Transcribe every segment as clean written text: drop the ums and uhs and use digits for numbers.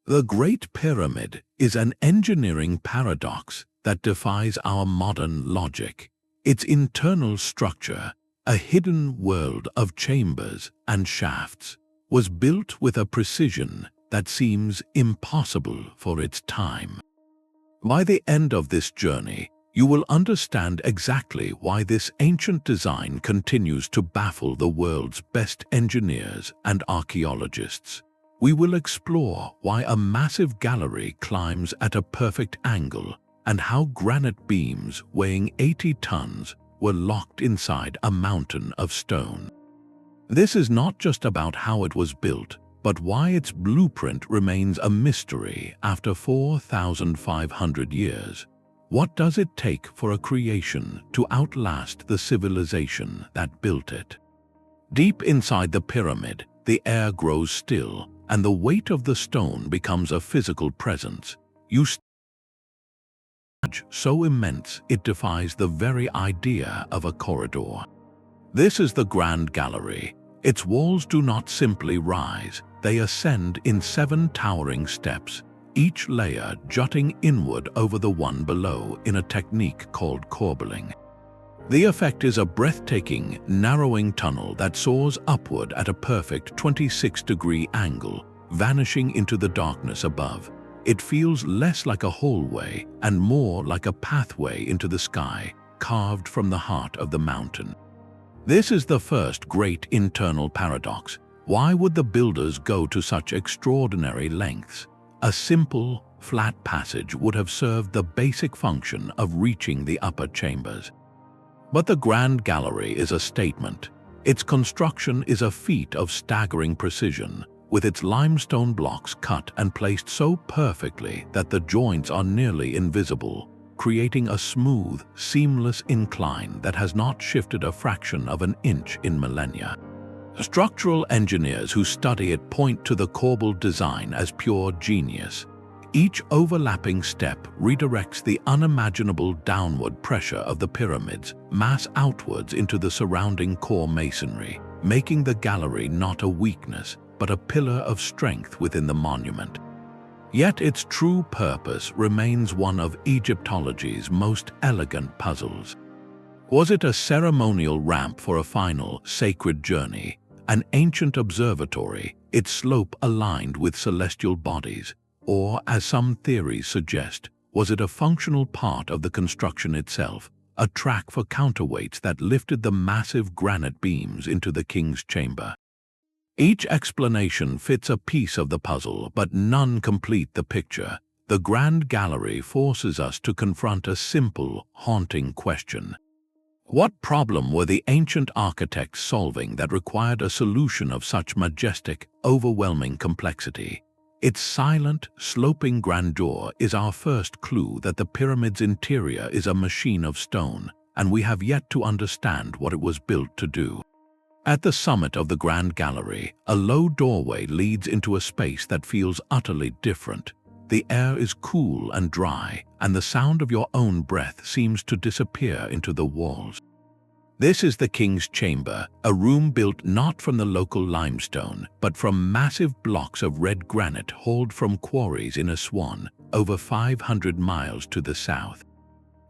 The Great Pyramid is an engineering paradox that defies our modern logic. Its internal structure, a hidden world of chambers and shafts, was built with a precision that seems impossible for its time. By the end of this journey, you will understand exactly why this ancient design continues to baffle the world's best engineers and archaeologists. We will explore why a massive gallery climbs at a perfect angle and how granite beams weighing 80 tons were locked inside a mountain of stone. This is not just about how it was built, but why its blueprint remains a mystery after 4,500 years. What does it take for a creation to outlast the civilization that built it? Deep inside the pyramid, the air grows still, and the weight of the stone becomes a physical presence. You stand so immense it defies the very idea of a corridor. This is the Grand Gallery. Its walls do not simply rise, they ascend in 7 towering steps, each layer jutting inward over the one below in a technique called corbelling. The effect is a breathtaking, narrowing tunnel that soars upward at a perfect 26-degree angle, vanishing into the darkness above. It feels less like a hallway and more like a pathway into the sky, carved from the heart of the mountain. This is the first great internal paradox. Why would the builders go to such extraordinary lengths? A simple, flat passage would have served the basic function of reaching the upper chambers. But the Grand Gallery is a statement. Its construction is a feat of staggering precision, with its limestone blocks cut and placed so perfectly that the joints are nearly invisible, creating a smooth, seamless incline that has not shifted a fraction of an inch in millennia. Structural engineers who study it point to the corbelled design as pure genius. Each overlapping step redirects the unimaginable downward pressure of the pyramid's mass outwards into the surrounding core masonry, making the gallery not a weakness, but a pillar of strength within the monument. Yet its true purpose remains one of Egyptology's most elegant puzzles. Was it a ceremonial ramp for a final, sacred journey, an ancient observatory, its slope aligned with celestial bodies? Or, as some theories suggest, was it a functional part of the construction itself, a track for counterweights that lifted the massive granite beams into the king's chamber? Each explanation fits a piece of the puzzle, but none complete the picture. The Grand Gallery forces us to confront a simple, haunting question. What problem were the ancient architects solving that required a solution of such majestic, overwhelming complexity? Its silent, sloping grandeur is our first clue that the pyramid's interior is a machine of stone, and we have yet to understand what it was built to do. At the summit of the Grand Gallery, a low doorway leads into a space that feels utterly different. The air is cool and dry, and the sound of your own breath seems to disappear into the walls. This is the king's chamber, a room built not from the local limestone, but from massive blocks of red granite hauled from quarries in Aswan, over 500 miles to the south.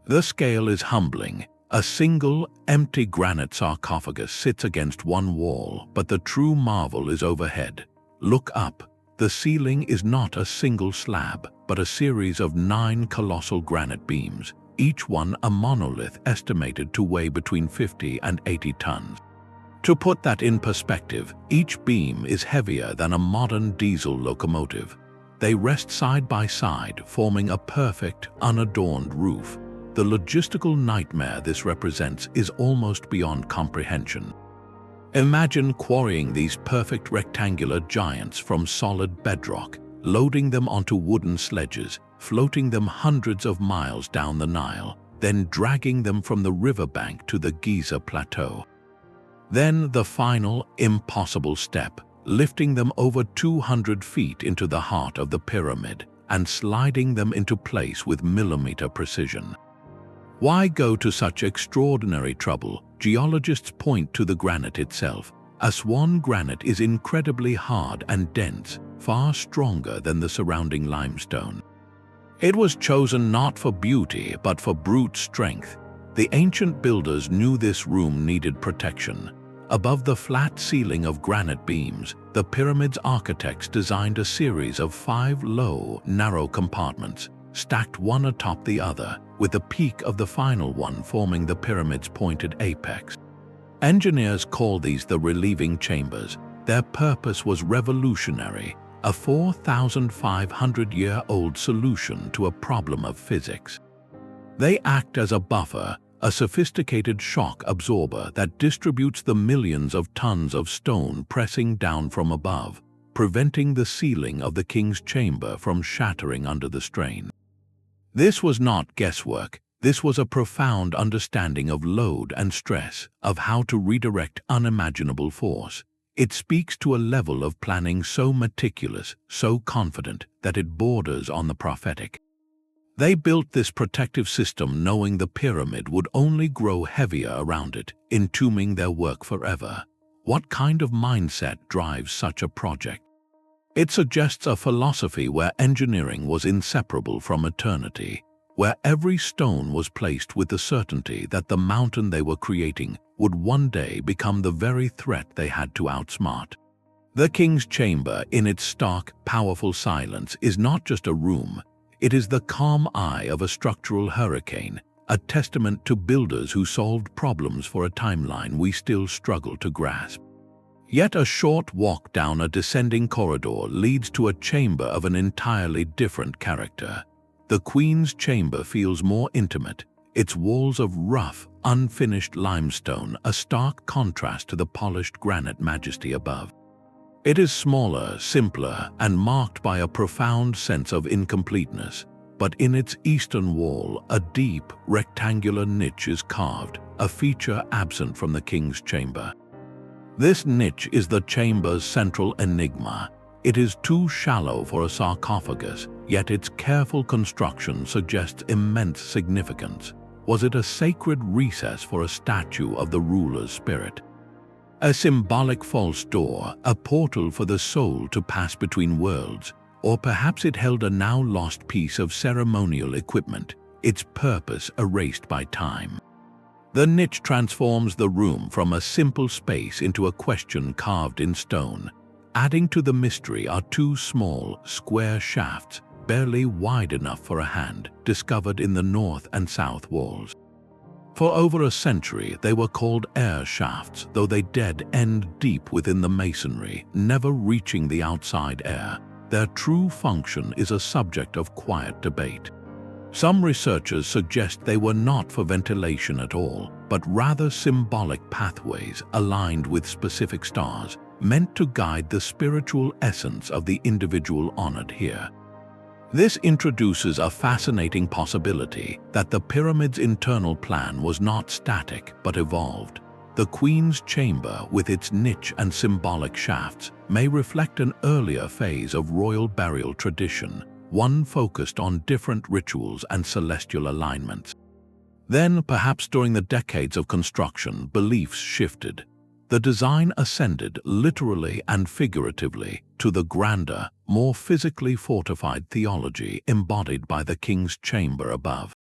The scale is humbling. A single, empty granite sarcophagus sits against one wall, but the true marvel is overhead. Look up. The ceiling is not a single slab, but a series of 9 colossal granite beams, each one a monolith estimated to weigh between 50 and 80 tons. To put that in perspective, each beam is heavier than a modern diesel locomotive. They rest side by side, forming a perfect, unadorned roof. The logistical nightmare this represents is almost beyond comprehension. Imagine quarrying these perfect rectangular giants from solid bedrock, loading them onto wooden sledges, floating them hundreds of miles down the Nile, then dragging them from the riverbank to the Giza plateau. Then the final, impossible step, lifting them over 200 feet into the heart of the pyramid and sliding them into place with millimeter precision. Why go to such extraordinary trouble? Geologists point to the granite itself, Aswan granite is incredibly hard and dense, far stronger than the surrounding limestone. It was chosen not for beauty but for brute strength. The ancient builders knew this room needed protection. Above the flat ceiling of granite beams, the pyramid's architects designed a series of 5 low, narrow compartments, stacked one atop the other, with the peak of the final one forming the pyramid's pointed apex. Engineers call these the relieving chambers. Their purpose was revolutionary, a 4,500-year-old solution to a problem of physics. They act as a buffer, a sophisticated shock absorber that distributes the millions of tons of stone pressing down from above, preventing the ceiling of the king's chamber from shattering under the strain. This was not guesswork. This was a profound understanding of load and stress, of how to redirect unimaginable force. It speaks to a level of planning so meticulous, so confident, that it borders on the prophetic. They built this protective system knowing the pyramid would only grow heavier around it, entombing their work forever. What kind of mindset drives such a project? It suggests a philosophy where engineering was inseparable from eternity, where every stone was placed with the certainty that the mountain they were creating would one day become the very threat they had to outsmart. The king's chamber, in its stark, powerful silence, is not just a room. It is the calm eye of a structural hurricane, a testament to builders who solved problems for a timeline we still struggle to grasp. Yet a short walk down a descending corridor leads to a chamber of an entirely different character. The Queen's chamber feels more intimate, its walls of rough, unfinished limestone a stark contrast to the polished granite majesty above. It is smaller, simpler, and marked by a profound sense of incompleteness, but in its eastern wall, a deep, rectangular niche is carved, a feature absent from the king's chamber. This niche is the chamber's central enigma. It is too shallow for a sarcophagus, yet its careful construction suggests immense significance. Was it a sacred recess for a statue of the ruler's spirit? A symbolic false door, a portal for the soul to pass between worlds, or perhaps it held a now lost piece of ceremonial equipment, its purpose erased by time. The niche transforms the room from a simple space into a question carved in stone. Adding to the mystery are 2 small, square shafts, barely wide enough for a hand, discovered in the north and south walls. For over a century, they were called air shafts, though they dead end deep within the masonry, never reaching the outside air. Their true function is a subject of quiet debate. Some researchers suggest they were not for ventilation at all, but rather symbolic pathways aligned with specific stars, meant to guide the spiritual essence of the individual honored here. This introduces a fascinating possibility that the pyramid's internal plan was not static but evolved. The Queen's chamber, with its niche and symbolic shafts, may reflect an earlier phase of royal burial tradition, one focused on different rituals and celestial alignments. Then, perhaps during the decades of construction, beliefs shifted. The design ascended, literally and figuratively, to the grander, more physically fortified theology embodied by the king's chamber above.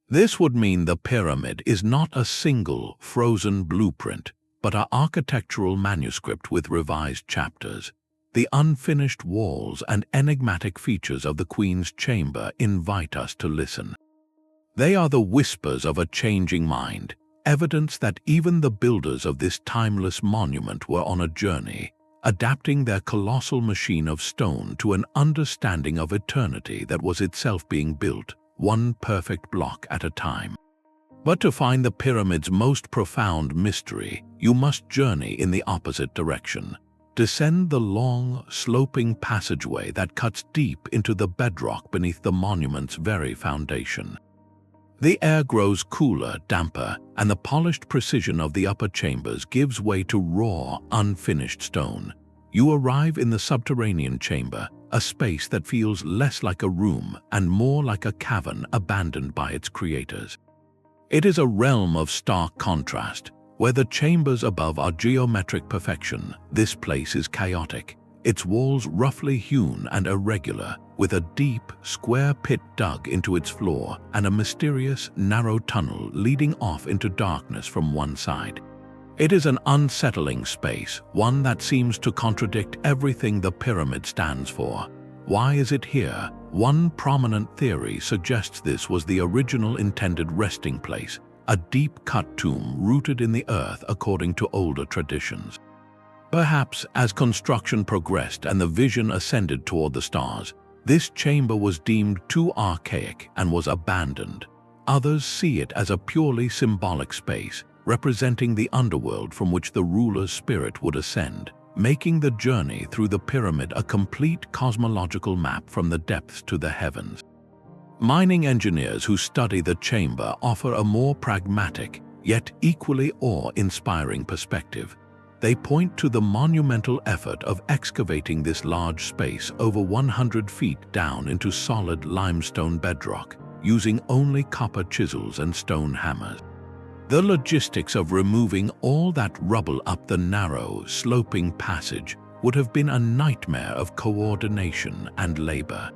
This would mean the pyramid is not a single, frozen blueprint, but an architectural manuscript with revised chapters. The unfinished walls and enigmatic features of the Queen's chamber invite us to listen. They are the whispers of a changing mind, evidence that even the builders of this timeless monument were on a journey, adapting their colossal machine of stone to an understanding of eternity that was itself being built, one perfect block at a time. But to find the pyramid's most profound mystery, you must journey in the opposite direction. Descend the long, sloping passageway that cuts deep into the bedrock beneath the monument's very foundation. The air grows cooler, damper, and the polished precision of the upper chambers gives way to raw, unfinished stone. You arrive in the subterranean chamber, a space that feels less like a room and more like a cavern abandoned by its creators. It is a realm of stark contrast, Where the chambers above are geometric perfection, this place is chaotic, its walls roughly hewn and irregular, with a deep, square pit dug into its floor and a mysterious, narrow tunnel leading off into darkness from one side. It is an unsettling space, one that seems to contradict everything the pyramid stands for. Why is it here? One prominent theory suggests this was the original intended resting place, a deep-cut tomb rooted in the earth according to older traditions. Perhaps as construction progressed and the vision ascended toward the stars, this chamber was deemed too archaic and was abandoned. Others see it as a purely symbolic space, representing the underworld from which the ruler's spirit would ascend, making the journey through the pyramid a complete cosmological map from the depths to the heavens. Mining engineers who study the chamber offer a more pragmatic, yet equally awe-inspiring perspective. They point to the monumental effort of excavating this large space over 100 feet down into solid limestone bedrock, using only copper chisels and stone hammers. The logistics of removing all that rubble up the narrow, sloping passage would have been a nightmare of coordination and labor.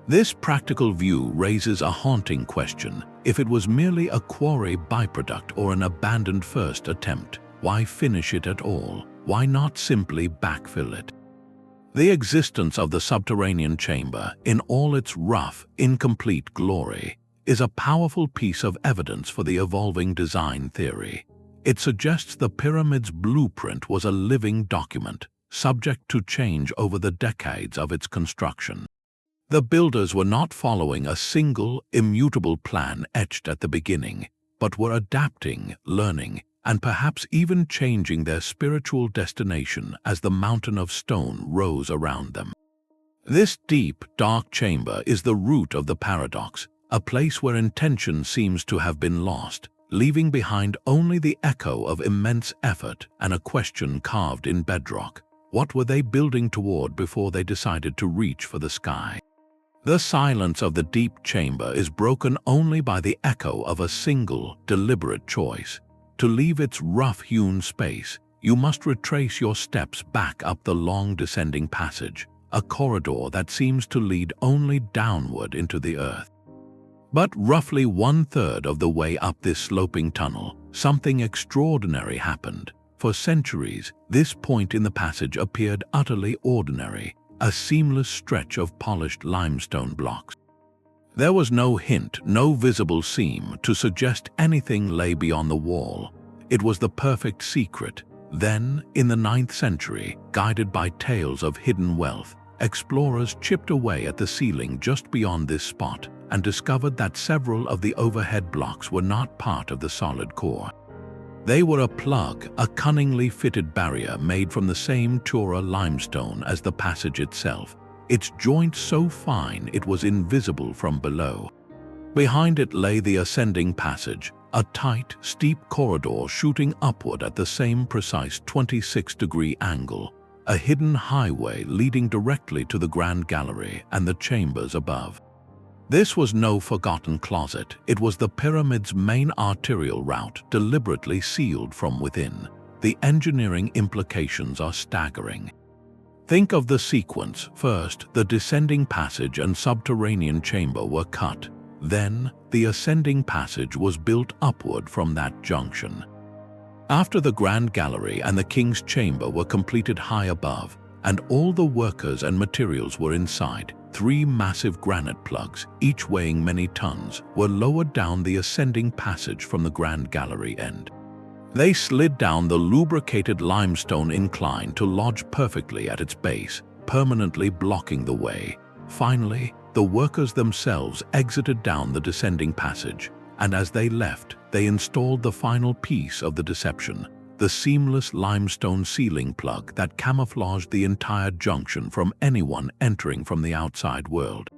This practical view raises a haunting question. If it was merely a quarry byproduct or an abandoned first attempt, why finish it at all? Why not simply backfill it? The existence of the subterranean chamber, in all its rough, incomplete glory, is a powerful piece of evidence for the evolving design theory. It suggests the pyramid's blueprint was a living document, subject to change over the decades of its construction. The builders were not following a single, immutable plan etched at the beginning, but were adapting, learning, and perhaps even changing their spiritual destination as the mountain of stone rose around them. This deep, dark chamber is the root of the paradox, a place where intention seems to have been lost, leaving behind only the echo of immense effort and a question carved in bedrock. What were they building toward before they decided to reach for the sky? The silence of the deep chamber is broken only by the echo of a single, deliberate choice. To leave its rough-hewn space, you must retrace your steps back up the long descending passage, a corridor that seems to lead only downward into the earth. But roughly 1/3 of the way up this sloping tunnel, something extraordinary happened. For centuries, this point in the passage appeared utterly ordinary, a seamless stretch of polished limestone blocks. There was no hint, no visible seam to suggest anything lay beyond the wall. It was the perfect secret. Then, in the 9th century, guided by tales of hidden wealth, explorers chipped away at the ceiling just beyond this spot and discovered that several of the overhead blocks were not part of the solid core. They were a plug, a cunningly fitted barrier made from the same Tura limestone as the passage itself, its joint so fine it was invisible from below. Behind it lay the ascending passage, a tight, steep corridor shooting upward at the same precise 26-degree angle, a hidden highway leading directly to the Grand Gallery and the chambers above. This was no forgotten closet. It was the pyramid's main arterial route, deliberately sealed from within. The engineering implications are staggering. Think of the sequence. First, the descending passage and subterranean chamber were cut. Then, the ascending passage was built upward from that junction. After the Grand Gallery and the King's Chamber were completed high above, and all the workers and materials were inside, 3 massive granite plugs, each weighing many tons, were lowered down the ascending passage from the Grand Gallery end. They slid down the lubricated limestone incline to lodge perfectly at its base, permanently blocking the way. Finally, the workers themselves exited down the descending passage, and as they left, they installed the final piece of the deception, the seamless limestone ceiling plug that camouflaged the entire junction from anyone entering from the outside world.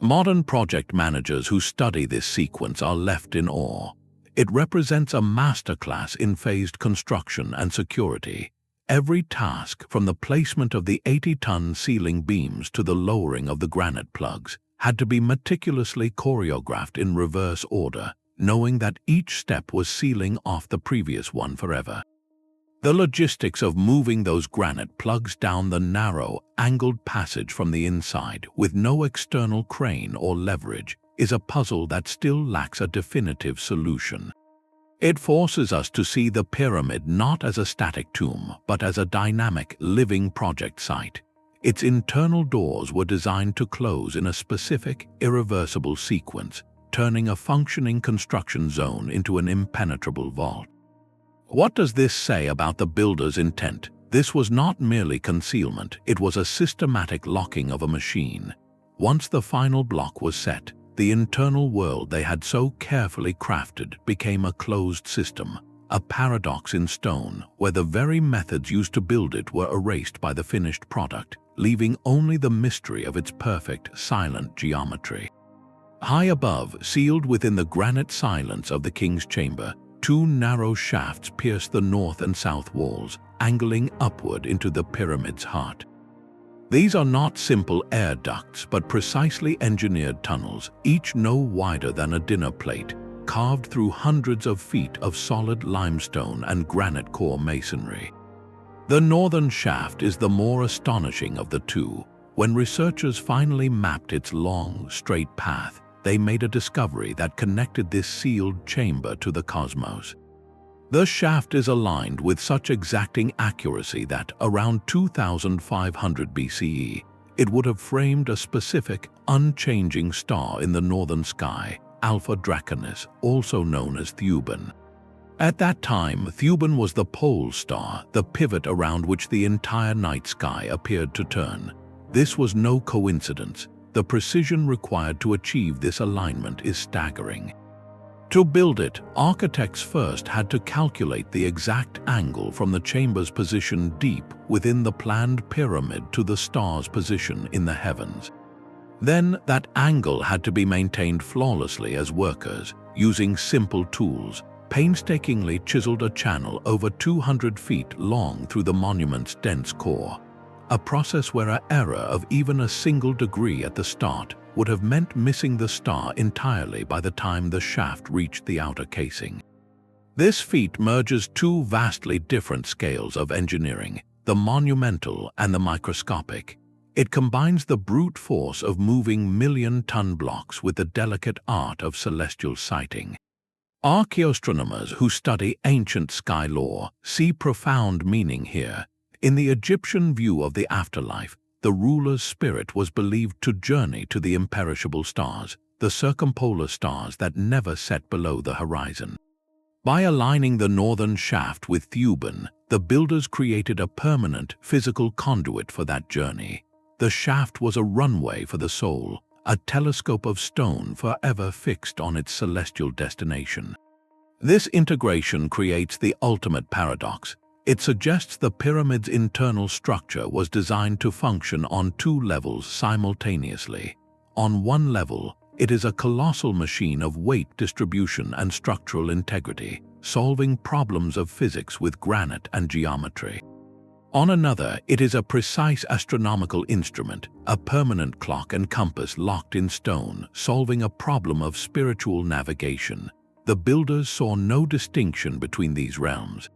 Modern project managers who study this sequence are left in awe. It represents a masterclass in phased construction and security. Every task, from the placement of the 80-ton ceiling beams to the lowering of the granite plugs, had to be meticulously choreographed in reverse order, knowing that each step was sealing off the previous one forever. The logistics of moving those granite plugs down the narrow, angled passage from the inside with no external crane or leverage is a puzzle that still lacks a definitive solution. It forces us to see the pyramid not as a static tomb, but as a dynamic, living project site. Its internal doors were designed to close in a specific, irreversible sequence, turning a functioning construction zone into an impenetrable vault. What does this say about the builder's intent? This was not merely concealment, it was a systematic locking of a machine. Once the final block was set, the internal world they had so carefully crafted became a closed system, a paradox in stone where the very methods used to build it were erased by the finished product, leaving only the mystery of its perfect, silent geometry. High above, sealed within the granite silence of the king's chamber, two narrow shafts pierce the north and south walls, angling upward into the pyramid's heart. These are not simple air ducts, but precisely engineered tunnels, each no wider than a dinner plate, carved through hundreds of feet of solid limestone and granite core masonry. The northern shaft is the more astonishing of the two. When researchers finally mapped its long, straight path, they made a discovery that connected this sealed chamber to the cosmos. The shaft is aligned with such exacting accuracy that, around 2500 BCE, it would have framed a specific, unchanging star in the northern sky, Alpha Draconis, also known as Thuban. At that time, Thuban was the pole star, the pivot around which the entire night sky appeared to turn. This was no coincidence. The precision required to achieve this alignment is staggering. To build it, architects first had to calculate the exact angle from the chamber's position deep within the planned pyramid to the star's position in the heavens. Then that angle had to be maintained flawlessly as workers, using simple tools, painstakingly chiseled a channel over 200 feet long through the monument's dense core. A process where an error of even a single degree at the start would have meant missing the star entirely by the time the shaft reached the outer casing. This feat merges two vastly different scales of engineering, the monumental and the microscopic. It combines the brute force of moving million-ton blocks with the delicate art of celestial sighting. Archaeoastronomers who study ancient sky lore see profound meaning here. In the Egyptian view of the afterlife, the ruler's spirit was believed to journey to the imperishable stars, the circumpolar stars that never set below the horizon. By aligning the northern shaft with Thuban, the builders created a permanent physical conduit for that journey. The shaft was a runway for the soul, a telescope of stone forever fixed on its celestial destination. This integration creates the ultimate paradox. It suggests the pyramid's internal structure was designed to function on two levels simultaneously. On one level, it is a colossal machine of weight distribution and structural integrity, solving problems of physics with granite and geometry. On another, it is a precise astronomical instrument, a permanent clock and compass locked in stone, solving a problem of spiritual navigation. The builders saw no distinction between these realms.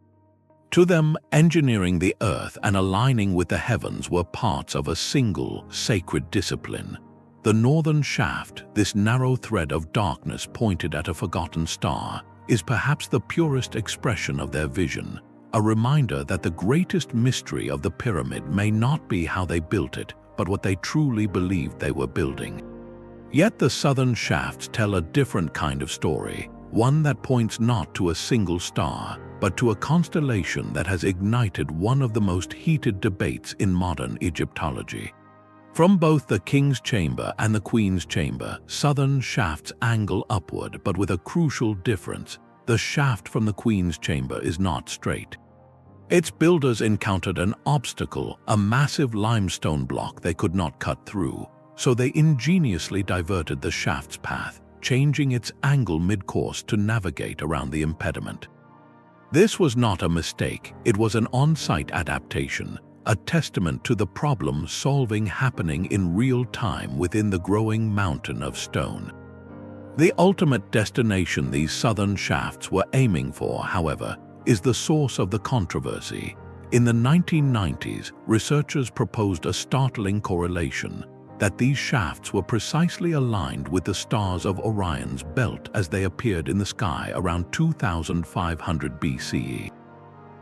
To them, engineering the earth and aligning with the heavens were parts of a single, sacred discipline. The northern shaft, this narrow thread of darkness pointed at a forgotten star, is perhaps the purest expression of their vision, a reminder that the greatest mystery of the pyramid may not be how they built it, but what they truly believed they were building. Yet the southern shafts tell a different kind of story, one that points not to a single star, but to a constellation that has ignited one of the most heated debates in modern Egyptology. From both the king's chamber and the queen's chamber, southern shafts angle upward, but with a crucial difference. The shaft from the queen's chamber is not straight. Its builders encountered an obstacle, a massive limestone block they could not cut through, so they ingeniously diverted the shaft's path, changing its angle mid-course to navigate around the impediment. This was not a mistake, it was an on-site adaptation, a testament to the problem-solving happening in real time within the growing mountain of stone. The ultimate destination these southern shafts were aiming for, however, is the source of the controversy. In the 1990s, researchers proposed a startling correlation that these shafts were precisely aligned with the stars of Orion's belt as they appeared in the sky around 2500 BCE.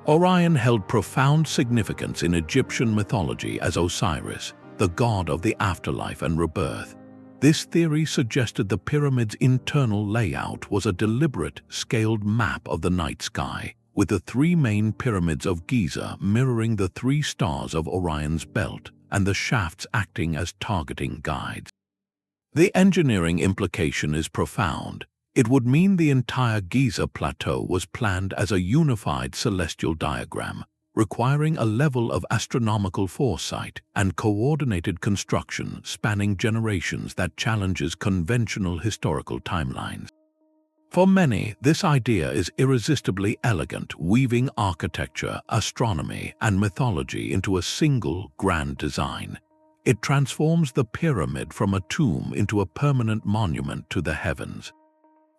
Orion held profound significance in Egyptian mythology as Osiris, the god of the afterlife and rebirth. This theory suggested the pyramid's internal layout was a deliberate, scaled map of the night sky, with the three main pyramids of Giza mirroring the three stars of Orion's belt and the shafts acting as targeting guides. The engineering implication is profound. It would mean the entire Giza plateau was planned as a unified celestial diagram, requiring a level of astronomical foresight and coordinated construction spanning generations that challenges conventional historical timelines. For many, this idea is irresistibly elegant, weaving architecture, astronomy, and mythology into a single, grand design. It transforms the pyramid from a tomb into a permanent monument to the heavens.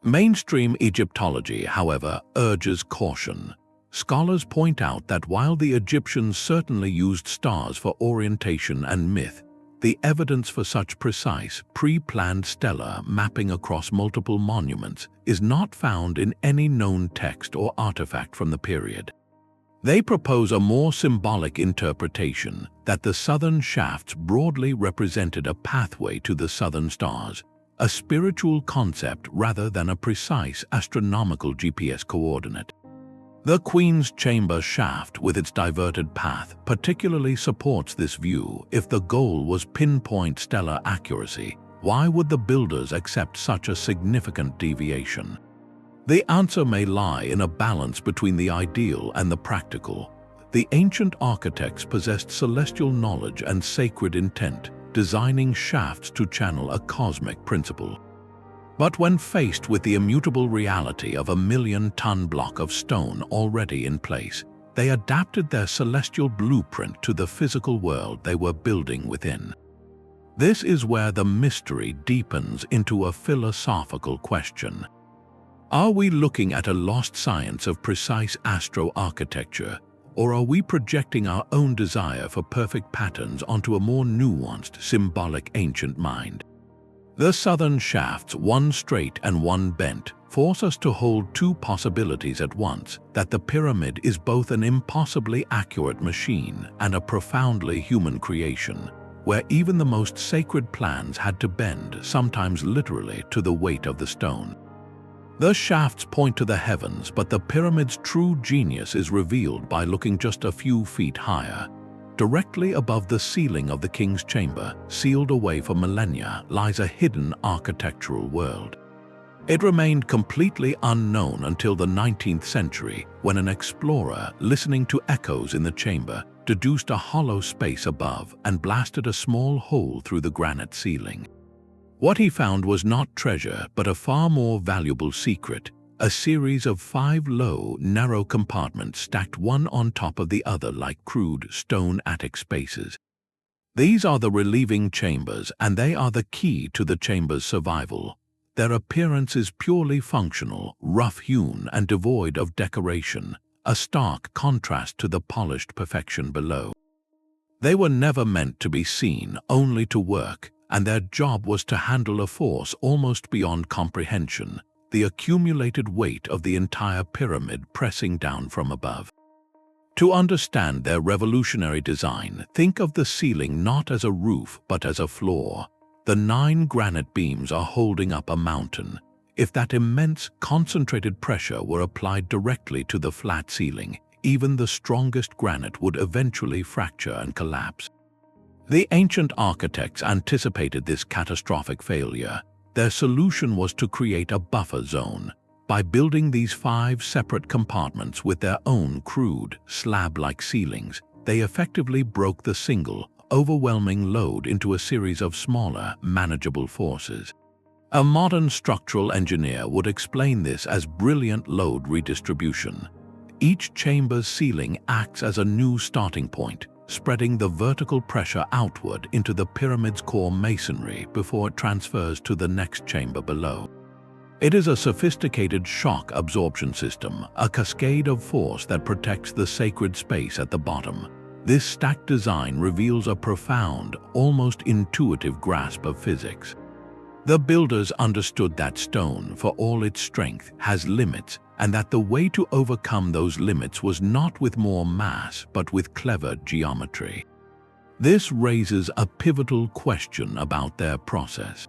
Mainstream Egyptology, however, urges caution. Scholars point out that while the Egyptians certainly used stars for orientation and myth, the evidence for such precise, pre-planned stellar mapping across multiple monuments is not found in any known text or artifact from the period. They propose a more symbolic interpretation that the southern shafts broadly represented a pathway to the southern stars, a spiritual concept rather than a precise astronomical GPS coordinate. The Queen's Chamber shaft, with its diverted path, particularly supports this view. If the goal was pinpoint stellar accuracy, why would the builders accept such a significant deviation? The answer may lie in a balance between the ideal and the practical. The ancient architects possessed celestial knowledge and sacred intent, designing shafts to channel a cosmic principle. But when faced with the immutable reality of a million-ton block of stone already in place, they adapted their celestial blueprint to the physical world they were building within. This is where the mystery deepens into a philosophical question. Are we looking at a lost science of precise astro-architecture, or are we projecting our own desire for perfect patterns onto a more nuanced, symbolic ancient mind? The southern shafts, one straight and one bent, force us to hold two possibilities at once: that the pyramid is both an impossibly accurate machine and a profoundly human creation, where even the most sacred plans had to bend, sometimes literally, to the weight of the stone. The shafts point to the heavens, but the pyramid's true genius is revealed by looking just a few feet higher. Directly above the ceiling of the king's chamber, sealed away for millennia, lies a hidden architectural world. It remained completely unknown until the 19th century, when an explorer, listening to echoes in the chamber, deduced a hollow space above and blasted a small hole through the granite ceiling. What he found was not treasure, but a far more valuable secret: a series of 5 low, narrow compartments stacked one on top of the other like crude stone attic spaces. These are the relieving chambers, and they are the key to the chamber's survival. Their appearance is purely functional, rough-hewn and devoid of decoration, a stark contrast to the polished perfection below. They were never meant to be seen, only to work, and their job was to handle a force almost beyond comprehension: the accumulated weight of the entire pyramid pressing down from above. To understand their revolutionary design, think of the ceiling not as a roof but as a floor. The 9 granite beams are holding up a mountain. If that immense, concentrated pressure were applied directly to the flat ceiling, even the strongest granite would eventually fracture and collapse. The ancient architects anticipated this catastrophic failure. Their solution was to create a buffer zone. By building these 5 separate compartments with their own crude, slab-like ceilings, they effectively broke the single, overwhelming load into a series of smaller, manageable forces. A modern structural engineer would explain this as brilliant load redistribution. Each chamber's ceiling acts as a new starting point, spreading the vertical pressure outward into the pyramid's core masonry before it transfers to the next chamber below. It is a sophisticated shock absorption system, a cascade of force that protects the sacred space at the bottom. This stacked design reveals a profound, almost intuitive grasp of physics. The builders understood that stone, for all its strength, has limits, and that the way to overcome those limits was not with more mass, but with clever geometry. This raises a pivotal question about their process.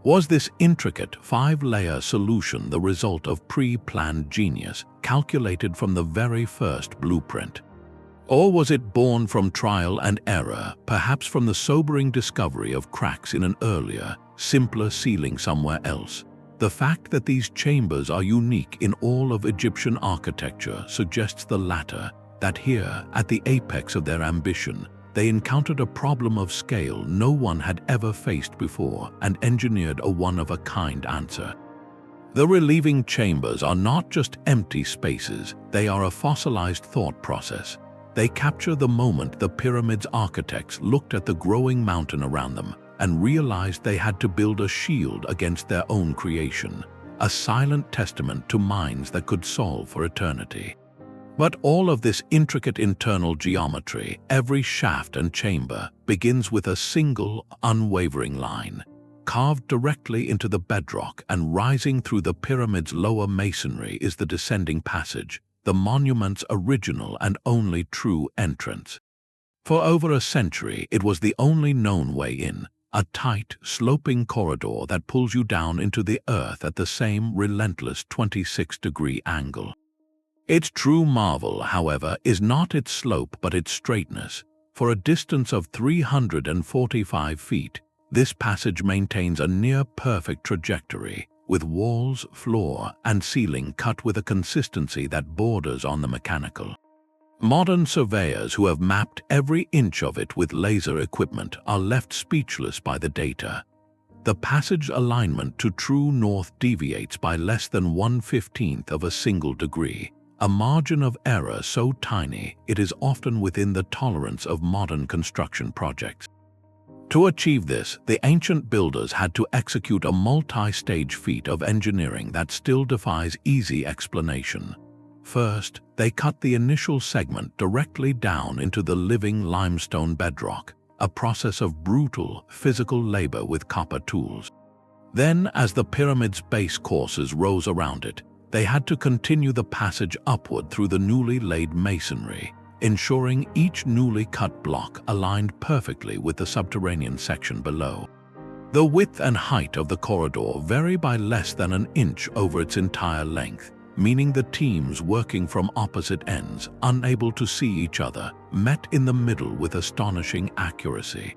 Was this intricate five-layer solution the result of pre-planned genius, calculated from the very first blueprint? Or was it born from trial and error, perhaps from the sobering discovery of cracks in an earlier, simpler ceiling somewhere else? The fact that these chambers are unique in all of Egyptian architecture suggests the latter, that here, at the apex of their ambition, they encountered a problem of scale no one had ever faced before and engineered a one-of-a-kind answer. The relieving chambers are not just empty spaces, they are a fossilized thought process. They capture the moment the pyramid's architects looked at the growing mountain around them and realized they had to build a shield against their own creation, a silent testament to minds that could solve for eternity. But all of this intricate internal geometry, every shaft and chamber, begins with a single, unwavering line, carved directly into the bedrock and rising through the pyramid's lower masonry is the descending passage, the monument's original and only true entrance. For over a century, it was the only known way in, a tight, sloping corridor that pulls you down into the earth at the same relentless 26-degree angle. Its true marvel, however, is not its slope but its straightness. For a distance of 345 feet, this passage maintains a near-perfect trajectory, with walls, floor, and ceiling cut with a consistency that borders on the mechanical. Modern surveyors who have mapped every inch of it with laser equipment are left speechless by the data. The passage alignment to true north deviates by less than 1/15th of a single degree, a margin of error so tiny it is often within the tolerance of modern construction projects. To achieve this, the ancient builders had to execute a multi-stage feat of engineering that still defies easy explanation. First, they cut the initial segment directly down into the living limestone bedrock, a process of brutal, physical labor with copper tools. Then, as the pyramid's base courses rose around it, they had to continue the passage upward through the newly laid masonry, ensuring each newly cut block aligned perfectly with the subterranean section below. The width and height of the corridor vary by less than an inch over its entire length, meaning the teams working from opposite ends, unable to see each other, met in the middle with astonishing accuracy.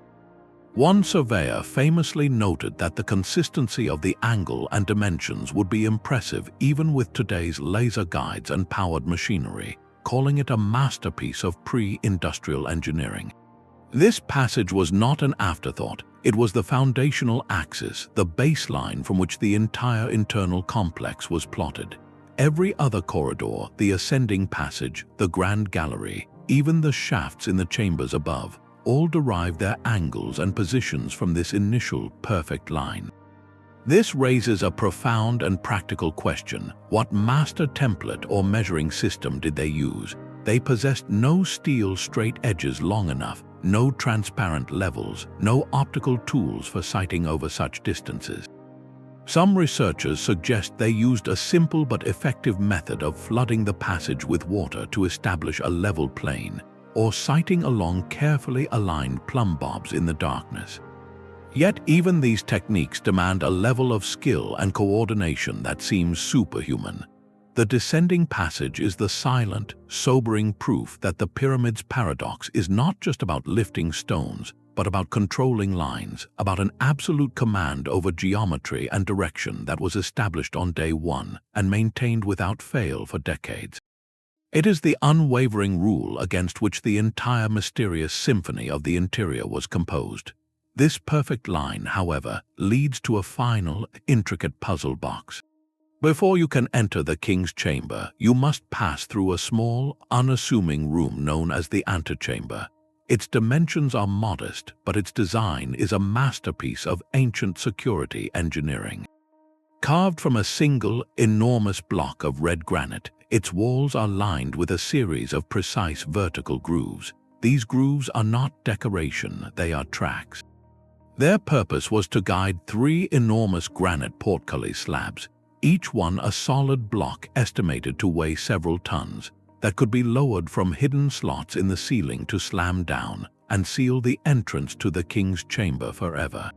One surveyor famously noted that the consistency of the angle and dimensions would be impressive even with today's laser guides and powered machinery, calling it a masterpiece of pre-industrial engineering. This passage was not an afterthought, it was the foundational axis, the baseline from which the entire internal complex was plotted. Every other corridor, the ascending passage, the grand gallery, even the shafts in the chambers above, all derived their angles and positions from this initial perfect line. This raises a profound and practical question. What master template or measuring system did they use? They possessed no steel straight edges long enough, no transparent levels, no optical tools for sighting over such distances. Some researchers suggest they used a simple but effective method of flooding the passage with water to establish a level plane, or sighting along carefully aligned plumb bobs in the darkness. Yet even these techniques demand a level of skill and coordination that seems superhuman. The descending passage is the silent, sobering proof that the pyramid's paradox is not just about lifting stones, but about controlling lines, about an absolute command over geometry and direction that was established on day one and maintained without fail for decades. It is the unwavering rule against which the entire mysterious symphony of the interior was composed. This perfect line, however, leads to a final, intricate puzzle box. Before you can enter the king's chamber, you must pass through a small, unassuming room known as the Antechamber. Its dimensions are modest, but its design is a masterpiece of ancient security engineering. Carved from a single, enormous block of red granite, its walls are lined with a series of precise vertical grooves. These grooves are not decoration, they are tracks. Their purpose was to guide 3 enormous granite portcullis slabs, each one a solid block estimated to weigh several tons, that could be lowered from hidden slots in the ceiling to slam down and seal the entrance to the king's chamber forever.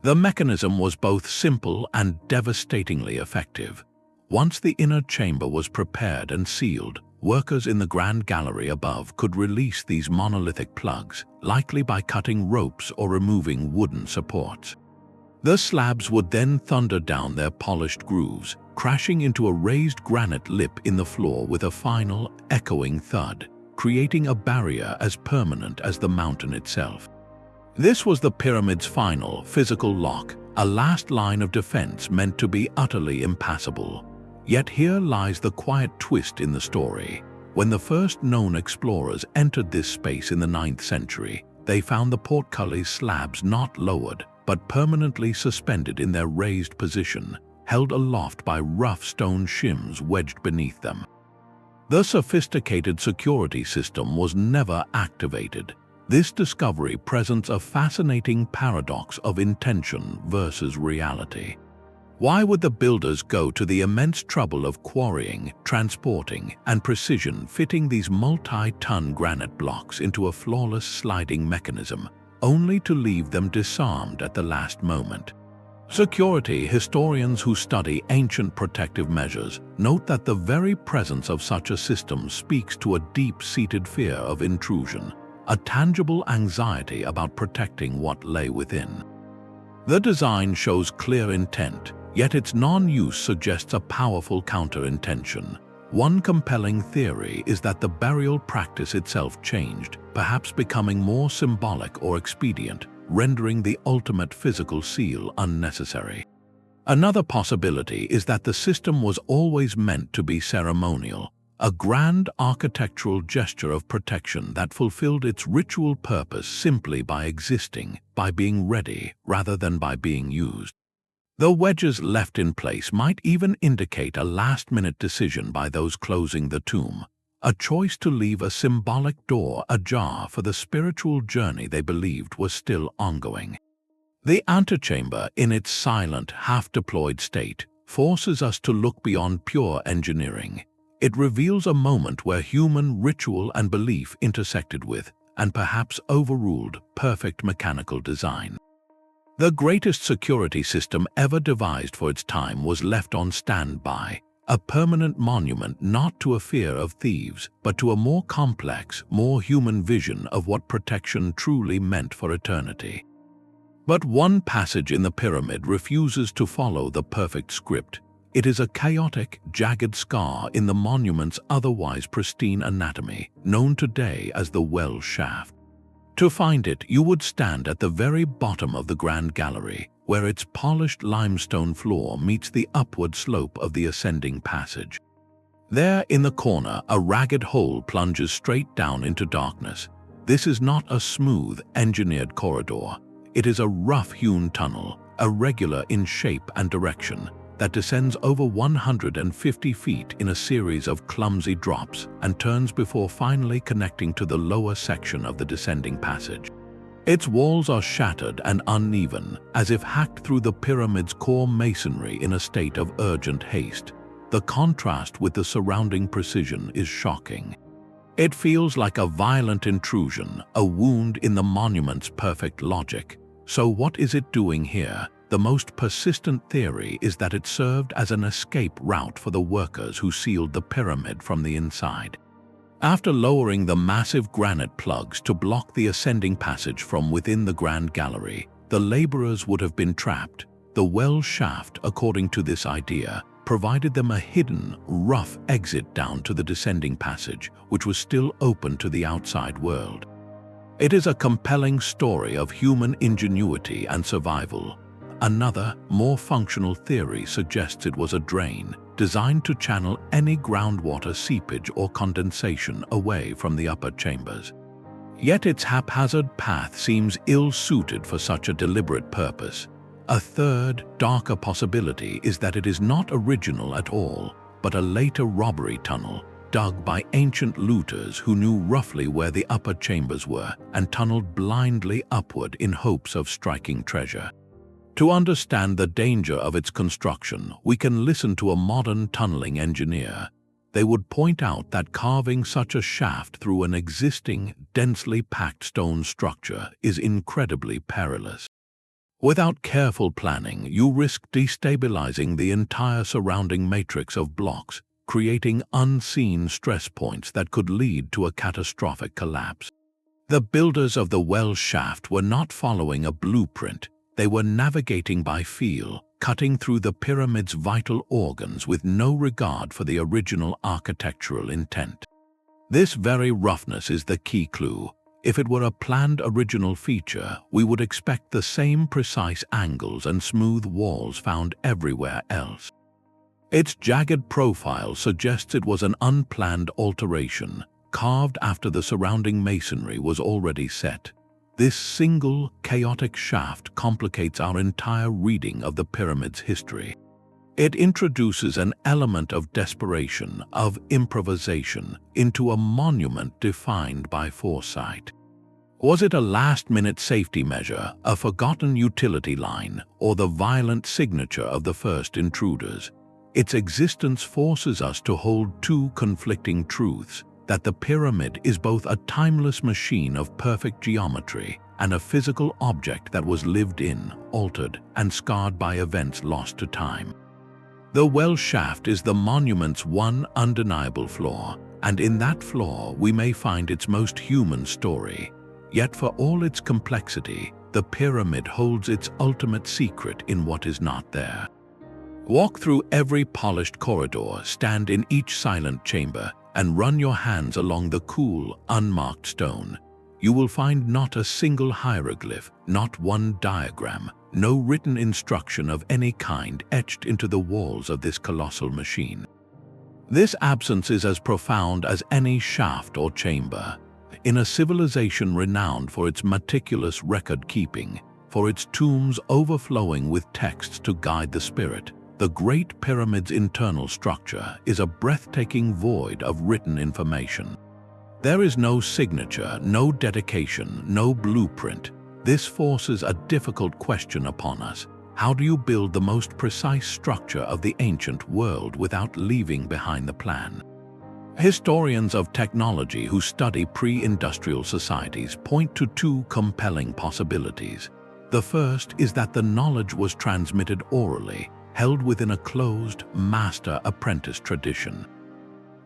The mechanism was both simple and devastatingly effective. Once the inner chamber was prepared and sealed, workers in the grand gallery above could release these monolithic plugs, likely by cutting ropes or removing wooden supports. The slabs would then thunder down their polished grooves, crashing into a raised granite lip in the floor with a final, echoing thud, creating a barrier as permanent as the mountain itself. This was the pyramid's final, physical lock, a last line of defense meant to be utterly impassable. Yet here lies the quiet twist in the story. When the first known explorers entered this space in the 9th century, they found the portcullis slabs not lowered, but permanently suspended in their raised position, held aloft by rough stone shims wedged beneath them. The sophisticated security system was never activated. This discovery presents a fascinating paradox of intention versus reality. Why would the builders go to the immense trouble of quarrying, transporting, and precision fitting these multi-ton granite blocks into a flawless sliding mechanism, only to leave them disarmed at the last moment? Security historians who study ancient protective measures note that the very presence of such a system speaks to a deep-seated fear of intrusion, a tangible anxiety about protecting what lay within. The design shows clear intent, yet its non-use suggests a powerful counter-intention. One compelling theory is that the burial practice itself changed, perhaps becoming more symbolic or expedient, rendering the ultimate physical seal unnecessary. Another possibility is that the system was always meant to be ceremonial, a grand architectural gesture of protection that fulfilled its ritual purpose simply by existing, by being ready, rather than by being used. The wedges left in place might even indicate a last-minute decision by those closing the tomb, a choice to leave a symbolic door ajar for the spiritual journey they believed was still ongoing. The antechamber, in its silent, half-deployed state, forces us to look beyond pure engineering. It reveals a moment where human ritual and belief intersected with, and perhaps overruled, perfect mechanical design. The greatest security system ever devised for its time was left on standby, a permanent monument not to a fear of thieves, but to a more complex, more human vision of what protection truly meant for eternity. But one passage in the pyramid refuses to follow the perfect script. It is a chaotic, jagged scar in the monument's otherwise pristine anatomy, known today as the well shaft. To find it, you would stand at the very bottom of the grand gallery, where its polished limestone floor meets the upward slope of the ascending passage. There, in the corner, a ragged hole plunges straight down into darkness. This is not a smooth, engineered corridor. It is a rough-hewn tunnel, irregular in shape and direction, that descends over 150 feet in a series of clumsy drops and turns before finally connecting to the lower section of the descending passage. Its walls are shattered and uneven, as if hacked through the pyramid's core masonry in a state of urgent haste. The contrast with the surrounding precision is shocking. It feels like a violent intrusion, a wound in the monument's perfect logic. So what is it doing here? The most persistent theory is that it served as an escape route for the workers who sealed the pyramid from the inside. After lowering the massive granite plugs to block the ascending passage from within the grand gallery, the laborers would have been trapped. The well shaft, according to this idea, provided them a hidden, rough exit down to the descending passage, which was still open to the outside world. It is a compelling story of human ingenuity and survival. Another, more functional theory suggests it was a drain, designed to channel any groundwater seepage or condensation away from the upper chambers. Yet its haphazard path seems ill-suited for such a deliberate purpose. A third, darker possibility is that it is not original at all, but a later robbery tunnel dug by ancient looters who knew roughly where the upper chambers were and tunneled blindly upward in hopes of striking treasure. To understand the danger of its construction, we can listen to a modern tunneling engineer. They would point out that carving such a shaft through an existing, densely packed stone structure is incredibly perilous. Without careful planning, you risk destabilizing the entire surrounding matrix of blocks, creating unseen stress points that could lead to a catastrophic collapse. The builders of the well shaft were not following a blueprint. They were navigating by feel, cutting through the pyramid's vital organs with no regard for the original architectural intent. This very roughness is the key clue. If it were a planned original feature, we would expect the same precise angles and smooth walls found everywhere else. Its jagged profile suggests it was an unplanned alteration, carved after the surrounding masonry was already set. This single, chaotic shaft complicates our entire reading of the pyramid's history. It introduces an element of desperation, of improvisation, into a monument defined by foresight. Was it a last-minute safety measure, a forgotten utility line, or the violent signature of the first intruders? Its existence forces us to hold two conflicting truths: that the pyramid is both a timeless machine of perfect geometry and a physical object that was lived in, altered, and scarred by events lost to time. The well shaft is the monument's one undeniable flaw, and in that flaw we may find its most human story. Yet for all its complexity, the pyramid holds its ultimate secret in what is not there. Walk through every polished corridor, stand in each silent chamber, and run your hands along the cool, unmarked stone. You will find not a single hieroglyph, not one diagram, no written instruction of any kind etched into the walls of this colossal machine. This absence is as profound as any shaft or chamber. In a civilization renowned for its meticulous record-keeping, for its tombs overflowing with texts to guide the spirit, the Great Pyramid's internal structure is a breathtaking void of written information. There is no signature, no dedication, no blueprint. This forces a difficult question upon us. How do you build the most precise structure of the ancient world without leaving behind the plan? Historians of technology who study pre-industrial societies point to two compelling possibilities. The first is that the knowledge was transmitted orally, held within a closed master-apprentice tradition.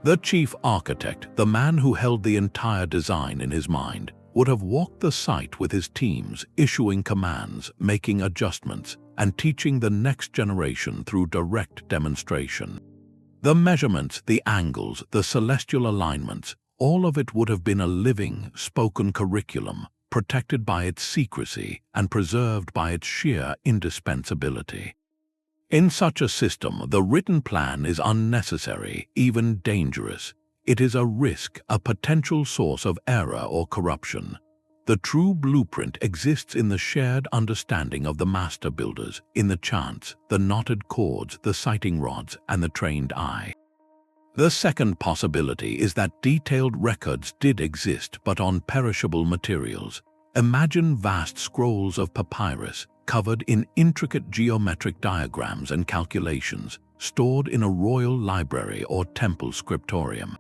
The chief architect, the man who held the entire design in his mind, would have walked the site with his teams, issuing commands, making adjustments, and teaching the next generation through direct demonstration. The measurements, the angles, the celestial alignments, all of it would have been a living, spoken curriculum, protected by its secrecy and preserved by its sheer indispensability. In such a system, the written plan is unnecessary, even dangerous. It is a risk, a potential source of error or corruption. The true blueprint exists in the shared understanding of the master builders, in the chants, the knotted cords, the sighting rods, and the trained eye. The second possibility is that detailed records did exist, but on perishable materials. Imagine vast scrolls of papyrus, covered in intricate geometric diagrams and calculations, stored in a royal library or temple scriptorium.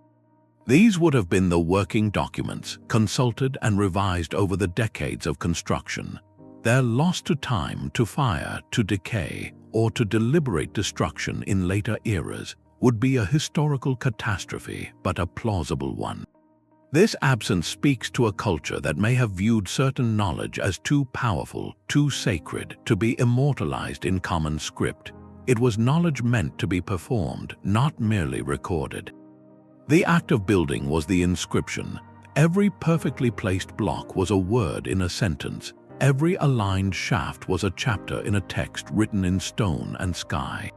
These would have been the working documents, consulted and revised over the decades of construction. They're lost to time, to fire, to decay, or to deliberate destruction in later eras would be a historical catastrophe, but a plausible one. This absence speaks to a culture that may have viewed certain knowledge as too powerful, too sacred, to be immortalized in common script. It was knowledge meant to be performed, not merely recorded. The act of building was the inscription. Every perfectly placed block was a word in a sentence. Every aligned shaft was a chapter in a text written in stone and sky.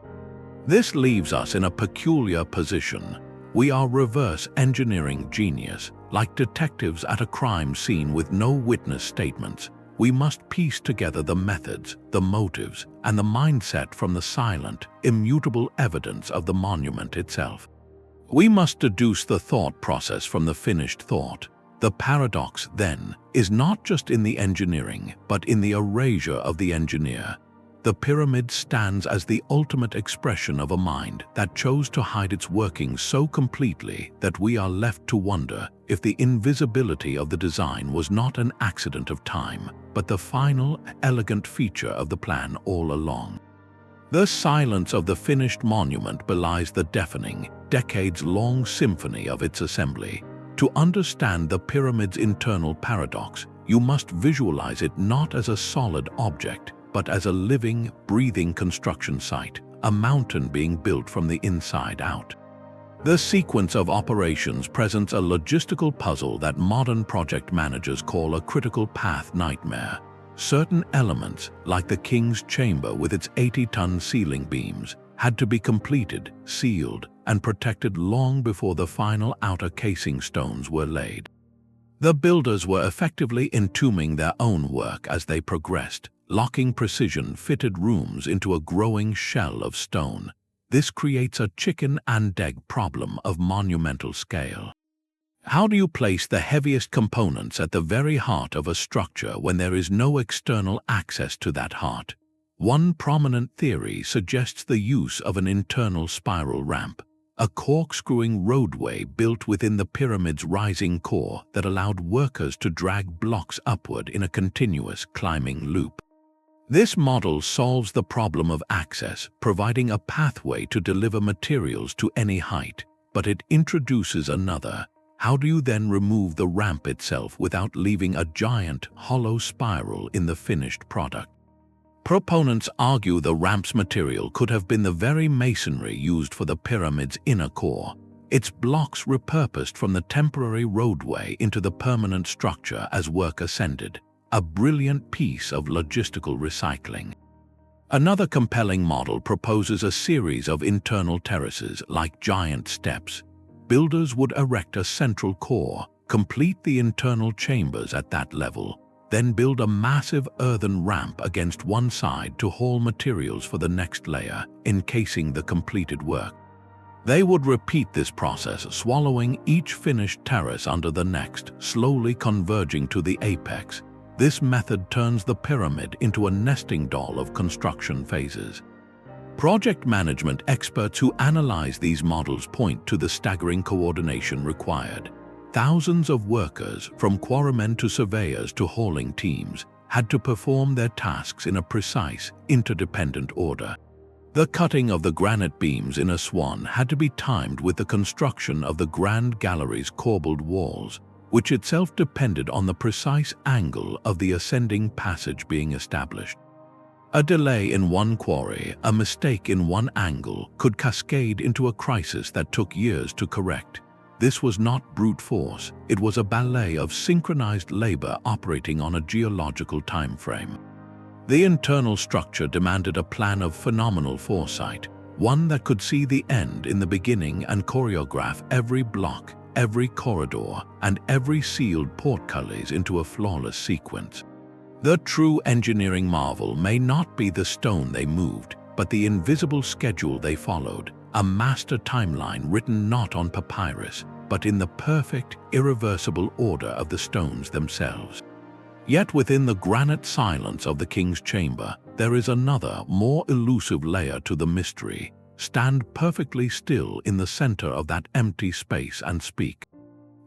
This leaves us in a peculiar position. We are reverse engineering genius, like detectives at a crime scene with no witness statements. we must piece together the methods, the motives, and the mindset from the silent, immutable evidence of the monument itself. We must deduce the thought process from the finished thought. The paradox, then, is not just in the engineering, but in the erasure of the engineer. The pyramid stands as the ultimate expression of a mind that chose to hide its workings so completely that we are left to wonder if the invisibility of the design was not an accident of time, but the final, elegant feature of the plan all along. The silence of the finished monument belies the deafening, decades-long symphony of its assembly. To understand the pyramid's internal paradox, you must visualize it not as a solid object, but as a living, breathing construction site, a mountain being built from the inside out. The sequence of operations presents a logistical puzzle that modern project managers call a critical path nightmare. Certain elements, like the King's Chamber with its 80-ton ceiling beams, had to be completed, sealed, and protected long before the final outer casing stones were laid. The builders were effectively entombing their own work as they progressed, locking precision-fitted rooms into a growing shell of stone. This creates a chicken and egg problem of monumental scale. How do you place the heaviest components at the very heart of a structure when there is no external access to that heart? One prominent theory suggests the use of an internal spiral ramp, a corkscrewing roadway built within the pyramid's rising core that allowed workers to drag blocks upward in a continuous climbing loop. This model solves the problem of access, providing a pathway to deliver materials to any height, but it introduces another. How do you then remove the ramp itself without leaving a giant, hollow spiral in the finished product? Proponents argue the ramp's material could have been the very masonry used for the pyramid's inner core, its blocks repurposed from the temporary roadway into the permanent structure as work ascended. A brilliant piece of logistical recycling. Another compelling model proposes a series of internal terraces like giant steps. Builders would erect a central core, complete the internal chambers at that level, then build a massive earthen ramp against one side to haul materials for the next layer, encasing the completed work. They would repeat this process, swallowing each finished terrace under the next, slowly converging to the apex. This method turns the pyramid into a nesting doll of construction phases. Project management experts who analyze these models point to the staggering coordination required. Thousands of workers, from quarrymen to surveyors to hauling teams, had to perform their tasks in a precise, interdependent order. The cutting of the granite beams in a swan had to be timed with the construction of the Grand Gallery's corbelled walls, which itself depended on the precise angle of the ascending passage being established. A delay in one quarry, a mistake in one angle, could cascade into a crisis that took years to correct. This was not brute force, it was a ballet of synchronized labor operating on a geological time frame. The internal structure demanded a plan of phenomenal foresight, one that could see the end in the beginning and choreograph every block, every corridor, and every sealed portcullis into a flawless sequence. The true engineering marvel may not be the stone they moved, but the invisible schedule they followed, a master timeline written not on papyrus, but in the perfect, irreversible order of the stones themselves. Yet within the granite silence of the King's Chamber, there is another, more elusive layer to the mystery. Stand perfectly still in the center of that empty space and speak.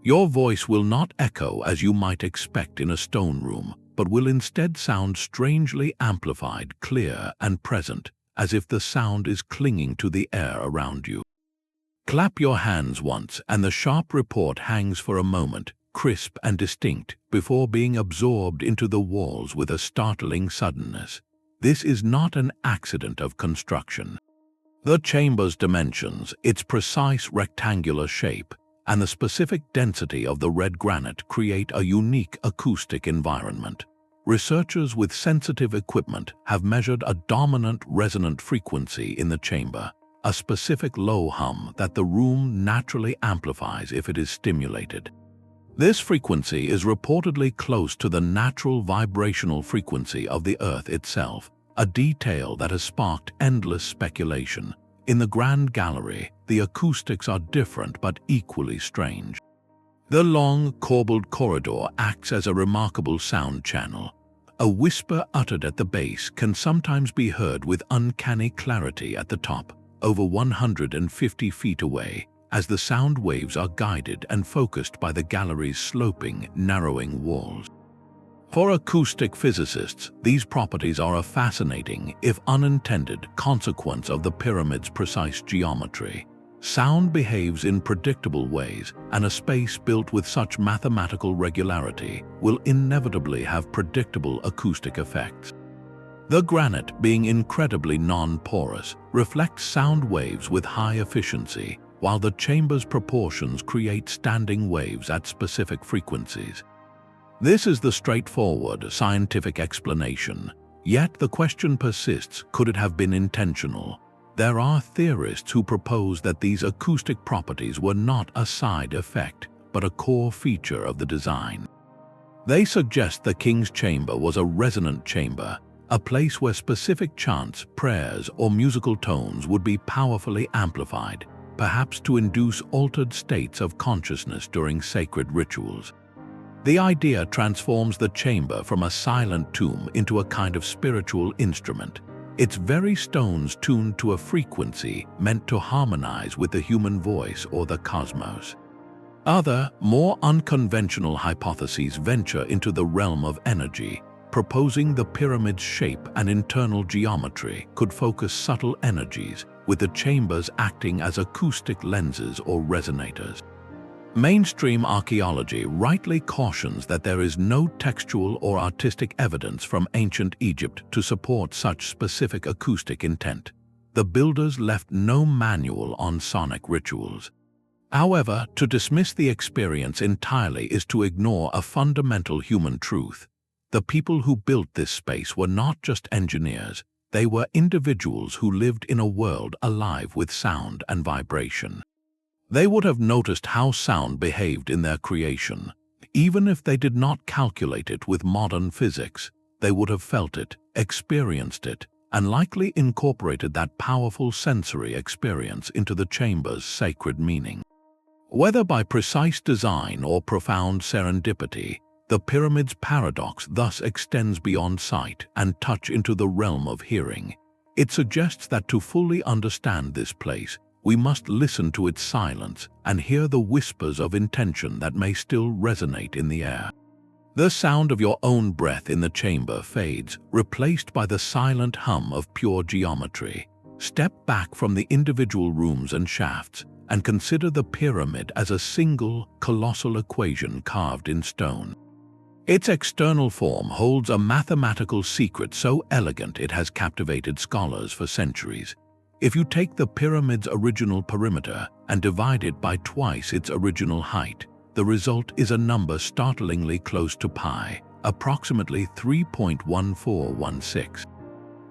Your voice will not echo as you might expect in a stone room, but will instead sound strangely amplified, clear and present, as if the sound is clinging to the air around you. Clap your hands once, and the sharp report hangs for a moment, crisp and distinct, before being absorbed into the walls with a startling suddenness. This is not an accident of construction. The chamber's dimensions, its precise rectangular shape, and the specific density of the red granite create a unique acoustic environment. Researchers with sensitive equipment have measured a dominant resonant frequency in the chamber, a specific low hum that the room naturally amplifies if it is stimulated. This frequency is reportedly close to the natural vibrational frequency of the Earth itself, a detail that has sparked endless speculation. In the Grand Gallery, the acoustics are different but equally strange. The long, corbelled corridor acts as a remarkable sound channel. A whisper uttered at the base can sometimes be heard with uncanny clarity at the top, over 150 feet away, as the sound waves are guided and focused by the gallery's sloping, narrowing walls. For acoustic physicists, these properties are a fascinating, if unintended, consequence of the pyramid's precise geometry. Sound behaves in predictable ways, and a space built with such mathematical regularity will inevitably have predictable acoustic effects. The granite, being incredibly non-porous, reflects sound waves with high efficiency, while the chamber's proportions create standing waves at specific frequencies. This is the straightforward, scientific explanation. Yet the question persists, could it have been intentional? There are theorists who propose that these acoustic properties were not a side effect, but a core feature of the design. They suggest the king's chamber was a resonant chamber, a place where specific chants, prayers, or musical tones would be powerfully amplified, perhaps to induce altered states of consciousness during sacred rituals. The idea transforms the chamber from a silent tomb into a kind of spiritual instrument, its very stones tuned to a frequency meant to harmonize with the human voice or the cosmos. Other, more unconventional hypotheses venture into the realm of energy, proposing the pyramid's shape and internal geometry could focus subtle energies, with the chambers acting as acoustic lenses or resonators. Mainstream archaeology rightly cautions that there is no textual or artistic evidence from ancient Egypt to support such specific acoustic intent. The builders left no manual on sonic rituals. However, to dismiss the experience entirely is to ignore a fundamental human truth. The people who built this space were not just engineers, they were individuals who lived in a world alive with sound and vibration. They would have noticed how sound behaved in their creation. Even if they did not calculate it with modern physics, they would have felt it, experienced it, and likely incorporated that powerful sensory experience into the chamber's sacred meaning. Whether by precise design or profound serendipity, the pyramid's paradox thus extends beyond sight and touch into the realm of hearing. It suggests that to fully understand this place, we must listen to its silence and hear the whispers of intention that may still resonate in the air. The sound of your own breath in the chamber fades, replaced by the silent hum of pure geometry. Step back from the individual rooms and shafts and consider the pyramid as a single, colossal equation carved in stone. Its external form holds a mathematical secret so elegant it has captivated scholars for centuries. If you take the pyramid's original perimeter and divide it by twice its original height, the result is a number startlingly close to pi, approximately 3.1416.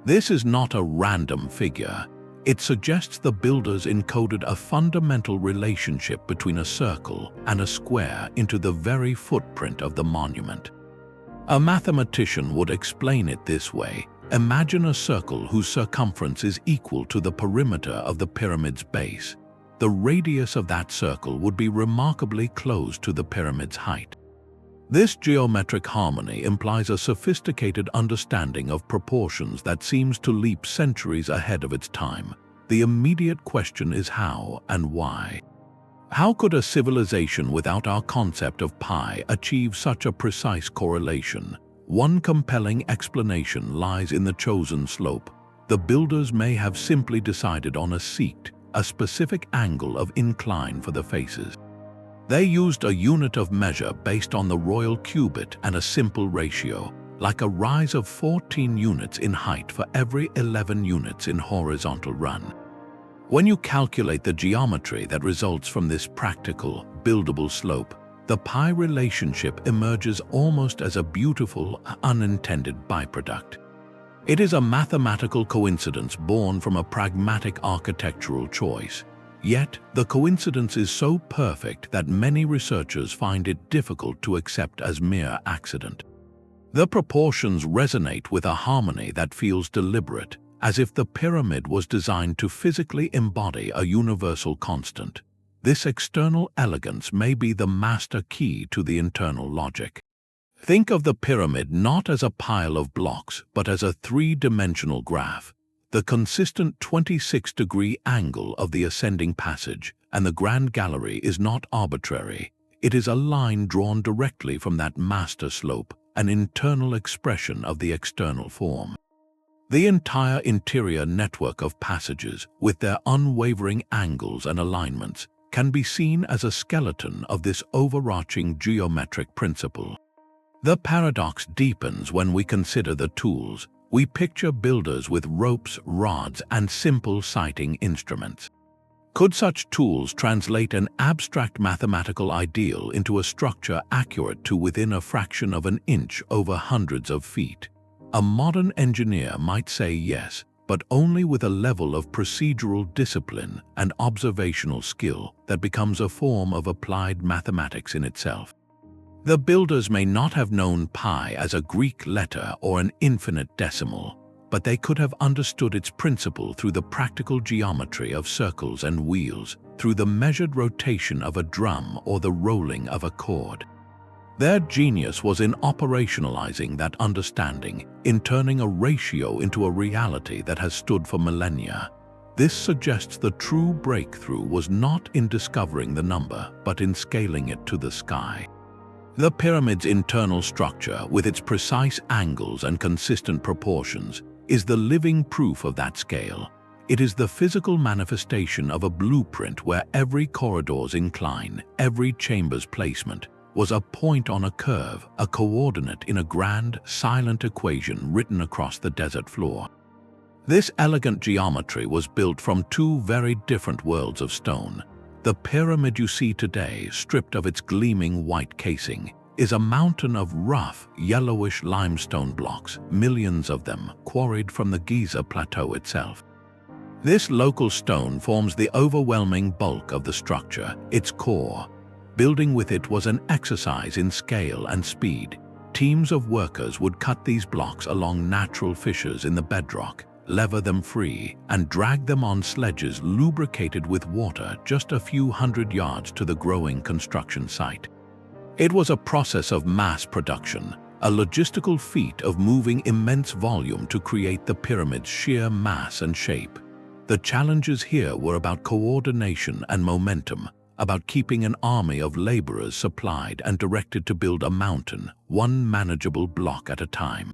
This is not a random figure. It suggests the builders encoded a fundamental relationship between a circle and a square into the very footprint of the monument. A mathematician would explain it this way. Imagine a circle whose circumference is equal to the perimeter of the pyramid's base. The radius of that circle would be remarkably close to the pyramid's height. This geometric harmony implies a sophisticated understanding of proportions that seems to leap centuries ahead of its time. The immediate question is how and why. How could a civilization without our concept of pi achieve such a precise correlation? One compelling explanation lies in the chosen slope. The builders may have simply decided on a seat, a specific angle of incline for the faces. They used a unit of measure based on the royal cubit and a simple ratio, like a rise of 14 units in height for every 11 units in horizontal run. When you calculate the geometry that results from this practical, buildable slope, the pi relationship emerges almost as a beautiful, unintended byproduct. It is a mathematical coincidence born from a pragmatic architectural choice. Yet, the coincidence is so perfect that many researchers find it difficult to accept as mere accident. The proportions resonate with a harmony that feels deliberate, as if the pyramid was designed to physically embody a universal constant. This external elegance may be the master key to the internal logic. Think of the pyramid not as a pile of blocks, but as a three-dimensional graph. The consistent 26-degree angle of the ascending passage and the grand gallery is not arbitrary. It is a line drawn directly from that master slope, an internal expression of the external form. The entire interior network of passages, with their unwavering angles and alignments, can be seen as a skeleton of this overarching geometric principle. The paradox deepens when we consider the tools. We picture builders with ropes, rods, and simple sighting instruments. Could such tools translate an abstract mathematical ideal into a structure accurate to within a fraction of an inch over hundreds of feet? A modern engineer might say yes, but only with a level of procedural discipline and observational skill that becomes a form of applied mathematics in itself. The builders may not have known pi as a Greek letter or an infinite decimal, but they could have understood its principle through the practical geometry of circles and wheels, through the measured rotation of a drum or the rolling of a chord. Their genius was in operationalizing that understanding, in turning a ratio into a reality that has stood for millennia. This suggests the true breakthrough was not in discovering the number, but in scaling it to the sky. The pyramid's internal structure, with its precise angles and consistent proportions, is the living proof of that scale. It is the physical manifestation of a blueprint where every corridor's incline, every chamber's placement, was a point on a curve, a coordinate in a grand, silent equation written across the desert floor. This elegant geometry was built from two very different worlds of stone. The pyramid you see today, stripped of its gleaming white casing, is a mountain of rough, yellowish limestone blocks, millions of them quarried from the Giza plateau itself. This local stone forms the overwhelming bulk of the structure, its core. Building with it was an exercise in scale and speed. Teams of workers would cut these blocks along natural fissures in the bedrock, lever them free, and drag them on sledges lubricated with water just a few hundred yards to the growing construction site. It was a process of mass production, a logistical feat of moving immense volume to create the pyramid's sheer mass and shape. The challenges here were about coordination and momentum, about keeping an army of laborers supplied and directed to build a mountain, one manageable block at a time.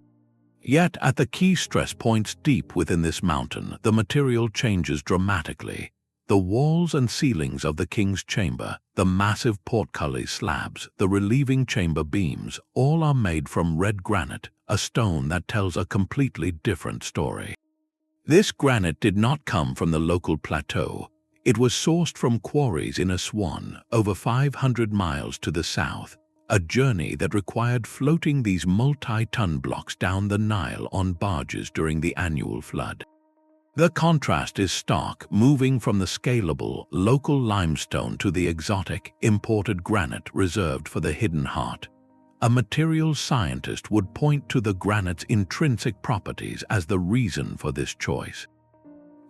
Yet, at the key stress points deep within this mountain, the material changes dramatically. The walls and ceilings of the king's chamber, the massive portcullis slabs, the relieving chamber beams, all are made from red granite, a stone that tells a completely different story. This granite did not come from the local plateau. It was sourced from quarries in Aswan, over 500 miles to the south, a journey that required floating these multi-ton blocks down the Nile on barges during the annual flood. The contrast is stark, moving from the scalable, local limestone to the exotic, imported granite reserved for the hidden heart. A materials scientist would point to the granite's intrinsic properties as the reason for this choice.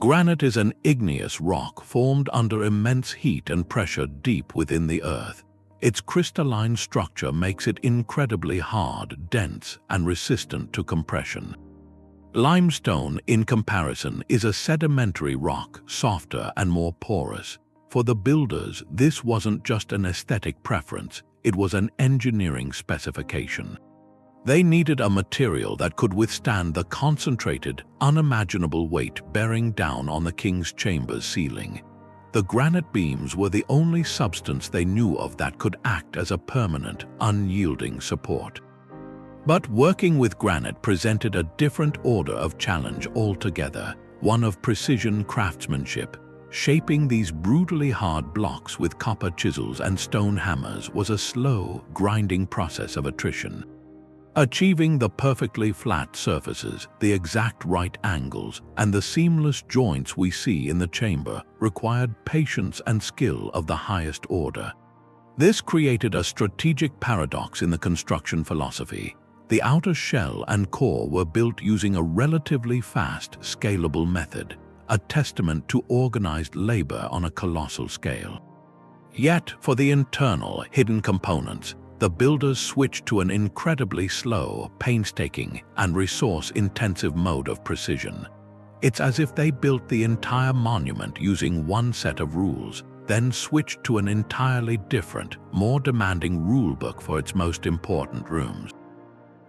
Granite is an igneous rock formed under immense heat and pressure deep within the earth. Its crystalline structure makes it incredibly hard, dense, and resistant to compression. Limestone, in comparison, is a sedimentary rock, softer and more porous. For the builders, this wasn't just an aesthetic preference, it was an engineering specification. They needed a material that could withstand the concentrated, unimaginable weight bearing down on the king's chamber's ceiling. The granite beams were the only substance they knew of that could act as a permanent, unyielding support. But working with granite presented a different order of challenge altogether, one of precision craftsmanship. Shaping these brutally hard blocks with copper chisels and stone hammers was a slow, grinding process of attrition. Achieving the perfectly flat surfaces, the exact right angles, and the seamless joints we see in the chamber required patience and skill of the highest order. This created a strategic paradox in the construction philosophy. The outer shell and core were built using a relatively fast, scalable method, a testament to organized labor on a colossal scale. Yet, for the internal, hidden components, the builders switched to an incredibly slow, painstaking, and resource-intensive mode of precision. It's as if they built the entire monument using one set of rules, then switched to an entirely different, more demanding rulebook for its most important rooms.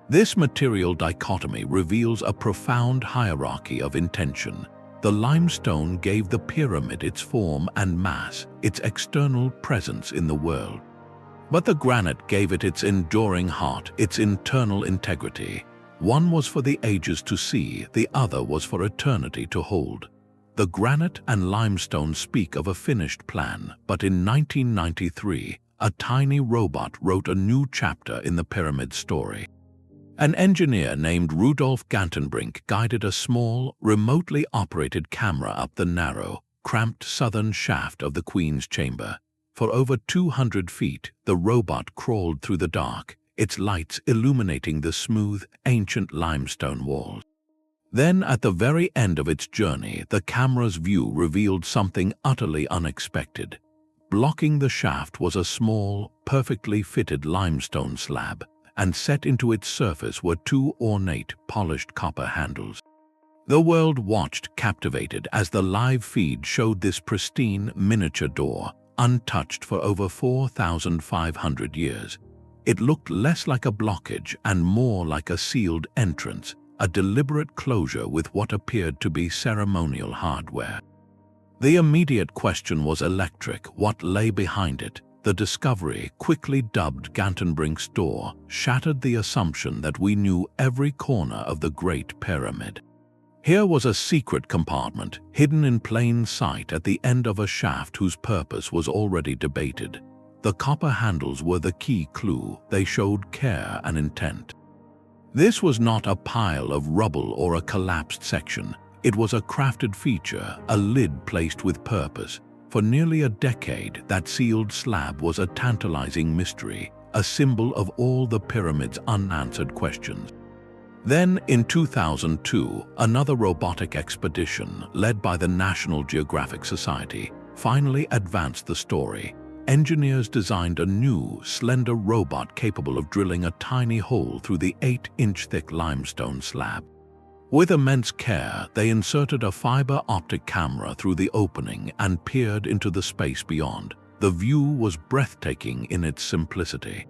This material dichotomy reveals a profound hierarchy of intention. The limestone gave the pyramid its form and mass, its external presence in the world. But the granite gave it its enduring heart, its internal integrity. One was for the ages to see, the other was for eternity to hold. The granite and limestone speak of a finished plan, but in 1993, a tiny robot wrote a new chapter in the pyramid's story. An engineer named Rudolf Gantenbrink guided a small, remotely operated camera up the narrow, cramped southern shaft of the Queen's chamber. For over 200 feet, the robot crawled through the dark, its lights illuminating the smooth, ancient limestone walls. Then, at the very end of its journey, the camera's view revealed something utterly unexpected. Blocking the shaft was a small, perfectly fitted limestone slab, and set into its surface were two ornate, polished copper handles. The world watched captivated as the live feed showed this pristine, miniature door, untouched for over 4,500 years. It looked less like a blockage and more like a sealed entrance, a deliberate closure with what appeared to be ceremonial hardware. The immediate question was electric: what lay behind it? The discovery, quickly dubbed Gantenbrink's door, shattered the assumption that we knew every corner of the Great Pyramid. Here was a secret compartment, hidden in plain sight at the end of a shaft whose purpose was already debated. The copper handles were the key clue. They showed care and intent. This was not a pile of rubble or a collapsed section. It was a crafted feature, a lid placed with purpose. For nearly a decade, that sealed slab was a tantalizing mystery, a symbol of all the pyramid's unanswered questions. Then, in 2002, another robotic expedition, led by the National Geographic Society, finally advanced the story. Engineers designed a new, slender robot capable of drilling a tiny hole through the 8-inch thick limestone slab. With immense care, they inserted a fiber optic camera through the opening and peered into the space beyond. The view was breathtaking in its simplicity.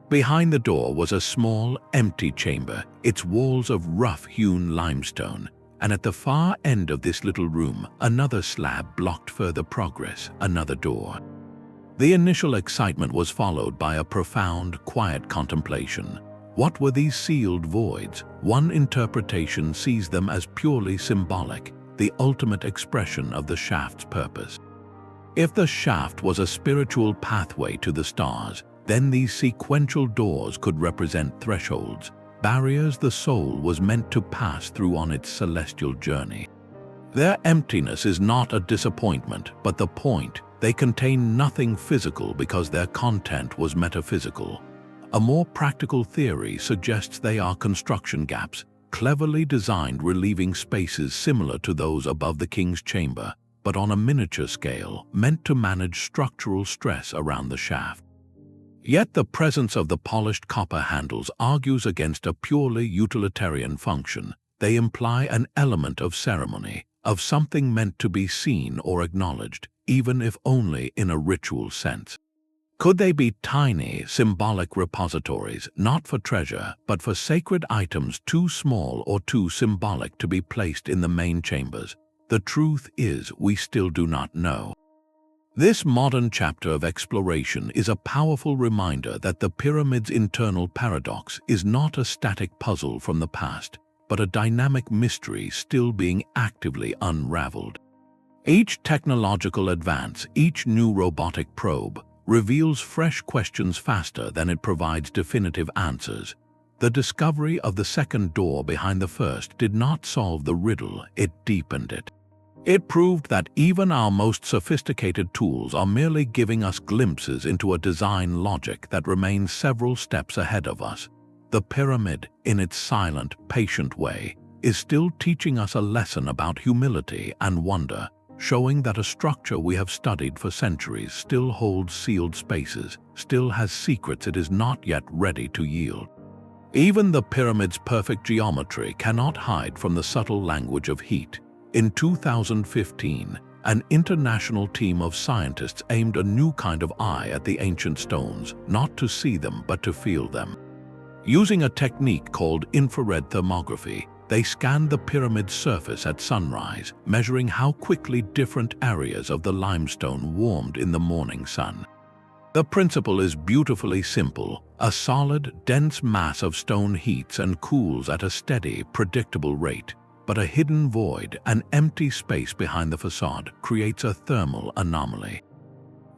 Behind the door was a small, empty chamber, its walls of rough-hewn limestone, and at the far end of this little room, another slab blocked further progress, another door. The initial excitement was followed by a profound, quiet contemplation. What were these sealed voids? One interpretation sees them as purely symbolic, the ultimate expression of the shaft's purpose. If the shaft was a spiritual pathway to the stars, then these sequential doors could represent thresholds, barriers the soul was meant to pass through on its celestial journey. Their emptiness is not a disappointment, but the point. They contain nothing physical because their content was metaphysical. A more practical theory suggests they are construction gaps, cleverly designed relieving spaces similar to those above the king's chamber, but on a miniature scale, meant to manage structural stress around the shaft. Yet the presence of the polished copper handles argues against a purely utilitarian function. They imply an element of ceremony, of something meant to be seen or acknowledged, even if only in a ritual sense. Could they be tiny, symbolic repositories, not for treasure, but for sacred items too small or too symbolic to be placed in the main chambers? The truth is, we still do not know. This modern chapter of exploration is a powerful reminder that the pyramid's internal paradox is not a static puzzle from the past, but a dynamic mystery still being actively unraveled. Each technological advance, each new robotic probe, reveals fresh questions faster than it provides definitive answers. The discovery of the second door behind the first did not solve the riddle, it deepened it. It proved that even our most sophisticated tools are merely giving us glimpses into a design logic that remains several steps ahead of us. The pyramid, in its silent, patient way, is still teaching us a lesson about humility and wonder, showing that a structure we have studied for centuries still holds sealed spaces, still has secrets it is not yet ready to yield. Even the pyramid's perfect geometry cannot hide from the subtle language of heat. In 2015, an international team of scientists aimed a new kind of eye at the ancient stones, not to see them but to feel them. Using a technique called infrared thermography, they scanned the pyramid's surface at sunrise, measuring how quickly different areas of the limestone warmed in the morning sun. The principle is beautifully simple. A solid, dense mass of stone heats and cools at a steady, predictable rate. But a hidden void, an empty space behind the facade, creates a thermal anomaly.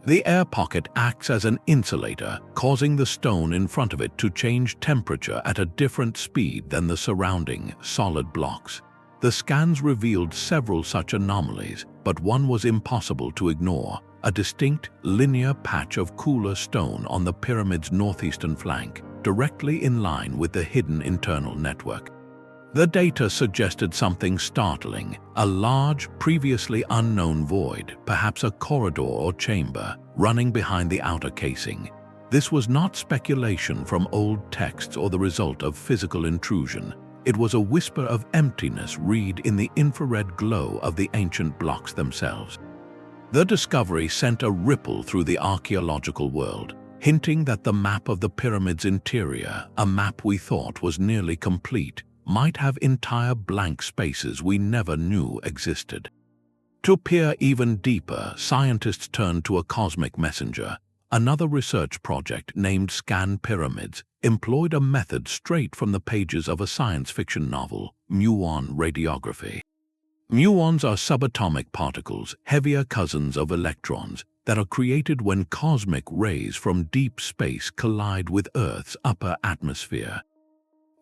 The air pocket acts as an insulator, causing the stone in front of it to change temperature at a different speed than the surrounding, solid blocks. The scans revealed several such anomalies, but one was impossible to ignore: a distinct, linear patch of cooler stone on the pyramid's northeastern flank, directly in line with the hidden internal network. The data suggested something startling: a large, previously unknown void, perhaps a corridor or chamber, running behind the outer casing. This was not speculation from old texts or the result of physical intrusion. It was a whisper of emptiness read in the infrared glow of the ancient blocks themselves. The discovery sent a ripple through the archaeological world, hinting that the map of the pyramid's interior, a map we thought was nearly complete, might have entire blank spaces we never knew existed. To peer even deeper, scientists turned to a cosmic messenger. Another research project named Scan Pyramids employed a method straight from the pages of a science fiction novel, Muon radiography. Muons are subatomic particles, heavier cousins of electrons, that are created when cosmic rays from deep space collide with Earth's upper atmosphere.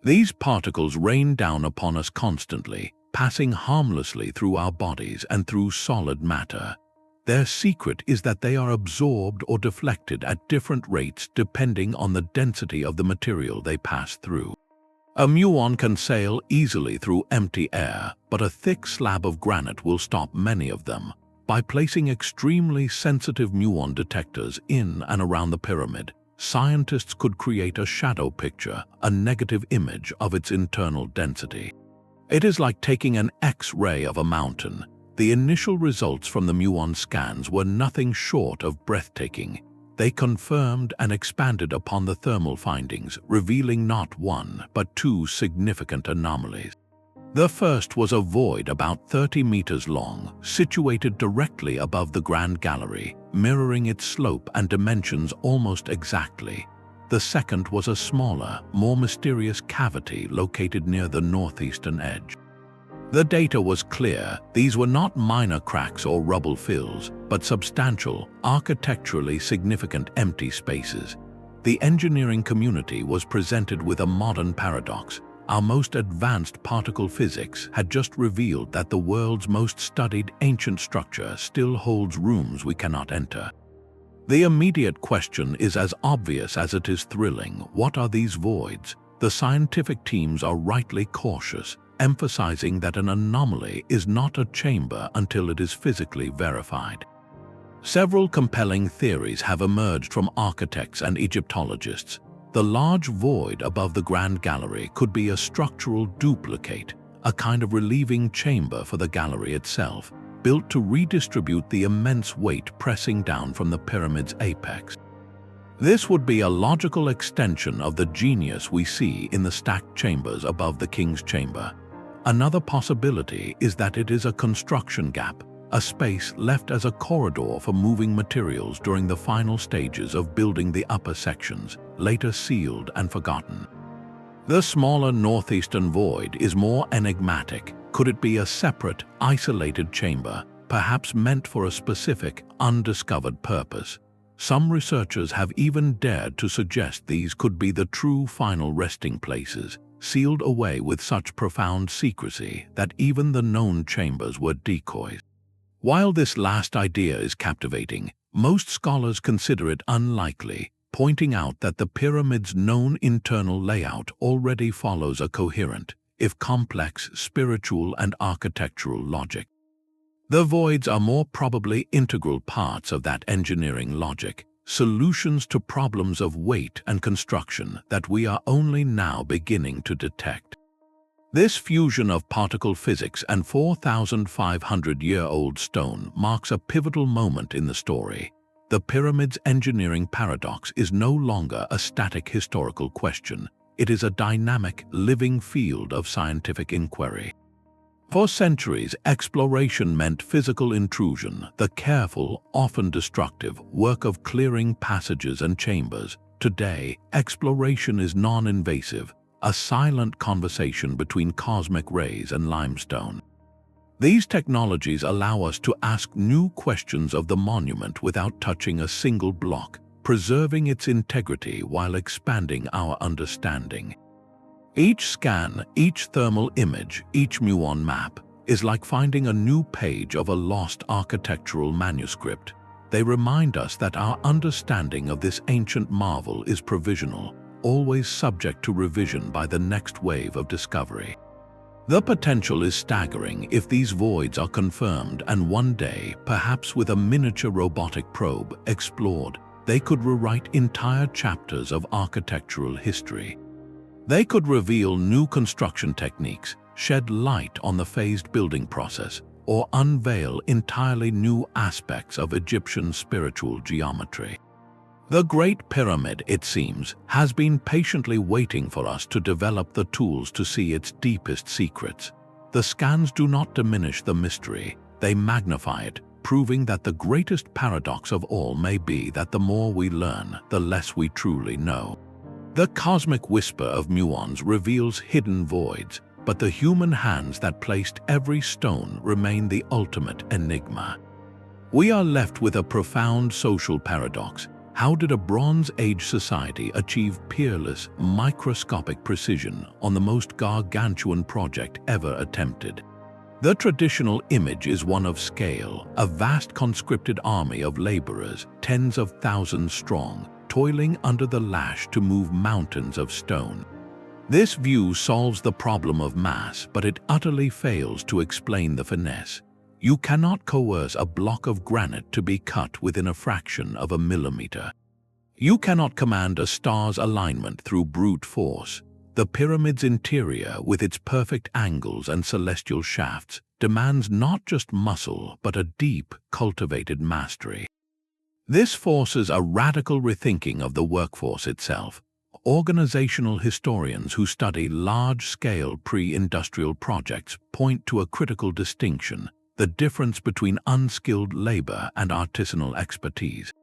These particles rain down upon us constantly, passing harmlessly through our bodies and through solid matter. Their secret is that they are absorbed or deflected at different rates depending on the density of the material they pass through. A muon can sail easily through empty air, but a thick slab of granite will stop many of them. By placing extremely sensitive muon detectors in and around the pyramid, scientists could create a shadow picture, a negative image of its internal density. It is like taking an X-ray of a mountain. The initial results from the muon scans were nothing short of breathtaking. They confirmed and expanded upon the thermal findings, revealing not one, but two significant anomalies. The first was a void about 30 meters long, situated directly above the Grand Gallery, mirroring its slope and dimensions almost exactly. The second was a smaller, more mysterious cavity located near the northeastern edge. The data was clear. These were not minor cracks or rubble fills, but substantial, architecturally significant empty spaces. The engineering community was presented with a modern paradox. Our most advanced particle physics had just revealed that the world's most studied ancient structure still holds rooms we cannot enter. The immediate question is as obvious as it is thrilling. What are these voids? The scientific teams are rightly cautious, emphasizing that an anomaly is not a chamber until it is physically verified. Several compelling theories have emerged from architects and Egyptologists. The large void above the Grand Gallery could be a structural duplicate, a kind of relieving chamber for the gallery itself, built to redistribute the immense weight pressing down from the pyramid's apex. This would be a logical extension of the genius we see in the stacked chambers above the King's Chamber. Another possibility is that it is a construction gap, a space left as a corridor for moving materials during the final stages of building the upper sections, later sealed and forgotten. The smaller northeastern void is more enigmatic. Could it be a separate, isolated chamber, perhaps meant for a specific, undiscovered purpose? Some researchers have even dared to suggest these could be the true final resting places, sealed away with such profound secrecy that even the known chambers were decoys. While this last idea is captivating, most scholars consider it unlikely, pointing out that the pyramid's known internal layout already follows a coherent, if complex, spiritual and architectural logic. The voids are more probably integral parts of that engineering logic, solutions to problems of weight and construction that we are only now beginning to detect. This fusion of particle physics and 4,500-year-old stone marks a pivotal moment in the story. The pyramid's engineering paradox is no longer a static historical question. It is a dynamic, living field of scientific inquiry. For centuries, exploration meant physical intrusion, the careful, often destructive, work of clearing passages and chambers. Today, exploration is non-invasive, a silent conversation between cosmic rays and limestone. These technologies allow us to ask new questions of the monument without touching a single block, preserving its integrity while expanding our understanding. Each scan, each thermal image, each Muon map is like finding a new page of a lost architectural manuscript. They remind us that our understanding of this ancient marvel is provisional, always subject to revision by the next wave of discovery. The potential is staggering if these voids are confirmed, and one day, perhaps with a miniature robotic probe explored, they could rewrite entire chapters of architectural history. They could reveal new construction techniques, shed light on the phased building process, or unveil entirely new aspects of Egyptian spiritual geometry. The Great Pyramid, it seems, has been patiently waiting for us to develop the tools to see its deepest secrets. The scans do not diminish the mystery, they magnify it, proving that the greatest paradox of all may be that the more we learn, the less we truly know. The cosmic whisper of Muons reveals hidden voids, but the human hands that placed every stone remain the ultimate enigma. We are left with a profound social paradox. How did a Bronze Age society achieve peerless, microscopic precision on the most gargantuan project ever attempted? The traditional image is one of scale, a vast conscripted army of laborers, tens of thousands strong, toiling under the lash to move mountains of stone. This view solves the problem of mass, but it utterly fails to explain the finesse. You cannot coerce a block of granite to be cut within a fraction of a millimeter. You cannot command a star's alignment through brute force. The pyramid's interior, with its perfect angles and celestial shafts, demands not just muscle, but a deep, cultivated mastery. This forces a radical rethinking of the workforce itself. Organizational historians who study large-scale pre-industrial projects point to a critical distinction: the difference between unskilled labor and artisanal expertise.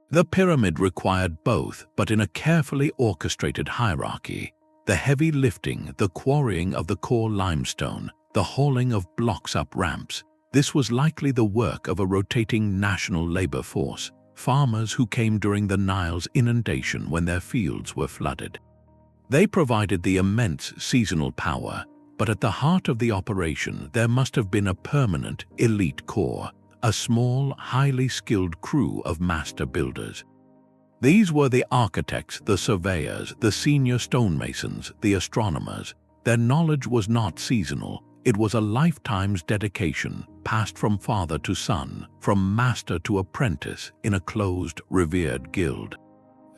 The pyramid required both, but in a carefully orchestrated hierarchy. The heavy lifting, the quarrying of the core limestone, the hauling of blocks up ramps, this was likely the work of a rotating national labor force, farmers who came during the Nile's inundation when their fields were flooded. They provided the immense seasonal power, but at the heart of the operation there must have been a permanent, elite core, a small, highly skilled crew of master builders. These were the architects, the surveyors, the senior stonemasons, the astronomers. Their knowledge was not seasonal, it was a lifetime's dedication, passed from father to son, from master to apprentice in a closed, revered guild.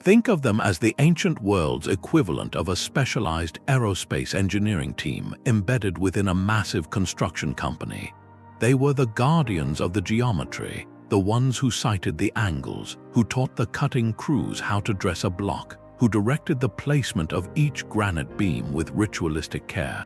Think of them as the ancient world's equivalent of a specialized aerospace engineering team embedded within a massive construction company. They were the guardians of the geometry, the ones who sighted the angles, who taught the cutting crews how to dress a block, who directed the placement of each granite beam with ritualistic care.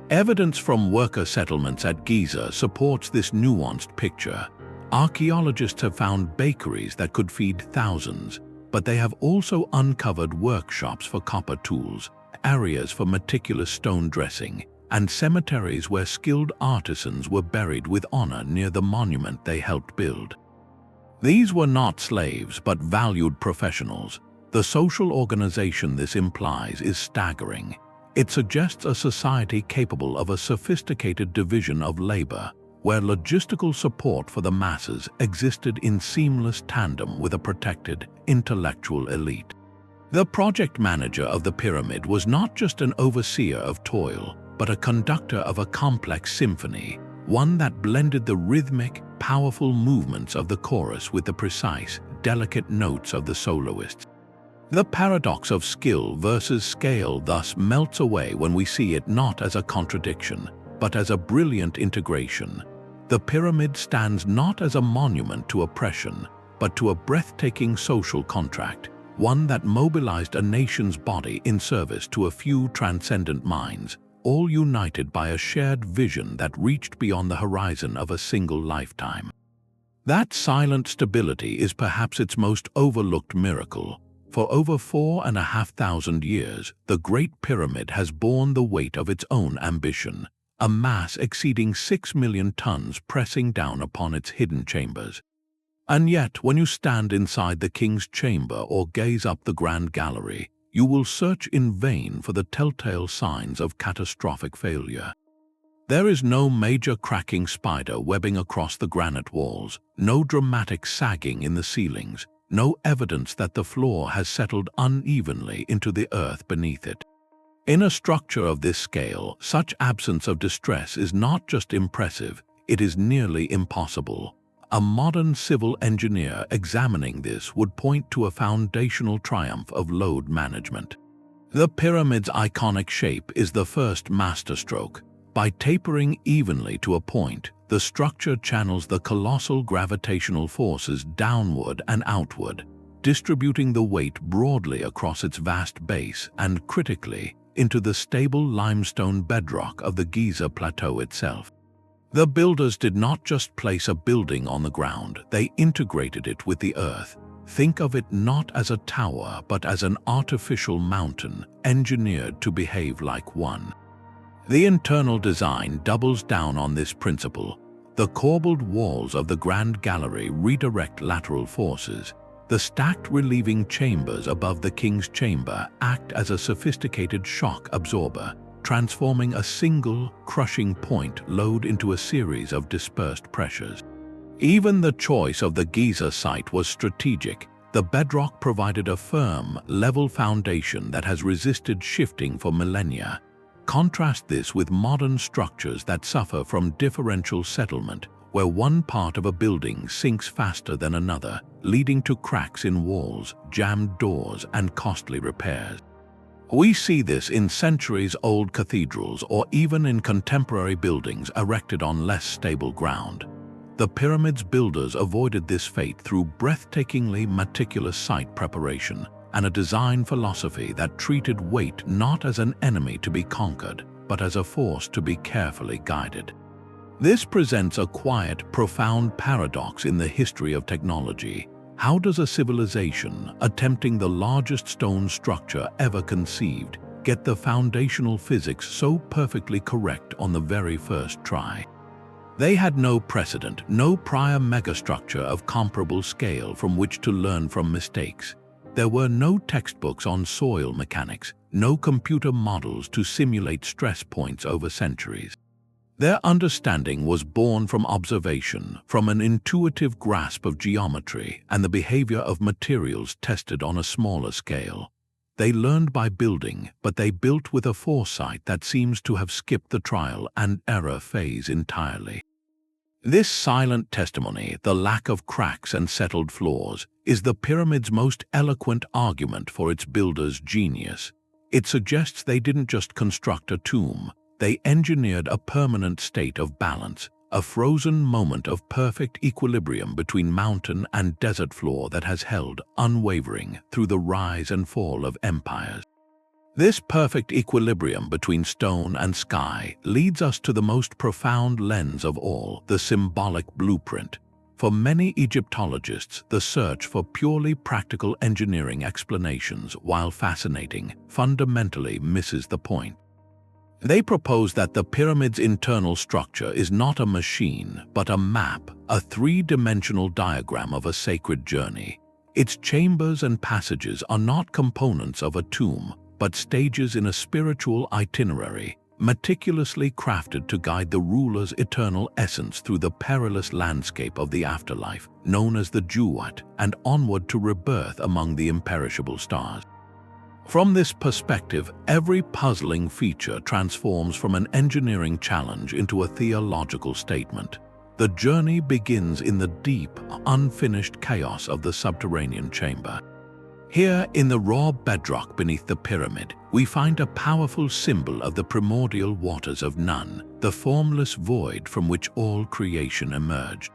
Evidence from worker settlements at Giza supports this nuanced picture. Archaeologists have found bakeries that could feed thousands, but they have also uncovered workshops for copper tools, areas for meticulous stone dressing, and cemeteries where skilled artisans were buried with honor near the monument they helped build. These were not slaves but valued professionals. The social organization this implies is staggering. It suggests a society capable of a sophisticated division of labor, where logistical support for the masses existed in seamless tandem with a protected, intellectual elite. The project manager of the pyramid was not just an overseer of toil, but a conductor of a complex symphony, one that blended the rhythmic, powerful movements of the chorus with the precise, delicate notes of the soloists. The paradox of skill versus scale thus melts away when we see it not as a contradiction, but as a brilliant integration. The pyramid stands not as a monument to oppression, but to a breathtaking social contract, one that mobilized a nation's body in service to a few transcendent minds, all united by a shared vision that reached beyond the horizon of a single lifetime. That silent stability is perhaps its most overlooked miracle. For over 4,500 years, the Great Pyramid has borne the weight of its own ambition, a mass exceeding 6 million tons pressing down upon its hidden chambers. And yet, when you stand inside the king's chamber or gaze up the grand gallery, you will search in vain for the telltale signs of catastrophic failure. There is no major cracking spider webbing across the granite walls, no dramatic sagging in the ceilings, no evidence that the floor has settled unevenly into the earth beneath it. In a structure of this scale, such absence of distress is not just impressive, it is nearly impossible. A modern civil engineer examining this would point to a foundational triumph of load management. The pyramid's iconic shape is the first masterstroke. By tapering evenly to a point, the structure channels the colossal gravitational forces downward and outward, distributing the weight broadly across its vast base and, critically, into the stable limestone bedrock of the Giza plateau itself. The builders did not just place a building on the ground, they integrated it with the earth. Think of it not as a tower but as an artificial mountain, engineered to behave like one. The internal design doubles down on this principle. The corbelled walls of the Grand Gallery redirect lateral forces. The stacked relieving chambers above the King's Chamber act as a sophisticated shock absorber, transforming a single, crushing point load into a series of dispersed pressures. Even the choice of the Giza site was strategic. The bedrock provided a firm, level foundation that has resisted shifting for millennia. Contrast this with modern structures that suffer from differential settlement, where one part of a building sinks faster than another, leading to cracks in walls, jammed doors, and costly repairs. We see this in centuries-old cathedrals or even in contemporary buildings erected on less stable ground. The pyramid's builders avoided this fate through breathtakingly meticulous site preparation and a design philosophy that treated weight not as an enemy to be conquered, but as a force to be carefully guided. This presents a quiet, profound paradox in the history of technology. How does a civilization, attempting the largest stone structure ever conceived, get the foundational physics so perfectly correct on the very first try? They had no precedent, no prior megastructure of comparable scale from which to learn from mistakes. There were no textbooks on soil mechanics, no computer models to simulate stress points over centuries. Their understanding was born from observation, from an intuitive grasp of geometry and the behavior of materials tested on a smaller scale. They learned by building, but they built with a foresight that seems to have skipped the trial and error phase entirely. This silent testimony, the lack of cracks and settled floors, is the pyramid's most eloquent argument for its builders' genius. It suggests they didn't just construct a tomb, they engineered a permanent state of balance, a frozen moment of perfect equilibrium between mountain and desert floor that has held unwavering through the rise and fall of empires. This perfect equilibrium between stone and sky leads us to the most profound lens of all, the symbolic blueprint. For many Egyptologists, the search for purely practical engineering explanations, while fascinating, fundamentally misses the point. They propose that the pyramid's internal structure is not a machine, but a map, a three-dimensional diagram of a sacred journey. Its chambers and passages are not components of a tomb, but stages in a spiritual itinerary, meticulously crafted to guide the ruler's eternal essence through the perilous landscape of the afterlife, known as the Duat, and onward to rebirth among the imperishable stars. From this perspective, every puzzling feature transforms from an engineering challenge into a theological statement. The journey begins in the deep, unfinished chaos of the subterranean chamber. Here, in the raw bedrock beneath the pyramid, we find a powerful symbol of the primordial waters of None, the formless void from which all creation emerged.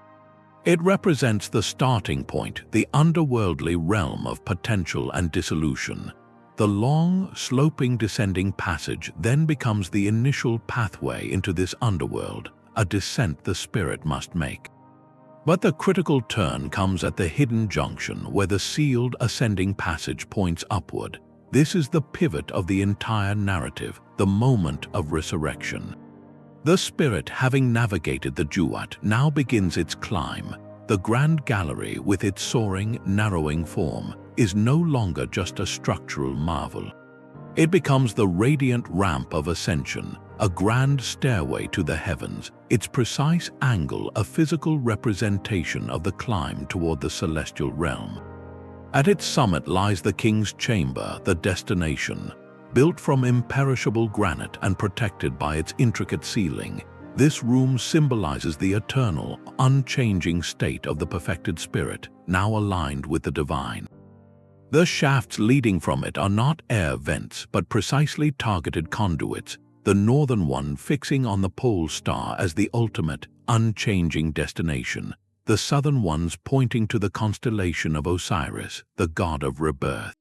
It represents the starting point, the underworldly realm of potential and dissolution. The long, sloping descending passage then becomes the initial pathway into this underworld, a descent the spirit must make. But the critical turn comes at the hidden junction where the sealed ascending passage points upward. This is the pivot of the entire narrative, the moment of resurrection. The spirit, having navigated the Duat, now begins its climb. The grand gallery, with its soaring, narrowing form, is no longer just a structural marvel. It becomes the radiant ramp of ascension, a grand stairway to the heavens, its precise angle a physical representation of the climb toward the celestial realm. At its summit lies the king's chamber, the destination. Built from imperishable granite and protected by its intricate ceiling, this room symbolizes the eternal, unchanging state of the perfected spirit, now aligned with the divine. The shafts leading from it are not air vents, but precisely targeted conduits, the northern one fixing on the pole star as the ultimate, unchanging destination, the southern ones pointing to the constellation of Osiris, the god of rebirth.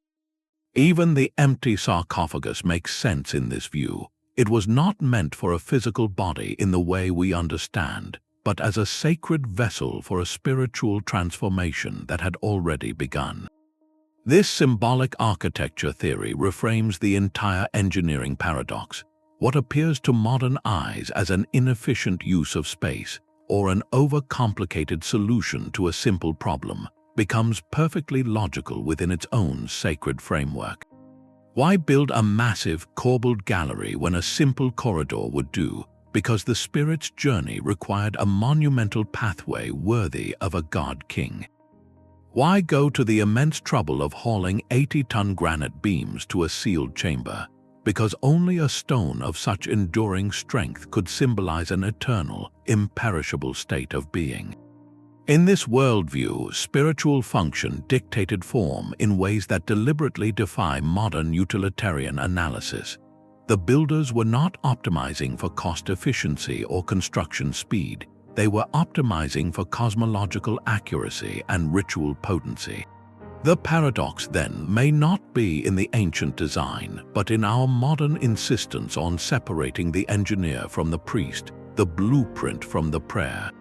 Even the empty sarcophagus makes sense in this view. It was not meant for a physical body in the way we understand, but as a sacred vessel for a spiritual transformation that had already begun. This symbolic architecture theory reframes the entire engineering paradox. What appears to modern eyes as an inefficient use of space or an overcomplicated solution to a simple problem becomes perfectly logical within its own sacred framework. Why build a massive, corbelled gallery when a simple corridor would do? Because the spirit's journey required a monumental pathway worthy of a god-king. Why go to the immense trouble of hauling 80-ton granite beams to a sealed chamber? Because only a stone of such enduring strength could symbolize an eternal, imperishable state of being. In this worldview, spiritual function dictated form in ways that deliberately defy modern utilitarian analysis. The builders were not optimizing for cost efficiency or construction speed. They were optimizing for cosmological accuracy and ritual potency. The paradox, then, may not be in the ancient design, but in our modern insistence on separating the engineer from the priest, the blueprint from the prayer.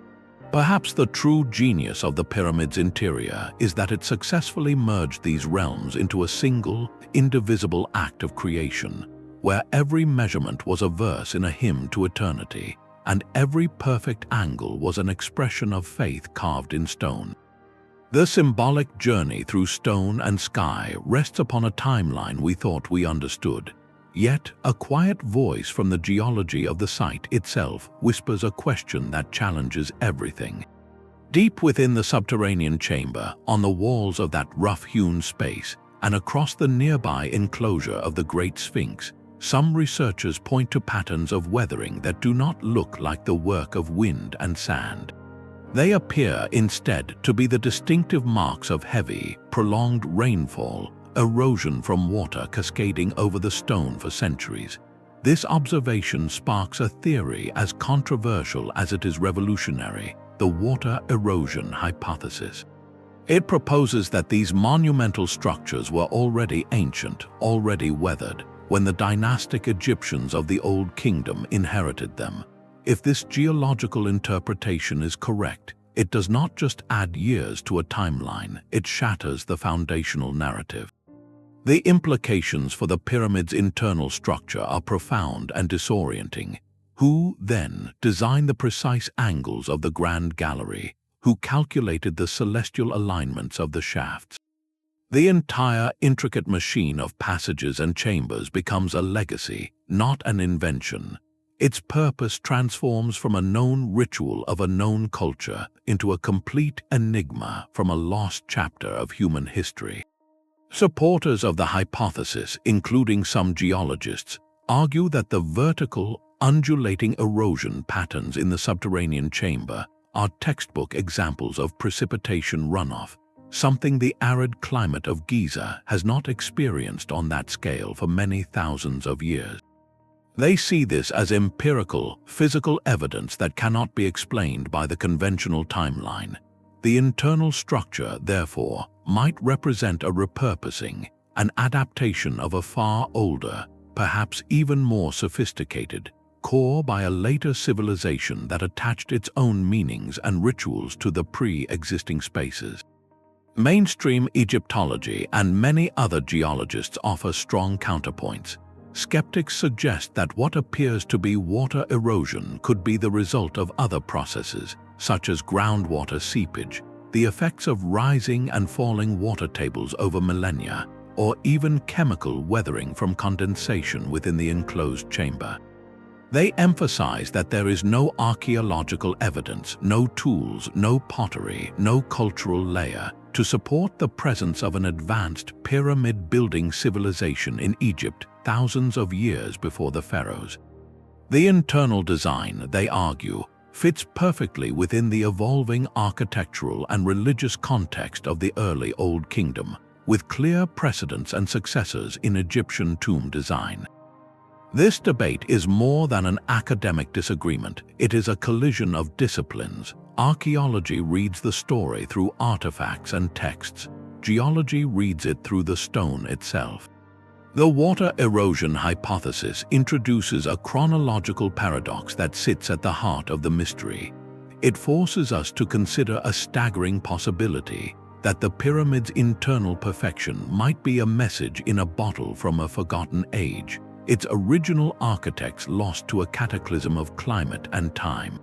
Perhaps the true genius of the pyramid's interior is that it successfully merged these realms into a single, indivisible act of creation, where every measurement was a verse in a hymn to eternity, and every perfect angle was an expression of faith carved in stone. The symbolic journey through stone and sky rests upon a timeline we thought we understood. Yet, a quiet voice from the geology of the site itself whispers a question that challenges everything. Deep within the subterranean chamber, on the walls of that rough-hewn space, and across the nearby enclosure of the Great Sphinx, some researchers point to patterns of weathering that do not look like the work of wind and sand. They appear instead to be the distinctive marks of heavy, prolonged rainfall, erosion from water cascading over the stone for centuries. This observation sparks a theory as controversial as it is revolutionary, the water erosion hypothesis. It proposes that these monumental structures were already ancient, already weathered, when the dynastic Egyptians of the Old Kingdom inherited them. If this geological interpretation is correct, it does not just add years to a timeline, it shatters the foundational narrative. The implications for the pyramid's internal structure are profound and disorienting. Who, then, designed the precise angles of the Grand Gallery? Who calculated the celestial alignments of the shafts? The entire intricate machine of passages and chambers becomes a legacy, not an invention. Its purpose transforms from a known ritual of a known culture into a complete enigma from a lost chapter of human history. Supporters of the hypothesis, including some geologists, argue that the vertical, undulating erosion patterns in the subterranean chamber are textbook examples of precipitation runoff, something the arid climate of Giza has not experienced on that scale for many thousands of years. They see this as empirical, physical evidence that cannot be explained by the conventional timeline. The internal structure, therefore, might represent a repurposing, an adaptation of a far older, perhaps even more sophisticated, core by a later civilization that attached its own meanings and rituals to the pre-existing spaces. Mainstream Egyptology and many other geologists offer strong counterpoints. Skeptics suggest that what appears to be water erosion could be the result of other processes, such as groundwater seepage, the effects of rising and falling water tables over millennia, or even chemical weathering from condensation within the enclosed chamber. They emphasize that there is no archaeological evidence, no tools, no pottery, no cultural layer to support the presence of an advanced pyramid-building civilization in Egypt thousands of years before the pharaohs. The internal design, they argue, fits perfectly within the evolving architectural and religious context of the early Old Kingdom, with clear precedents and successors in Egyptian tomb design. This debate is more than an academic disagreement. It is a collision of disciplines. Archaeology reads the story through artifacts and texts. Geology reads it through the stone itself. The water erosion hypothesis introduces a chronological paradox that sits at the heart of the mystery. It forces us to consider a staggering possibility that the pyramid's internal perfection might be a message in a bottle from a forgotten age, its original architects lost to a cataclysm of climate and time.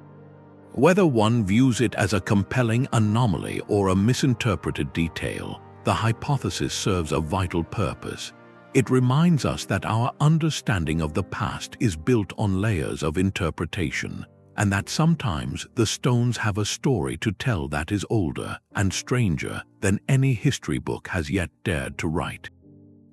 Whether one views it as a compelling anomaly or a misinterpreted detail, the hypothesis serves a vital purpose. It reminds us that our understanding of the past is built on layers of interpretation, and that sometimes the stones have a story to tell that is older and stranger than any history book has yet dared to write.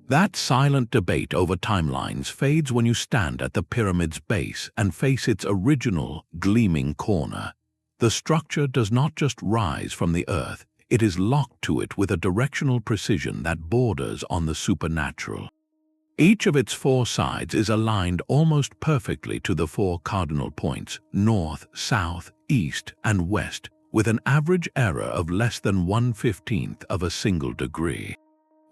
That silent debate over timelines fades when you stand at the pyramid's base and face its original, gleaming corner. The structure does not just rise from the earth, it is locked to it with a directional precision that borders on the supernatural. Each of its four sides is aligned almost perfectly to the four cardinal points, north, south, east, and west, with an average error of less than 1/15th of a single degree.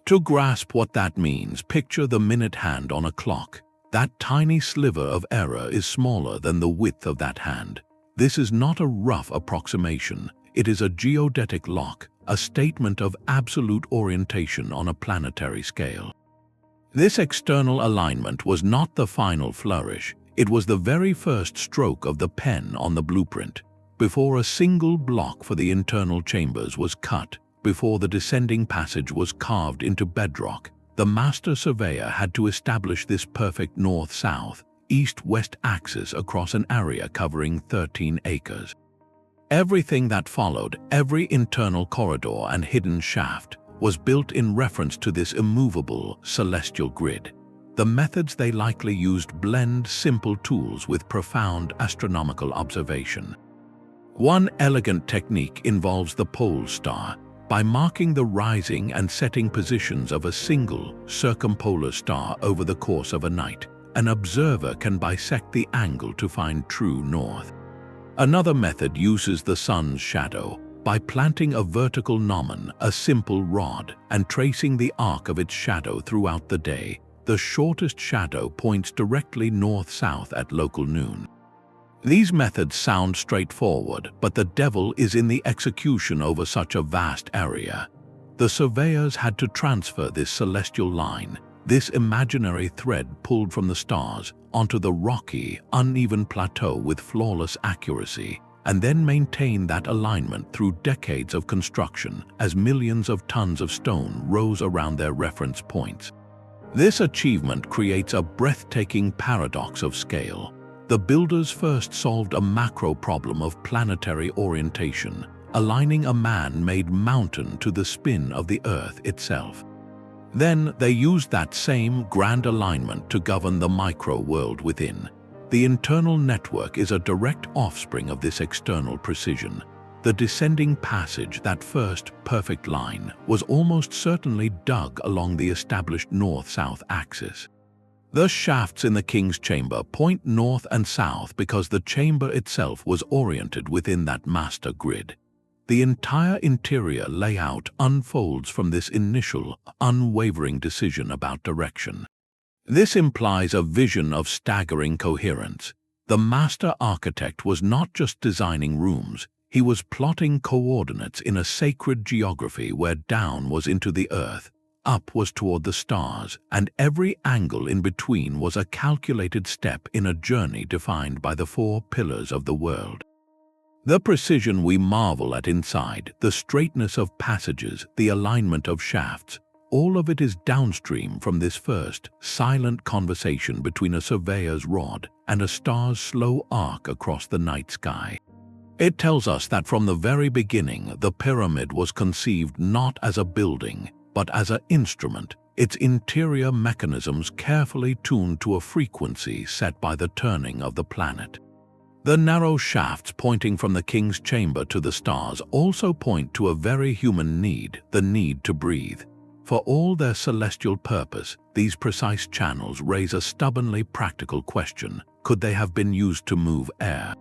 To grasp what that means, picture the minute hand on a clock. That tiny sliver of error is smaller than the width of that hand. This is not a rough approximation. It is a geodetic lock, a statement of absolute orientation on a planetary scale. This external alignment was not the final flourish. It was the very first stroke of the pen on the blueprint. Before a single block for the internal chambers was cut, before the descending passage was carved into bedrock, the master surveyor had to establish this perfect north-south, east-west axis across an area covering 13 acres. Everything that followed, every internal corridor and hidden shaft, was built in reference to this immovable, celestial grid. The methods they likely used blend simple tools with profound astronomical observation. One elegant technique involves the pole star. By marking the rising and setting positions of a single circumpolar star over the course of a night, an observer can bisect the angle to find true north. Another method uses the sun's shadow. By planting a vertical gnomon, a simple rod, and tracing the arc of its shadow throughout the day, the shortest shadow points directly north-south at local noon. These methods sound straightforward, but the devil is in the execution over such a vast area. The surveyors had to transfer this celestial line, this imaginary thread pulled from the stars, onto the rocky, uneven plateau with flawless accuracy, and then maintain that alignment through decades of construction as millions of tons of stone rose around their reference points. This achievement creates a breathtaking paradox of scale. The builders first solved a macro problem of planetary orientation, aligning a man-made mountain to the spin of the Earth itself. Then they used that same grand alignment to govern the micro-world within. The internal network is a direct offspring of this external precision. The descending passage, that first perfect line, was almost certainly dug along the established north-south axis. The shafts in the king's chamber point north and south because the chamber itself was oriented within that master grid. The entire interior layout unfolds from this initial, unwavering decision about direction. This implies a vision of staggering coherence. The master architect was not just designing rooms, he was plotting coordinates in a sacred geography where down was into the earth, up was toward the stars, and every angle in between was a calculated step in a journey defined by the four pillars of the world. The precision we marvel at inside, the straightness of passages, the alignment of shafts, all of it is downstream from this first, silent conversation between a surveyor's rod and a star's slow arc across the night sky. It tells us that from the very beginning, the pyramid was conceived not as a building, but as an instrument, its interior mechanisms carefully tuned to a frequency set by the turning of the planet. The narrow shafts pointing from the king's chamber to the stars also point to a very human need, the need to breathe. For all their celestial purpose, these precise channels raise a stubbornly practical question: could they have been used to move air?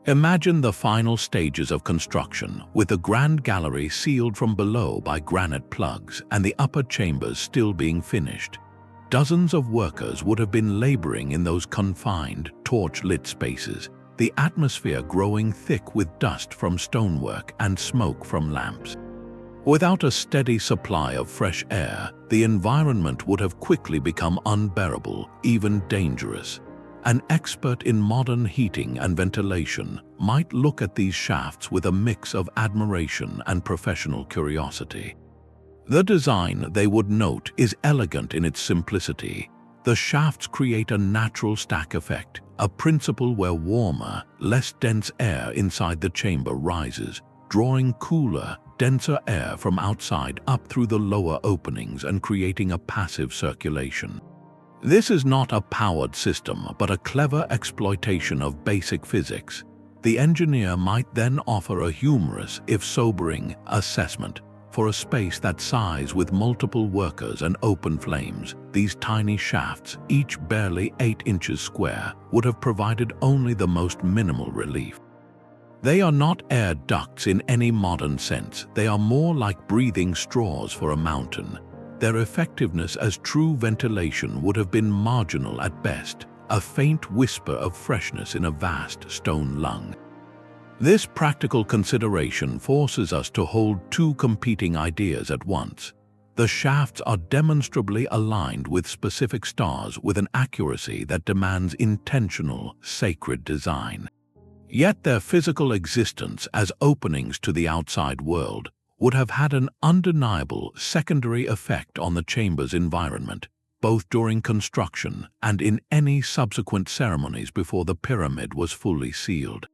Imagine the final stages of construction, with the grand gallery sealed from below by granite plugs and the upper chambers still being finished. Dozens of workers would have been laboring in those confined, torch-lit spaces, the atmosphere growing thick with dust from stonework and smoke from lamps. Without a steady supply of fresh air, the environment would have quickly become unbearable, even dangerous. An expert in modern heating and ventilation might look at these shafts with a mix of admiration and professional curiosity. The design, they would note, is elegant in its simplicity. The shafts create a natural stack effect, a principle where warmer, less dense air inside the chamber rises, drawing cooler, denser air from outside up through the lower openings and creating a passive circulation. This is not a powered system, but a clever exploitation of basic physics. The engineer might then offer a humorous, if sobering, assessment. For a space that size with multiple workers and open flames, these tiny shafts, each barely 8 inches square, would have provided only the most minimal relief. They are not air ducts in any modern sense. They are more like breathing straws for a mountain. Their effectiveness as true ventilation would have been marginal at best, a faint whisper of freshness in a vast stone lung. This practical consideration forces us to hold two competing ideas at once. The shafts are demonstrably aligned with specific stars with an accuracy that demands intentional, sacred design. Yet their physical existence as openings to the outside world would have had an undeniable secondary effect on the chamber's environment, both during construction and in any subsequent ceremonies before the pyramid was fully sealed.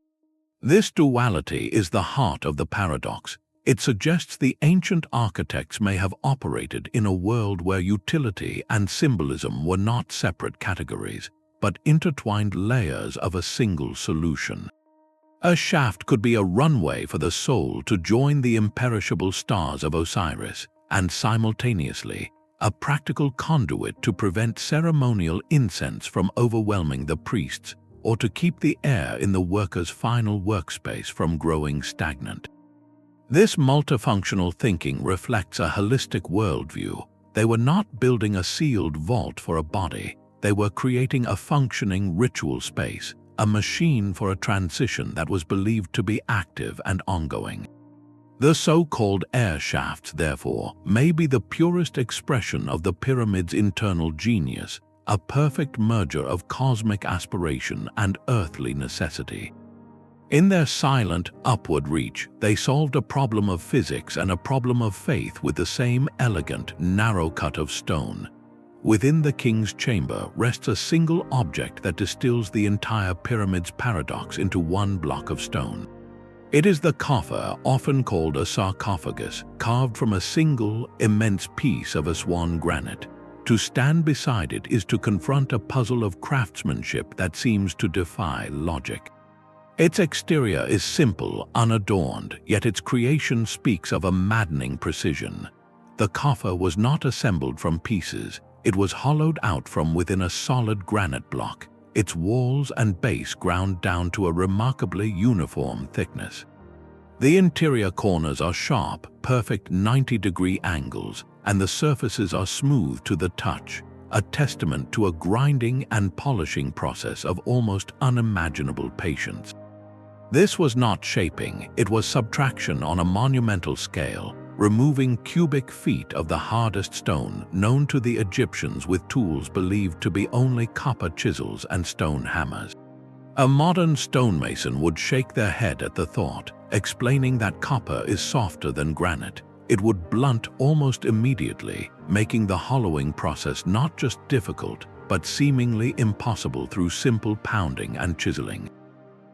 This duality is the heart of the paradox. It suggests the ancient architects may have operated in a world where utility and symbolism were not separate categories, but intertwined layers of a single solution. A shaft could be a runway for the soul to join the imperishable stars of Osiris, and simultaneously, a practical conduit to prevent ceremonial incense from overwhelming the priests, or to keep the air in the worker's final workspace from growing stagnant. This multifunctional thinking reflects a holistic worldview. They were not building a sealed vault for a body, they were creating a functioning ritual space, a machine for a transition that was believed to be active and ongoing. The so-called air shafts, therefore, may be the purest expression of the pyramid's internal genius, a perfect merger of cosmic aspiration and earthly necessity. In their silent, upward reach, they solved a problem of physics and a problem of faith with the same elegant, narrow cut of stone. Within the king's chamber rests a single object that distills the entire pyramid's paradox into one block of stone. It is the coffer, often called a sarcophagus, carved from a single, immense piece of Aswan granite. To stand beside it is to confront a puzzle of craftsmanship that seems to defy logic. Its exterior is simple, unadorned, yet its creation speaks of a maddening precision. The coffer was not assembled from pieces, it was hollowed out from within a solid granite block, its walls and base ground down to a remarkably uniform thickness. The interior corners are sharp, perfect 90-degree angles, and the surfaces are smooth to the touch, a testament to a grinding and polishing process of almost unimaginable patience. This was not shaping, it was subtraction on a monumental scale, removing cubic feet of the hardest stone known to the Egyptians with tools believed to be only copper chisels and stone hammers. A modern stonemason would shake their head at the thought, explaining that copper is softer than granite. It would blunt almost immediately, making the hollowing process not just difficult, but seemingly impossible through simple pounding and chiseling.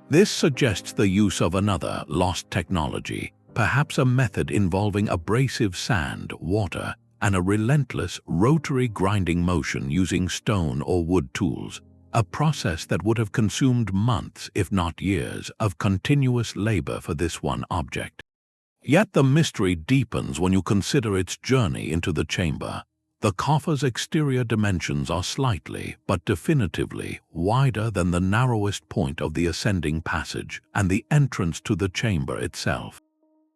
This suggests the use of another lost technology, perhaps a method involving abrasive sand, water, and a relentless rotary grinding motion using stone or wood tools, a process that would have consumed months, if not years, of continuous labor for this one object. Yet the mystery deepens when you consider its journey into the chamber. The coffer's exterior dimensions are slightly, but definitively, wider than the narrowest point of the ascending passage and the entrance to the chamber itself.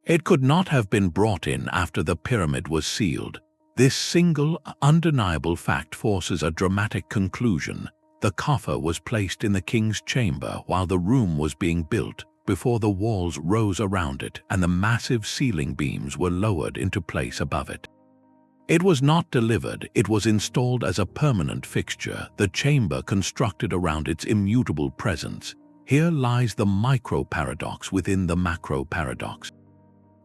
It could not have been brought in after the pyramid was sealed. This single, undeniable fact forces a dramatic conclusion. The coffer was placed in the king's chamber while the room was being built, before the walls rose around it and the massive ceiling beams were lowered into place above it. It was not delivered, it was installed as a permanent fixture, the chamber constructed around its immutable presence. Here lies the micro-paradox within the macro-paradox.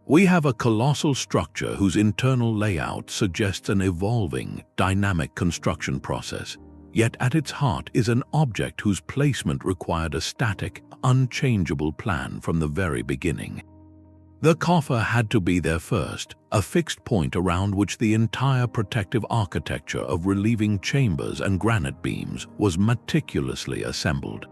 We have a colossal structure whose internal layout suggests an evolving, dynamic construction process, yet at its heart is an object whose placement required a static, unchangeable plan from the very beginning. The coffer had to be there first, a fixed point around which the entire protective architecture of relieving chambers and granite beams was meticulously assembled.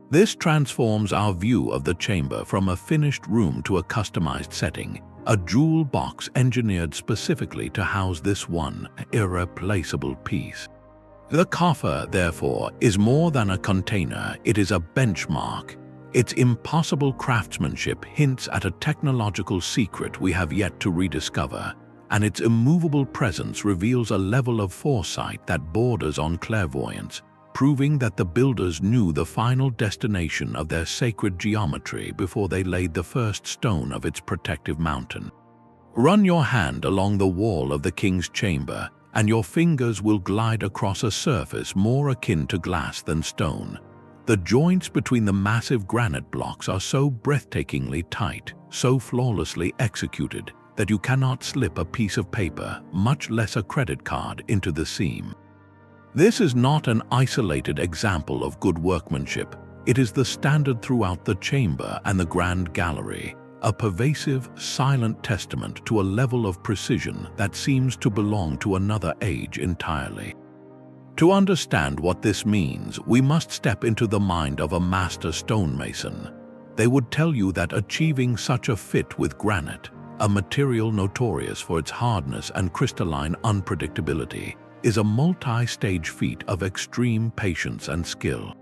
This transforms our view of the chamber from a finished room to a customized setting, a jewel box engineered specifically to house this one irreplaceable piece. The coffer, therefore, is more than a container, it is a benchmark. Its impossible craftsmanship hints at a technological secret we have yet to rediscover, and its immovable presence reveals a level of foresight that borders on clairvoyance, proving that the builders knew the final destination of their sacred geometry before they laid the first stone of its protective mountain. Run your hand along the wall of the king's chamber, and your fingers will glide across a surface more akin to glass than stone. The joints between the massive granite blocks are so breathtakingly tight, so flawlessly executed, that you cannot slip a piece of paper, much less a credit card, into the seam. This is not an isolated example of good workmanship. It is the standard throughout the chamber and the grand gallery, a pervasive, silent testament to a level of precision that seems to belong to another age entirely. To understand what this means, we must step into the mind of a master stonemason. They would tell you that achieving such a fit with granite, a material notorious for its hardness and crystalline unpredictability, is a multi-stage feat of extreme patience and skill.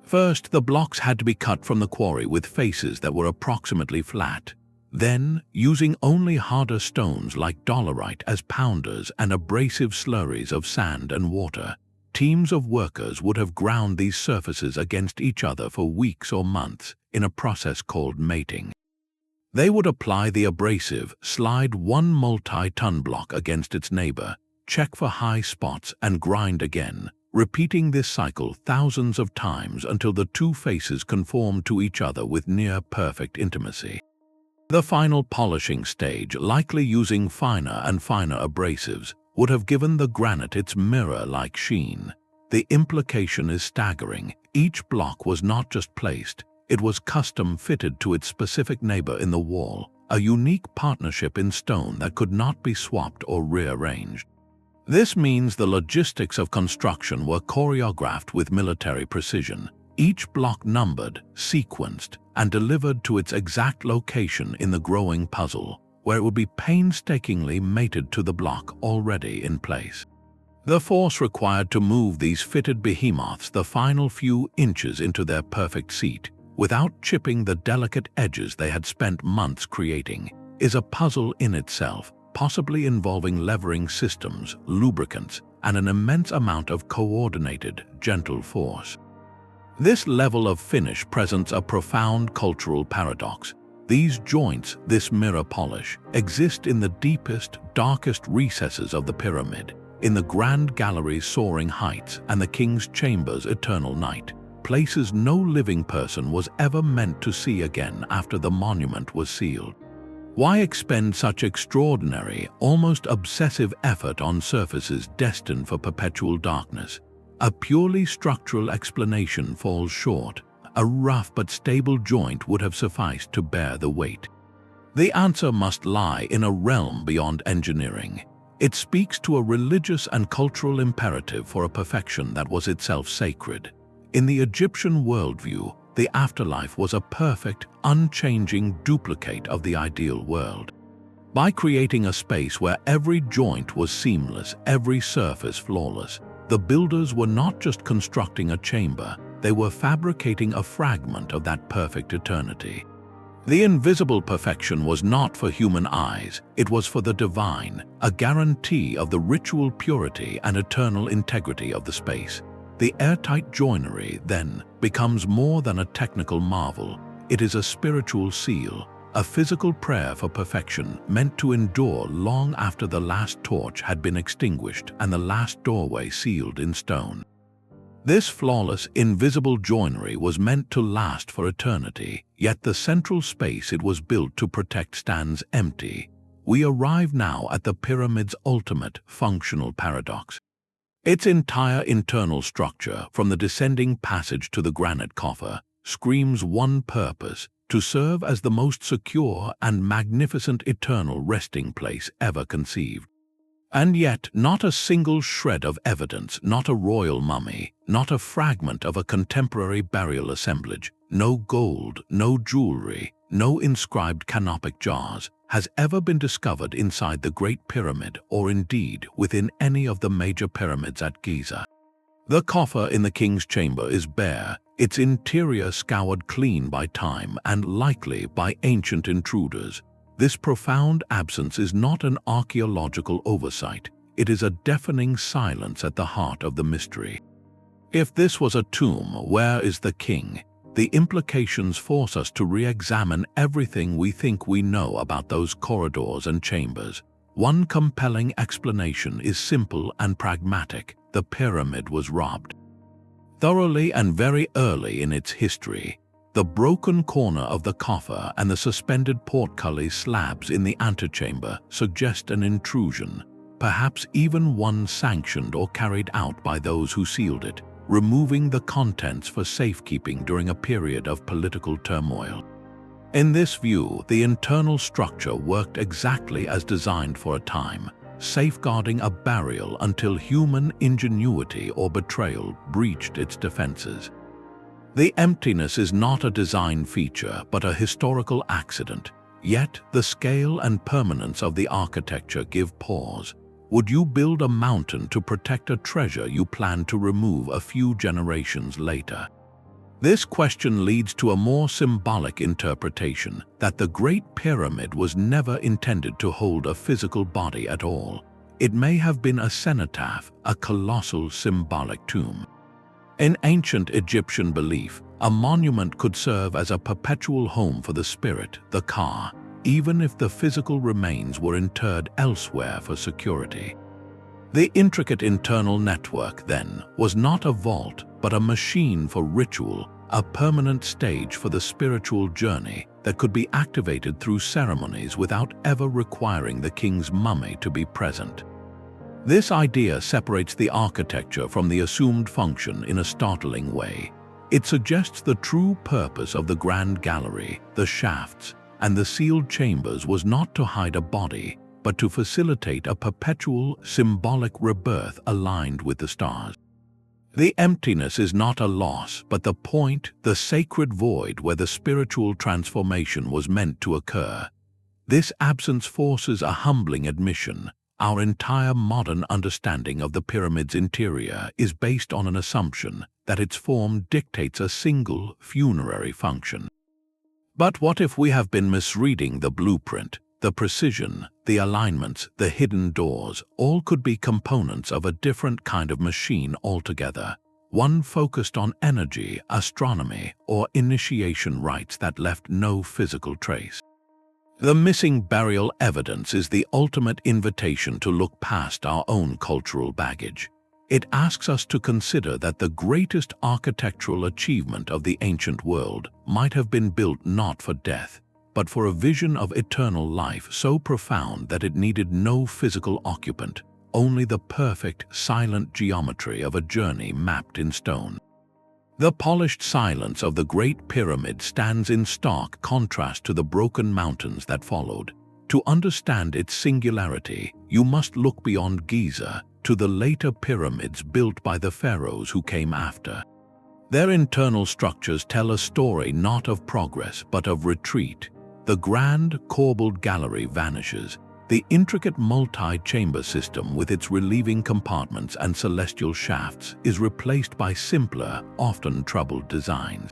First, the blocks had to be cut from the quarry with faces that were approximately flat. Then, using only harder stones like dolerite as pounders and abrasive slurries of sand and water, teams of workers would have ground these surfaces against each other for weeks or months in a process called mating. They would apply the abrasive, slide one multi-ton block against its neighbor, check for high spots, and grind again, repeating this cycle thousands of times until the two faces conformed to each other with near-perfect intimacy. The final polishing stage, likely using finer and finer abrasives, would have given the granite its mirror-like sheen. The implication is staggering. Each block was not just placed, it was custom-fitted to its specific neighbor in the wall, a unique partnership in stone that could not be swapped or rearranged. This means the logistics of construction were choreographed with military precision, each block numbered, sequenced, and delivered to its exact location in the growing puzzle, where it would be painstakingly mated to the block already in place. The force required to move these fitted behemoths the final few inches into their perfect seat, without chipping the delicate edges they had spent months creating, is a puzzle in itself, possibly involving levering systems, lubricants, and an immense amount of coordinated, gentle force. This level of finish presents a profound cultural paradox. These joints, this mirror polish, exist in the deepest, darkest recesses of the pyramid, in the grand gallery's soaring heights and the king's chamber's eternal night, places no living person was ever meant to see again after the monument was sealed. Why expend such extraordinary, almost obsessive effort on surfaces destined for perpetual darkness? A purely structural explanation falls short. A rough but stable joint would have sufficed to bear the weight. The answer must lie in a realm beyond engineering. It speaks to a religious and cultural imperative for a perfection that was itself sacred. In the Egyptian worldview, the afterlife was a perfect, unchanging duplicate of the ideal world. By creating a space where every joint was seamless, every surface flawless, the builders were not just constructing a chamber, they were fabricating a fragment of that perfect eternity. The invisible perfection was not for human eyes, it was for the divine, a guarantee of the ritual purity and eternal integrity of the space. The airtight joinery, then, becomes more than a technical marvel. It is a spiritual seal, a physical prayer for perfection meant to endure long after the last torch had been extinguished and the last doorway sealed in stone. This flawless, invisible joinery was meant to last for eternity, yet the central space it was built to protect stands empty. We arrive now at the pyramid's ultimate functional paradox. Its entire internal structure, from the descending passage to the granite coffer, screams one purpose: to serve as the most secure and magnificent eternal resting place ever conceived. And yet, not a single shred of evidence, not a royal mummy, not a fragment of a contemporary burial assemblage, no gold, no jewelry, no inscribed canopic jars, has ever been discovered inside the Great Pyramid or indeed within any of the major pyramids at Giza. The coffer in the king's chamber is bare, its interior scoured clean by time and likely by ancient intruders. This profound absence is not an archaeological oversight, it is a deafening silence at the heart of the mystery. If this was a tomb, where is the king? The implications force us to re-examine everything we think we know about those corridors and chambers. One compelling explanation is simple and pragmatic: the pyramid was robbed. Thoroughly and very early in its history, the broken corner of the coffer and the suspended portcullis slabs in the antechamber suggest an intrusion, perhaps even one sanctioned or carried out by those who sealed it, removing the contents for safekeeping during a period of political turmoil. In this view, the internal structure worked exactly as designed for a time, safeguarding a burial until human ingenuity or betrayal breached its defenses. The emptiness is not a design feature but a historical accident, yet the scale and permanence of the architecture give pause. Would you build a mountain to protect a treasure you plan to remove a few generations later? This question leads to a more symbolic interpretation, that the Great Pyramid was never intended to hold a physical body at all. It may have been a cenotaph, a colossal symbolic tomb. In ancient Egyptian belief, a monument could serve as a perpetual home for the spirit, the Ka. even if the physical remains were interred elsewhere for security. The intricate internal network, then, was not a vault, but a machine for ritual, a permanent stage for the spiritual journey that could be activated through ceremonies without ever requiring the king's mummy to be present. This idea separates the architecture from the assumed function in a startling way. It suggests the true purpose of the Grand Gallery, the shafts, and the sealed chambers was not to hide a body, but to facilitate a perpetual, symbolic rebirth aligned with the stars. The emptiness is not a loss, but the point, the sacred void where the spiritual transformation was meant to occur. This absence forces a humbling admission. Our entire modern understanding of the pyramid's interior is based on an assumption that its form dictates a single funerary function. But what if we have been misreading the blueprint? The precision, the alignments, the hidden doors, all could be components of a different kind of machine altogether, one focused on energy, astronomy, or initiation rites that left no physical trace. The missing burial evidence is the ultimate invitation to look past our own cultural baggage. It asks us to consider that the greatest architectural achievement of the ancient world might have been built not for death, but for a vision of eternal life so profound that it needed no physical occupant, only the perfect, silent geometry of a journey mapped in stone. The polished silence of the Great Pyramid stands in stark contrast to the broken mountains that followed. To understand its singularity, you must look beyond Giza to the later pyramids built by the pharaohs who came after. Their internal structures tell a story not of progress but of retreat. The grand, corbelled gallery vanishes. The intricate multi-chamber system with its relieving compartments and celestial shafts is replaced by simpler, often troubled designs.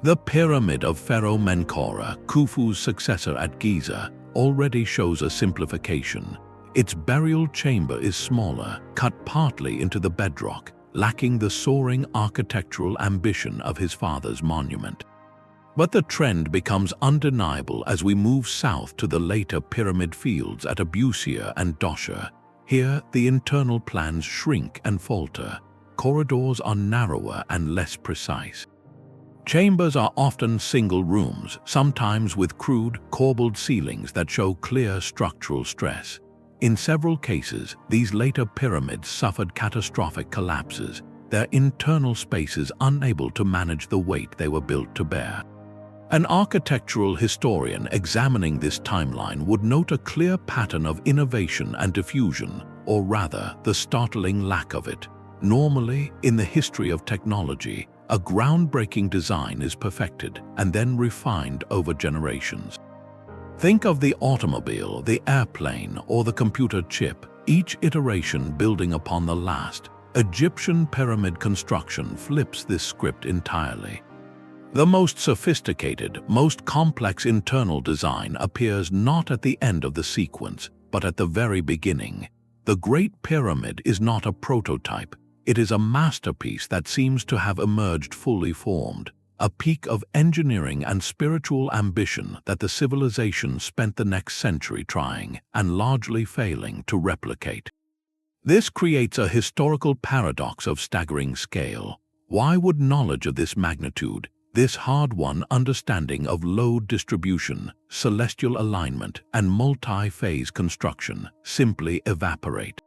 The pyramid of Pharaoh Menkaure, Khufu's successor at Giza, already shows a simplification. Its burial chamber is smaller, cut partly into the bedrock, lacking the soaring architectural ambition of his father's monument. But the trend becomes undeniable as we move south to the later pyramid fields at Abusia and Dosha. Here, the internal plans shrink and falter. Corridors are narrower and less precise. Chambers are often single rooms, sometimes with crude, corbelled ceilings that show clear structural stress. In several cases, these later pyramids suffered catastrophic collapses, their internal spaces unable to manage the weight they were built to bear. An architectural historian examining this timeline would note a clear pattern of innovation and diffusion, or rather, the startling lack of it. Normally, in the history of technology, a groundbreaking design is perfected and then refined over generations. Think of the automobile, the airplane, or the computer chip, each iteration building upon the last. Egyptian pyramid construction flips this script entirely. The most sophisticated, most complex internal design appears not at the end of the sequence, but at the very beginning. The Great Pyramid is not a prototype. It is a masterpiece that seems to have emerged fully formed, a peak of engineering and spiritual ambition that the civilization spent the next century trying and largely failing to replicate. This creates a historical paradox of staggering scale. Why would knowledge of this magnitude, this hard-won understanding of load distribution, celestial alignment, and multi-phase construction simply evaporate?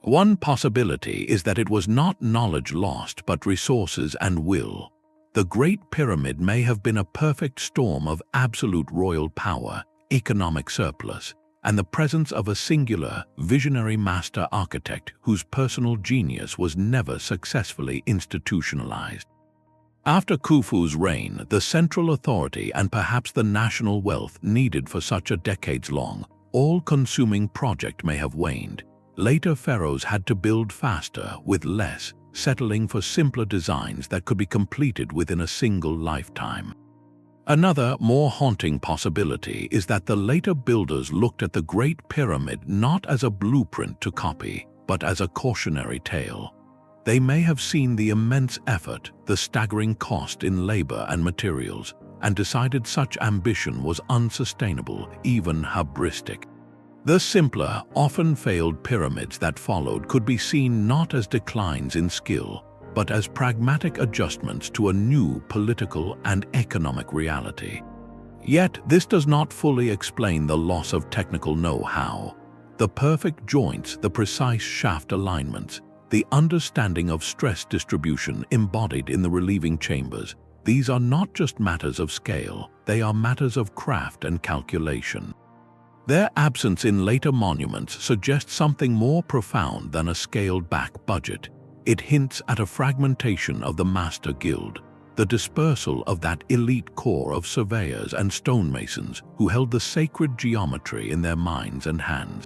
One possibility is that it was not knowledge lost but resources and will. The Great Pyramid may have been a perfect storm of absolute royal power, economic surplus, and the presence of a singular, visionary master architect whose personal genius was never successfully institutionalized. After Khufu's reign, the central authority and perhaps the national wealth needed for such a decades-long, all-consuming project may have waned. Later pharaohs had to build faster with less, settling for simpler designs that could be completed within a single lifetime. Another, more haunting possibility is that the later builders looked at the Great Pyramid not as a blueprint to copy, but as a cautionary tale. They may have seen the immense effort, the staggering cost in labor and materials, and decided such ambition was unsustainable, even hubristic. The simpler, often failed pyramids that followed could be seen not as declines in skill, but as pragmatic adjustments to a new political and economic reality. Yet, this does not fully explain the loss of technical know-how. The perfect joints, the precise shaft alignments, the understanding of stress distribution embodied in the relieving chambers, these are not just matters of scale, they are matters of craft and calculation. Their absence in later monuments suggests something more profound than a scaled-back budget. It hints at a fragmentation of the master guild, the dispersal of that elite core of surveyors and stonemasons who held the sacred geometry in their minds and hands.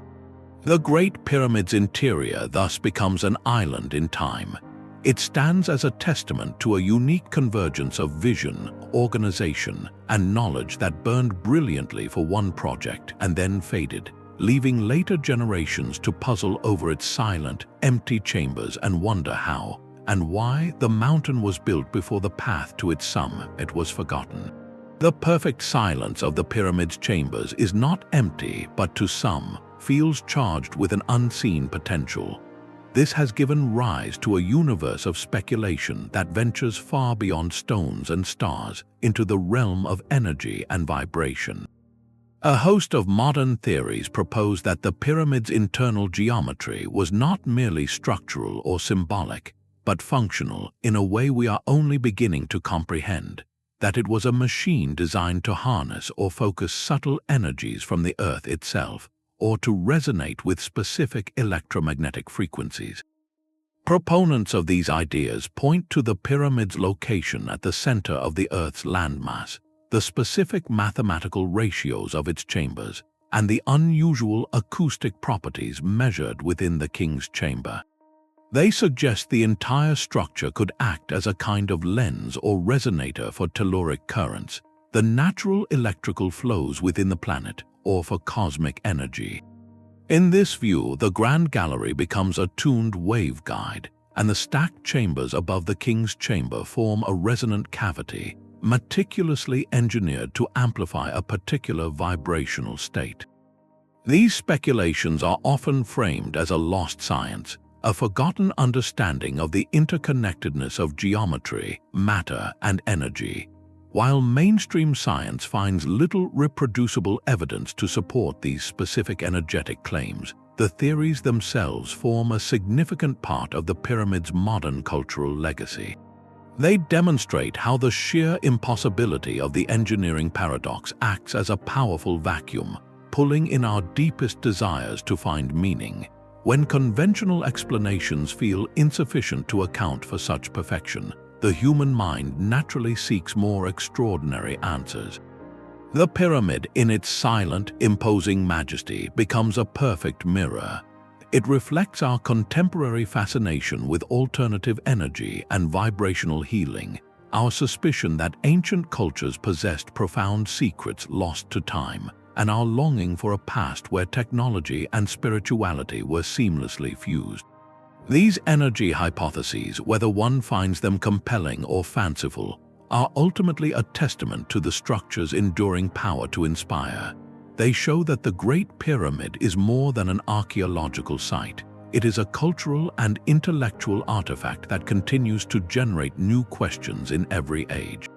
The Great Pyramid's interior thus becomes an island in time. It stands as a testament to a unique convergence of vision, organization, and knowledge that burned brilliantly for one project and then faded, leaving later generations to puzzle over its silent, empty chambers and wonder how and why the mountain was built before the path to its summit was forgotten. The perfect silence of the pyramid's chambers is not empty, but to some, feels charged with an unseen potential. This has given rise to a universe of speculation that ventures far beyond stones and stars into the realm of energy and vibration. A host of modern theories propose that the pyramid's internal geometry was not merely structural or symbolic, but functional in a way we are only beginning to comprehend, that it was a machine designed to harness or focus subtle energies from the earth itself, or to resonate with specific electromagnetic frequencies. Proponents of these ideas point to the pyramid's location at the center of the Earth's landmass, the specific mathematical ratios of its chambers, and the unusual acoustic properties measured within the king's chamber. They suggest the entire structure could act as a kind of lens or resonator for telluric currents, the natural electrical flows within the planet, or for cosmic energy. In this view, the Grand Gallery becomes a tuned waveguide, and the stacked chambers above the king's chamber form a resonant cavity, meticulously engineered to amplify a particular vibrational state. These speculations are often framed as a lost science, a forgotten understanding of the interconnectedness of geometry, matter, and energy. While mainstream science finds little reproducible evidence to support these specific energetic claims, the theories themselves form a significant part of the pyramid's modern cultural legacy. They demonstrate how the sheer impossibility of the engineering paradox acts as a powerful vacuum, pulling in our deepest desires to find meaning. When conventional explanations feel insufficient to account for such perfection, the human mind naturally seeks more extraordinary answers. The pyramid, in its silent, imposing majesty, becomes a perfect mirror. It reflects our contemporary fascination with alternative energy and vibrational healing, our suspicion that ancient cultures possessed profound secrets lost to time, and our longing for a past where technology and spirituality were seamlessly fused. These energy hypotheses, whether one finds them compelling or fanciful, are ultimately a testament to the structure's enduring power to inspire. They show that the Great Pyramid is more than an archaeological site. It is a cultural and intellectual artifact that continues to generate new questions in every age.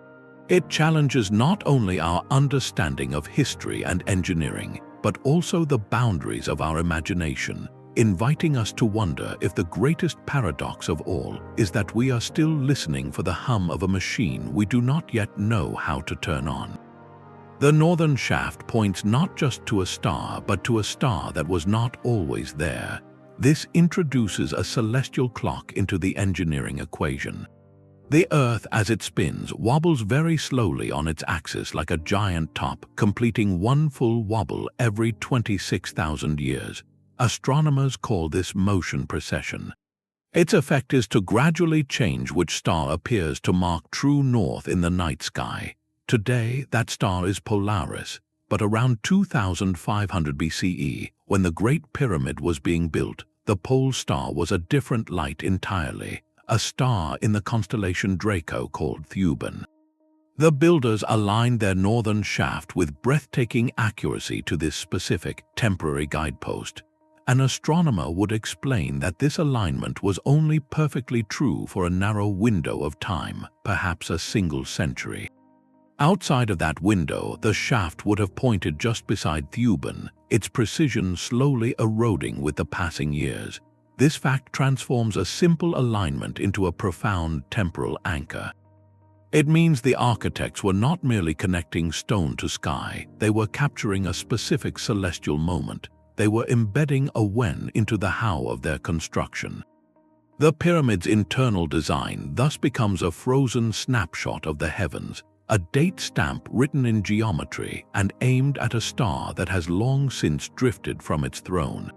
It challenges not only our understanding of history and engineering, but also the boundaries of our imagination, inviting us to wonder if the greatest paradox of all is that we are still listening for the hum of a machine we do not yet know how to turn on. The northern shaft points not just to a star, but to a star that was not always there. This introduces a celestial clock into the engineering equation. The Earth, as it spins, wobbles very slowly on its axis like a giant top, completing one full wobble every 26,000 years. Astronomers call this motion precession. Its effect is to gradually change which star appears to mark true north in the night sky. Today, that star is Polaris, but around 2500 BCE, when the Great Pyramid was being built, the pole star was a different light entirely, a star in the constellation Draco called Thuban. The builders aligned their northern shaft with breathtaking accuracy to this specific, temporary guidepost. An astronomer would explain that this alignment was only perfectly true for a narrow window of time, perhaps a single century. Outside of that window, the shaft would have pointed just beside Thuban, its precision slowly eroding with the passing years. This fact transforms a simple alignment into a profound temporal anchor. It means the architects were not merely connecting stone to sky, they were capturing a specific celestial moment. They were embedding a when into the how of their construction. The pyramid's internal design thus becomes a frozen snapshot of the heavens, a date stamp written in geometry and aimed at a star that has long since drifted from its throne.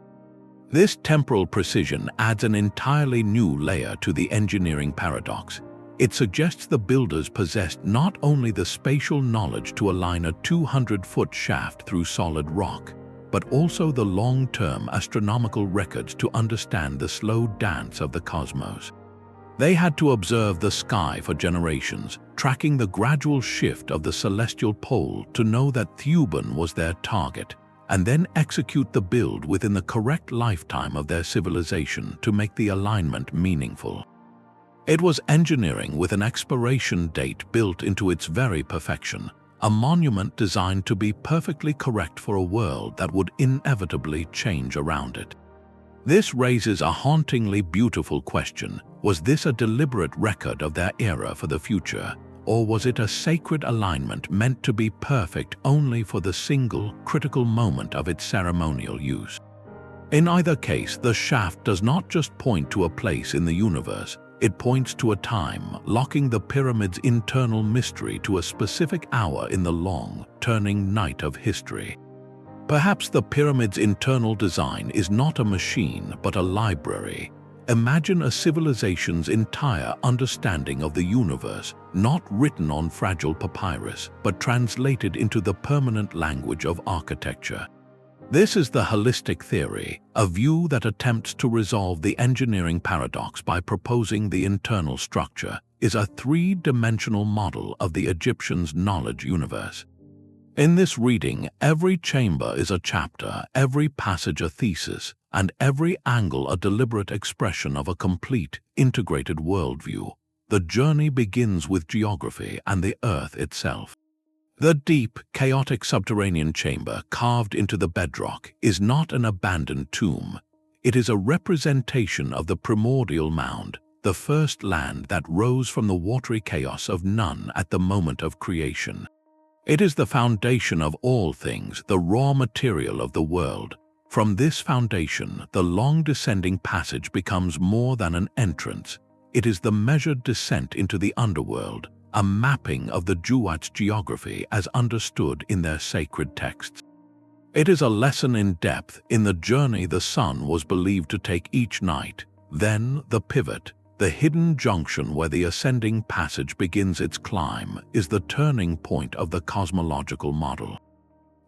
This temporal precision adds an entirely new layer to the engineering paradox. It suggests the builders possessed not only the spatial knowledge to align a 200-foot shaft through solid rock, but also the long-term astronomical records to understand the slow dance of the cosmos. They had to observe the sky for generations, tracking the gradual shift of the celestial pole to know that Thuban was their target, and then execute the build within the correct lifetime of their civilization to make the alignment meaningful. It was engineering with an expiration date built into its very perfection, a monument designed to be perfectly correct for a world that would inevitably change around it. This raises a hauntingly beautiful question. Was this a deliberate record of their era for the future, or was it a sacred alignment meant to be perfect only for the single, critical moment of its ceremonial use? In either case, the shaft does not just point to a place in the universe, it points to a time, locking the pyramid's internal mystery to a specific hour in the long, turning night of history. Perhaps the pyramid's internal design is not a machine but a library. Imagine a civilization's entire understanding of the universe, not written on fragile papyrus, but translated into the permanent language of architecture. This is the holistic theory, a view that attempts to resolve the engineering paradox by proposing the internal structure is a three-dimensional model of the Egyptians' knowledge universe. In this reading, every chamber is a chapter, every passage a thesis, and every angle a deliberate expression of a complete, integrated worldview. The journey begins with geography and the earth itself. The deep, chaotic subterranean chamber carved into the bedrock is not an abandoned tomb. It is a representation of the primordial mound, the first land that rose from the watery chaos of none at the moment of creation. It is the foundation of all things, the raw material of the world. From this foundation, the long descending passage becomes more than an entrance. It is the measured descent into the underworld, a mapping of the Duat's geography as understood in their sacred texts. It is a lesson in depth in the journey the sun was believed to take each night, then the pivot, the hidden junction where the ascending passage begins its climb, is the turning point of the cosmological model.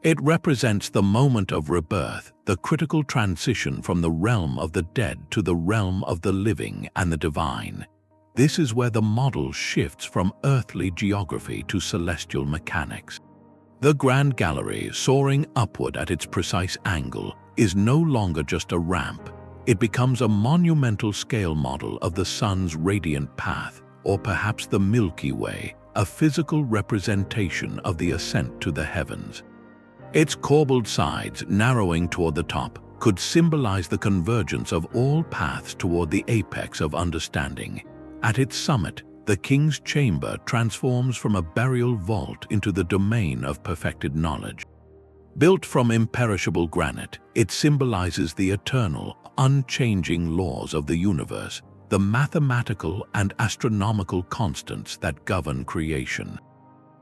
It represents the moment of rebirth, the critical transition from the realm of the dead to the realm of the living and the divine. This is where the model shifts from earthly geography to celestial mechanics. The Grand Gallery, soaring upward at its precise angle, is no longer just a ramp. It becomes a monumental scale model of the sun's radiant path, or perhaps the Milky Way, a physical representation of the ascent to the heavens. Its corbelled sides, narrowing toward the top, could symbolize the convergence of all paths toward the apex of understanding. At its summit, the king's chamber transforms from a burial vault into the domain of perfected knowledge. Built from imperishable granite, it symbolizes the eternal, unchanging laws of the universe, the mathematical and astronomical constants that govern creation.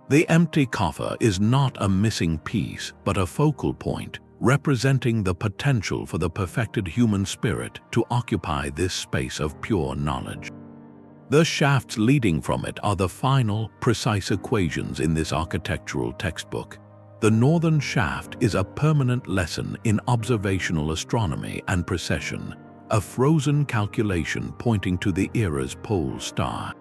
The empty coffer is not a missing piece, but a focal point, representing the potential for the perfected human spirit to occupy this space of pure knowledge. The shafts leading from it are the final, precise equations in this architectural textbook. The northern shaft is a permanent lesson in observational astronomy and precession, a frozen calculation pointing to the era's pole star.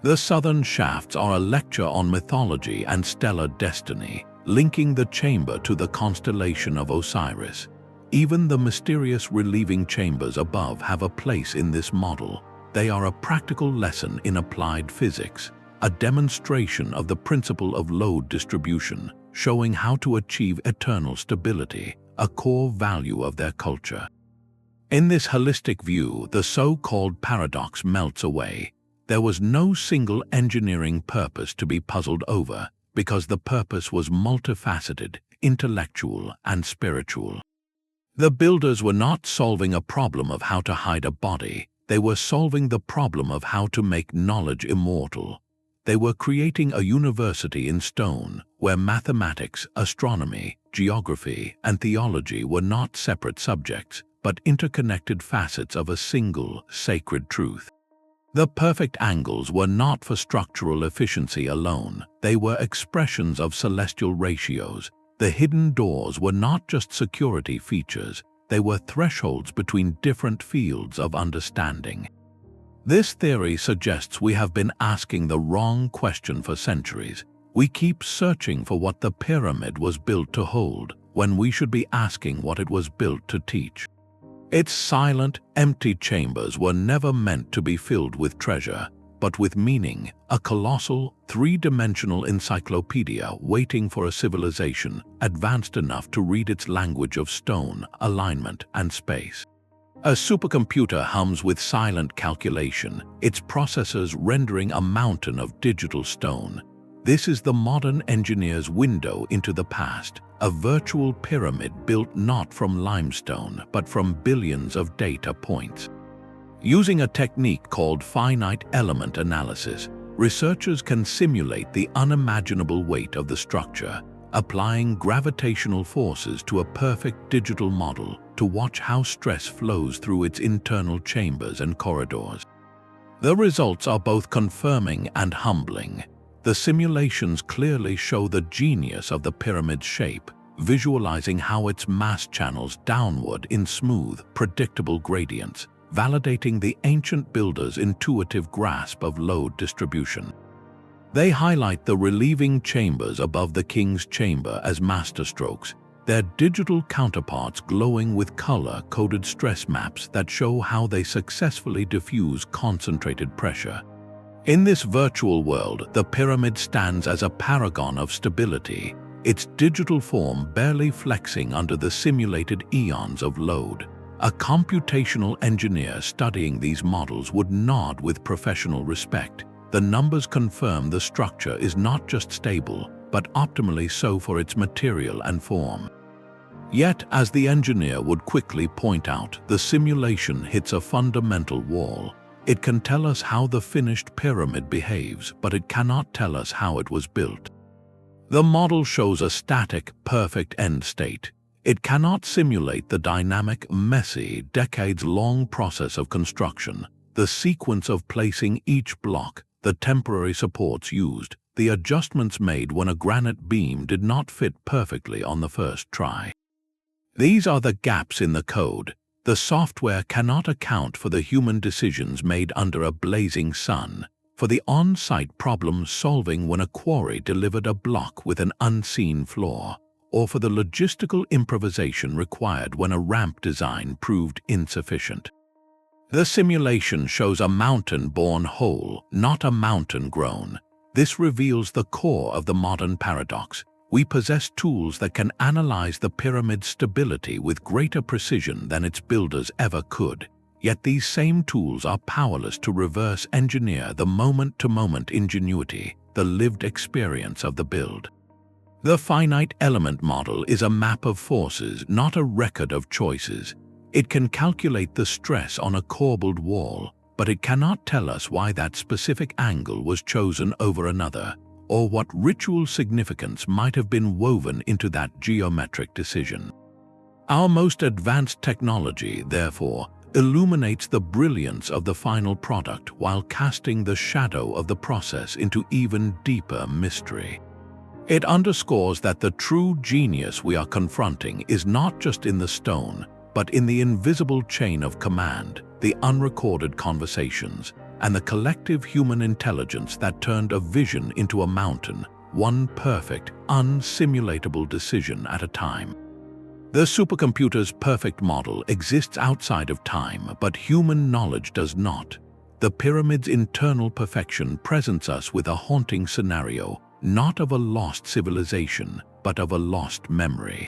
The southern shafts are a lecture on mythology and stellar destiny, linking the chamber to the constellation of Osiris. Even the mysterious relieving chambers above have a place in this model. They are a practical lesson in applied physics, a demonstration of the principle of load distribution, showing how to achieve eternal stability, a core value of their culture. In this holistic view, the so-called paradox melts away. There was no single engineering purpose to be puzzled over, because the purpose was multifaceted, intellectual, and spiritual. The builders were not solving a problem of how to hide a body. They were solving the problem of how to make knowledge immortal. They were creating a university in stone, where mathematics, astronomy, geography, and theology were not separate subjects, but interconnected facets of a single, sacred truth. The perfect angles were not for structural efficiency alone. They were expressions of celestial ratios. The hidden doors were not just security features. They were thresholds between different fields of understanding. This theory suggests we have been asking the wrong question for centuries. We keep searching for what the pyramid was built to hold, when we should be asking what it was built to teach. Its silent, empty chambers were never meant to be filled with treasure, but with meaning, a colossal, three-dimensional encyclopedia waiting for a civilization advanced enough to read its language of stone, alignment, and space. A supercomputer hums with silent calculation, its processors rendering a mountain of digital stone. This is the modern engineer's window into the past, a virtual pyramid built not from limestone but from billions of data points. Using a technique called finite element analysis, researchers can simulate the unimaginable weight of the structure, applying gravitational forces to a perfect digital model to watch how stress flows through its internal chambers and corridors. The results are both confirming and humbling. The simulations clearly show the genius of the pyramid's shape, visualizing how its mass channels downward in smooth, predictable gradients, validating the ancient builders' intuitive grasp of load distribution. They highlight the relieving chambers above the king's chamber as masterstrokes, their digital counterparts glowing with color-coded stress maps that show how they successfully diffuse concentrated pressure. In this virtual world, the pyramid stands as a paragon of stability, its digital form barely flexing under the simulated eons of load. A computational engineer studying these models would nod with professional respect. The numbers confirm the structure is not just stable, but optimally so for its material and form. Yet, as the engineer would quickly point out, the simulation hits a fundamental wall. It can tell us how the finished pyramid behaves, but it cannot tell us how it was built. The model shows a static, perfect end state. It cannot simulate the dynamic, messy, decades-long process of construction, the sequence of placing each block, the temporary supports used, the adjustments made when a granite beam did not fit perfectly on the first try. These are the gaps in the code. The software cannot account for the human decisions made under a blazing sun, for the on-site problem solving when a quarry delivered a block with an unseen flaw, or for the logistical improvisation required when a ramp design proved insufficient. The simulation shows a mountain born whole, not a mountain grown. This reveals the core of the modern paradox. We possess tools that can analyze the pyramid's stability with greater precision than its builders ever could. Yet these same tools are powerless to reverse engineer the moment-to-moment ingenuity, the lived experience of the build. The finite element model is a map of forces, not a record of choices. It can calculate the stress on a corbelled wall, but it cannot tell us why that specific angle was chosen over another, or what ritual significance might have been woven into that geometric decision. Our most advanced technology, therefore, illuminates the brilliance of the final product while casting the shadow of the process into even deeper mystery. It underscores that the true genius we are confronting is not just in the stone, but in the invisible chain of command, the unrecorded conversations, and the collective human intelligence that turned a vision into a mountain, one perfect, unsimulatable decision at a time. The supercomputer's perfect model exists outside of time, but human knowledge does not. The pyramid's internal perfection presents us with a haunting scenario, not of a lost civilization, but of a lost memory.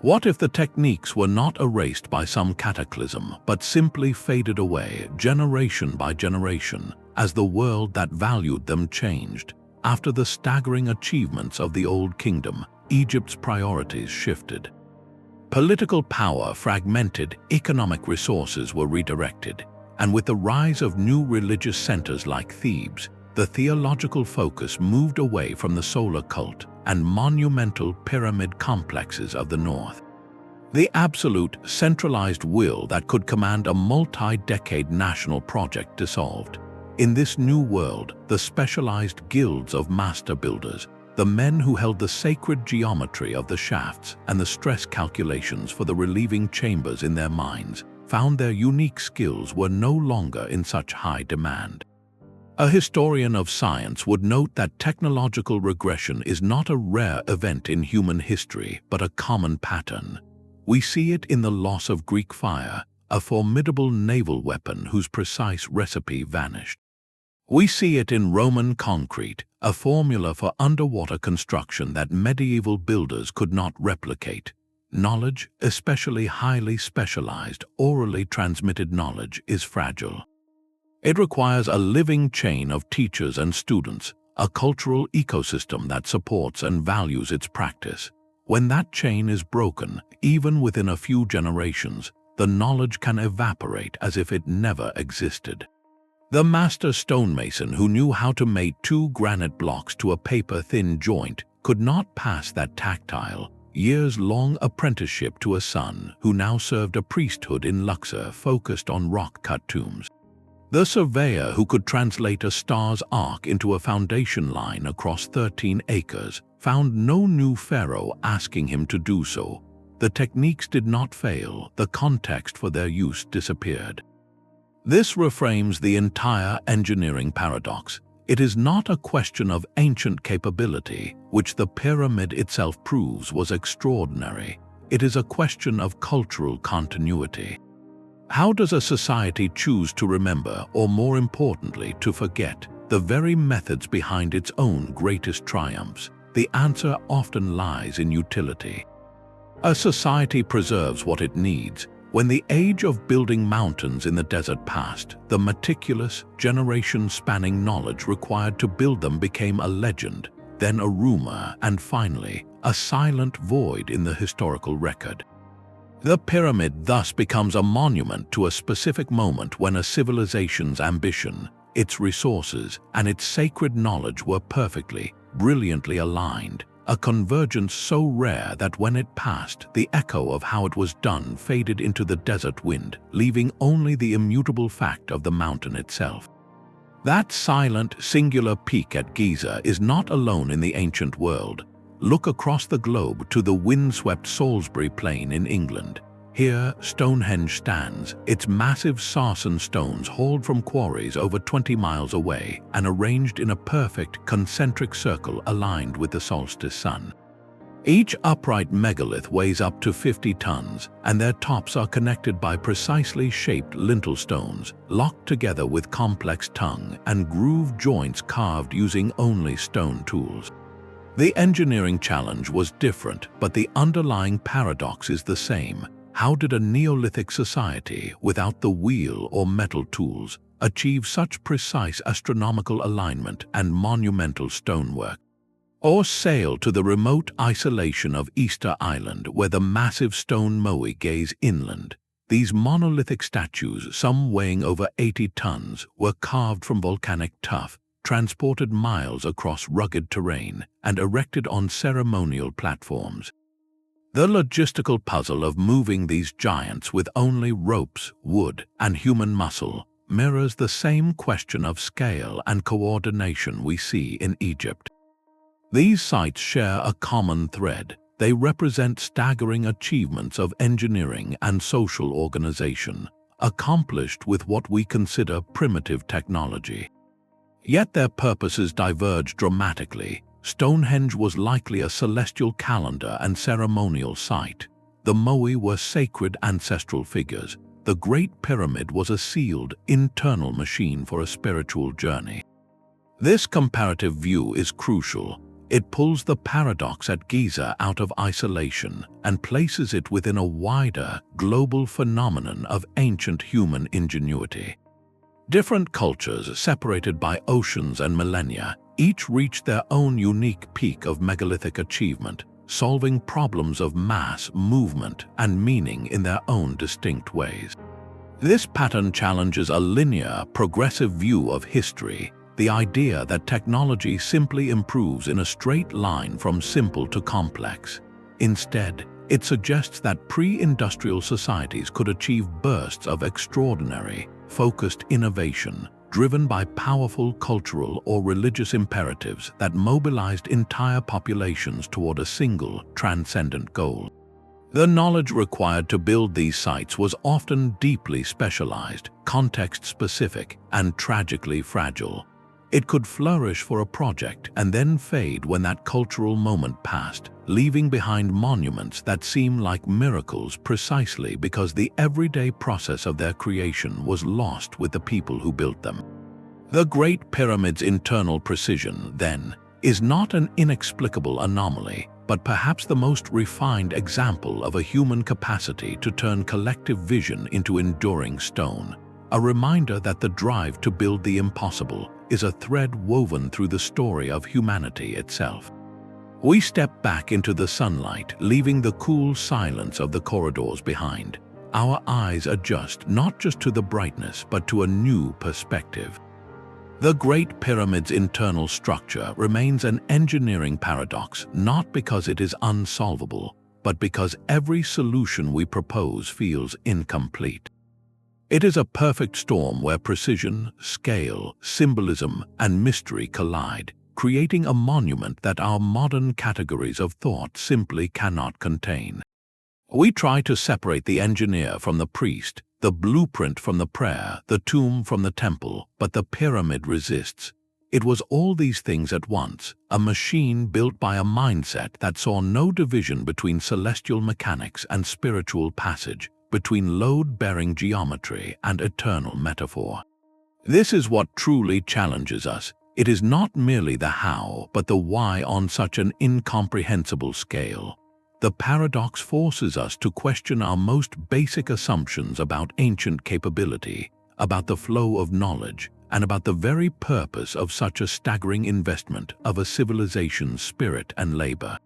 What if the techniques were not erased by some cataclysm, but simply faded away generation by generation, as the world that valued them changed? After the staggering achievements of the Old Kingdom, Egypt's priorities shifted. Political power fragmented, economic resources were redirected, and with the rise of new religious centers like Thebes, the theological focus moved away from the solar cult and monumental pyramid complexes of the north. The absolute, centralized will that could command a multi-decade national project dissolved. In this new world, the specialized guilds of master builders, the men who held the sacred geometry of the shafts and the stress calculations for the relieving chambers in their minds, found their unique skills were no longer in such high demand. A historian of science would note that technological regression is not a rare event in human history, but a common pattern. We see it in the loss of Greek fire, a formidable naval weapon whose precise recipe vanished. We see it in Roman concrete, a formula for underwater construction that medieval builders could not replicate. Knowledge, especially highly specialized, orally transmitted knowledge, is fragile. It requires a living chain of teachers and students, a cultural ecosystem that supports and values its practice. When that chain is broken, even within a few generations, the knowledge can evaporate as if it never existed. The master stonemason who knew how to mate 2 granite blocks to a paper-thin joint could not pass that tactile, years-long apprenticeship to a son who now served a priesthood in Luxor focused on rock-cut tombs. The surveyor who could translate a star's arc into a foundation line across 13 acres found no new pharaoh asking him to do so. The techniques did not fail, the context for their use disappeared. This reframes the entire engineering paradox. It is not a question of ancient capability, which the pyramid itself proves was extraordinary. It is a question of cultural continuity. How does a society choose to remember, or more importantly, to forget, the very methods behind its own greatest triumphs? The answer often lies in utility. A society preserves what it needs. When the age of building mountains in the desert passed, the meticulous, generation-spanning knowledge required to build them became a legend, then a rumor, and finally, a silent void in the historical record. The pyramid thus becomes a monument to a specific moment when a civilization's ambition, its resources, and its sacred knowledge were perfectly, brilliantly aligned, a convergence so rare that when it passed, the echo of how it was done faded into the desert wind, leaving only the immutable fact of the mountain itself. That silent, singular peak at Giza is not alone in the ancient world. Look across the globe to the windswept Salisbury Plain in England. Here, Stonehenge stands, its massive sarsen stones hauled from quarries over 20 miles away and arranged in a perfect concentric circle aligned with the solstice sun. Each upright megalith weighs up to 50 tons, and their tops are connected by precisely shaped lintel stones, locked together with complex tongue and groove joints carved using only stone tools. The engineering challenge was different, but the underlying paradox is the same. How did a Neolithic society, without the wheel or metal tools, achieve such precise astronomical alignment and monumental stonework? Or sail to the remote isolation of Easter Island where the massive stone moai gaze inland? These monolithic statues, some weighing over 80 tons, were carved from volcanic tuff, transported miles across rugged terrain, and erected on ceremonial platforms. The logistical puzzle of moving these giants with only ropes, wood, and human muscle mirrors the same question of scale and coordination we see in Egypt. These sites share a common thread. They represent staggering achievements of engineering and social organization, accomplished with what we consider primitive technology. Yet their purposes diverged dramatically. Stonehenge was likely a celestial calendar and ceremonial site. The Moai were sacred ancestral figures. The Great Pyramid was a sealed, internal machine for a spiritual journey. This comparative view is crucial. It pulls the paradox at Giza out of isolation and places it within a wider, global phenomenon of ancient human ingenuity. Different cultures, separated by oceans and millennia, each reached their own unique peak of megalithic achievement, solving problems of mass, movement, and meaning in their own distinct ways. This pattern challenges a linear, progressive view of history, the idea that technology simply improves in a straight line from simple to complex. Instead, it suggests that pre-industrial societies could achieve bursts of extraordinary, focused innovation, driven by powerful cultural or religious imperatives that mobilized entire populations toward a single, transcendent goal. The knowledge required to build these sites was often deeply specialized, context-specific, and tragically fragile. It could flourish for a project and then fade when that cultural moment passed, leaving behind monuments that seem like miracles precisely because the everyday process of their creation was lost with the people who built them. The Great Pyramid's internal precision, then, is not an inexplicable anomaly, but perhaps the most refined example of a human capacity to turn collective vision into enduring stone, a reminder that the drive to build the impossible is a thread woven through the story of humanity itself. We step back into the sunlight, leaving the cool silence of the corridors behind. Our eyes adjust not just to the brightness, but to a new perspective. The Great Pyramid's internal structure remains an engineering paradox, not because it is unsolvable, but because every solution we propose feels incomplete. It is a perfect storm where precision, scale, symbolism, and mystery collide, creating a monument that our modern categories of thought simply cannot contain. We try to separate the engineer from the priest, the blueprint from the prayer, the tomb from the temple, but the pyramid resists. It was all these things at once, a machine built by a mindset that saw no division between celestial mechanics and spiritual passage, between load-bearing geometry and eternal metaphor. This is what truly challenges us. It is not merely the how, but the why on such an incomprehensible scale. The paradox forces us to question our most basic assumptions about ancient capability, about the flow of knowledge, and about the very purpose of such a staggering investment of a civilization's spirit and labor.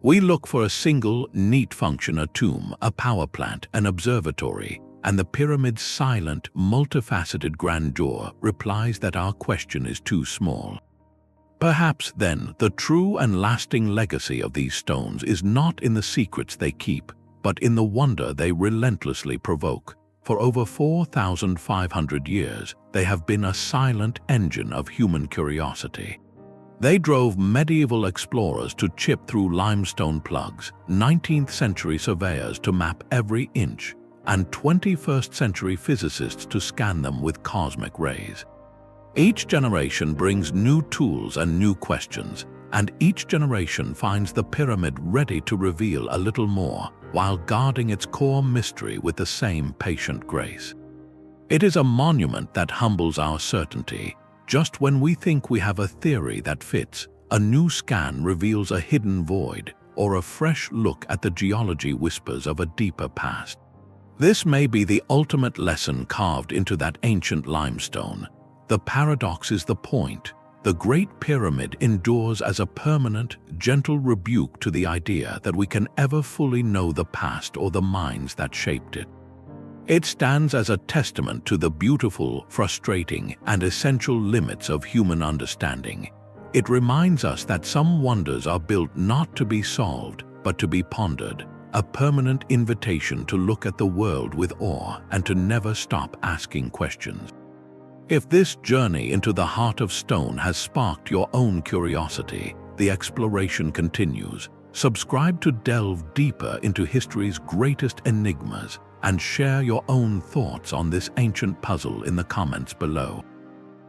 We look for a single, neat function: a tomb, a power plant, an observatory, and the pyramid's silent, multifaceted grandeur replies that our question is too small. Perhaps, then, the true and lasting legacy of these stones is not in the secrets they keep, but in the wonder they relentlessly provoke. For over 4,500 years, they have been a silent engine of human curiosity. They drove medieval explorers to chip through limestone plugs, 19th-century surveyors to map every inch, and 21st-century physicists to scan them with cosmic rays. Each generation brings new tools and new questions, and each generation finds the pyramid ready to reveal a little more, while guarding its core mystery with the same patient grace. It is a monument that humbles our certainty. Just when we think we have a theory that fits, a new scan reveals a hidden void, or a fresh look at the geology whispers of a deeper past. This may be the ultimate lesson carved into that ancient limestone. The paradox is the point. The Great Pyramid endures as a permanent, gentle rebuke to the idea that we can ever fully know the past or the minds that shaped it. It stands as a testament to the beautiful, frustrating, and essential limits of human understanding. It reminds us that some wonders are built not to be solved, but to be pondered, a permanent invitation to look at the world with awe and to never stop asking questions. If this journey into the heart of stone has sparked your own curiosity, the exploration continues. Subscribe to delve deeper into history's greatest enigmas and share your own thoughts on this ancient puzzle in the comments below.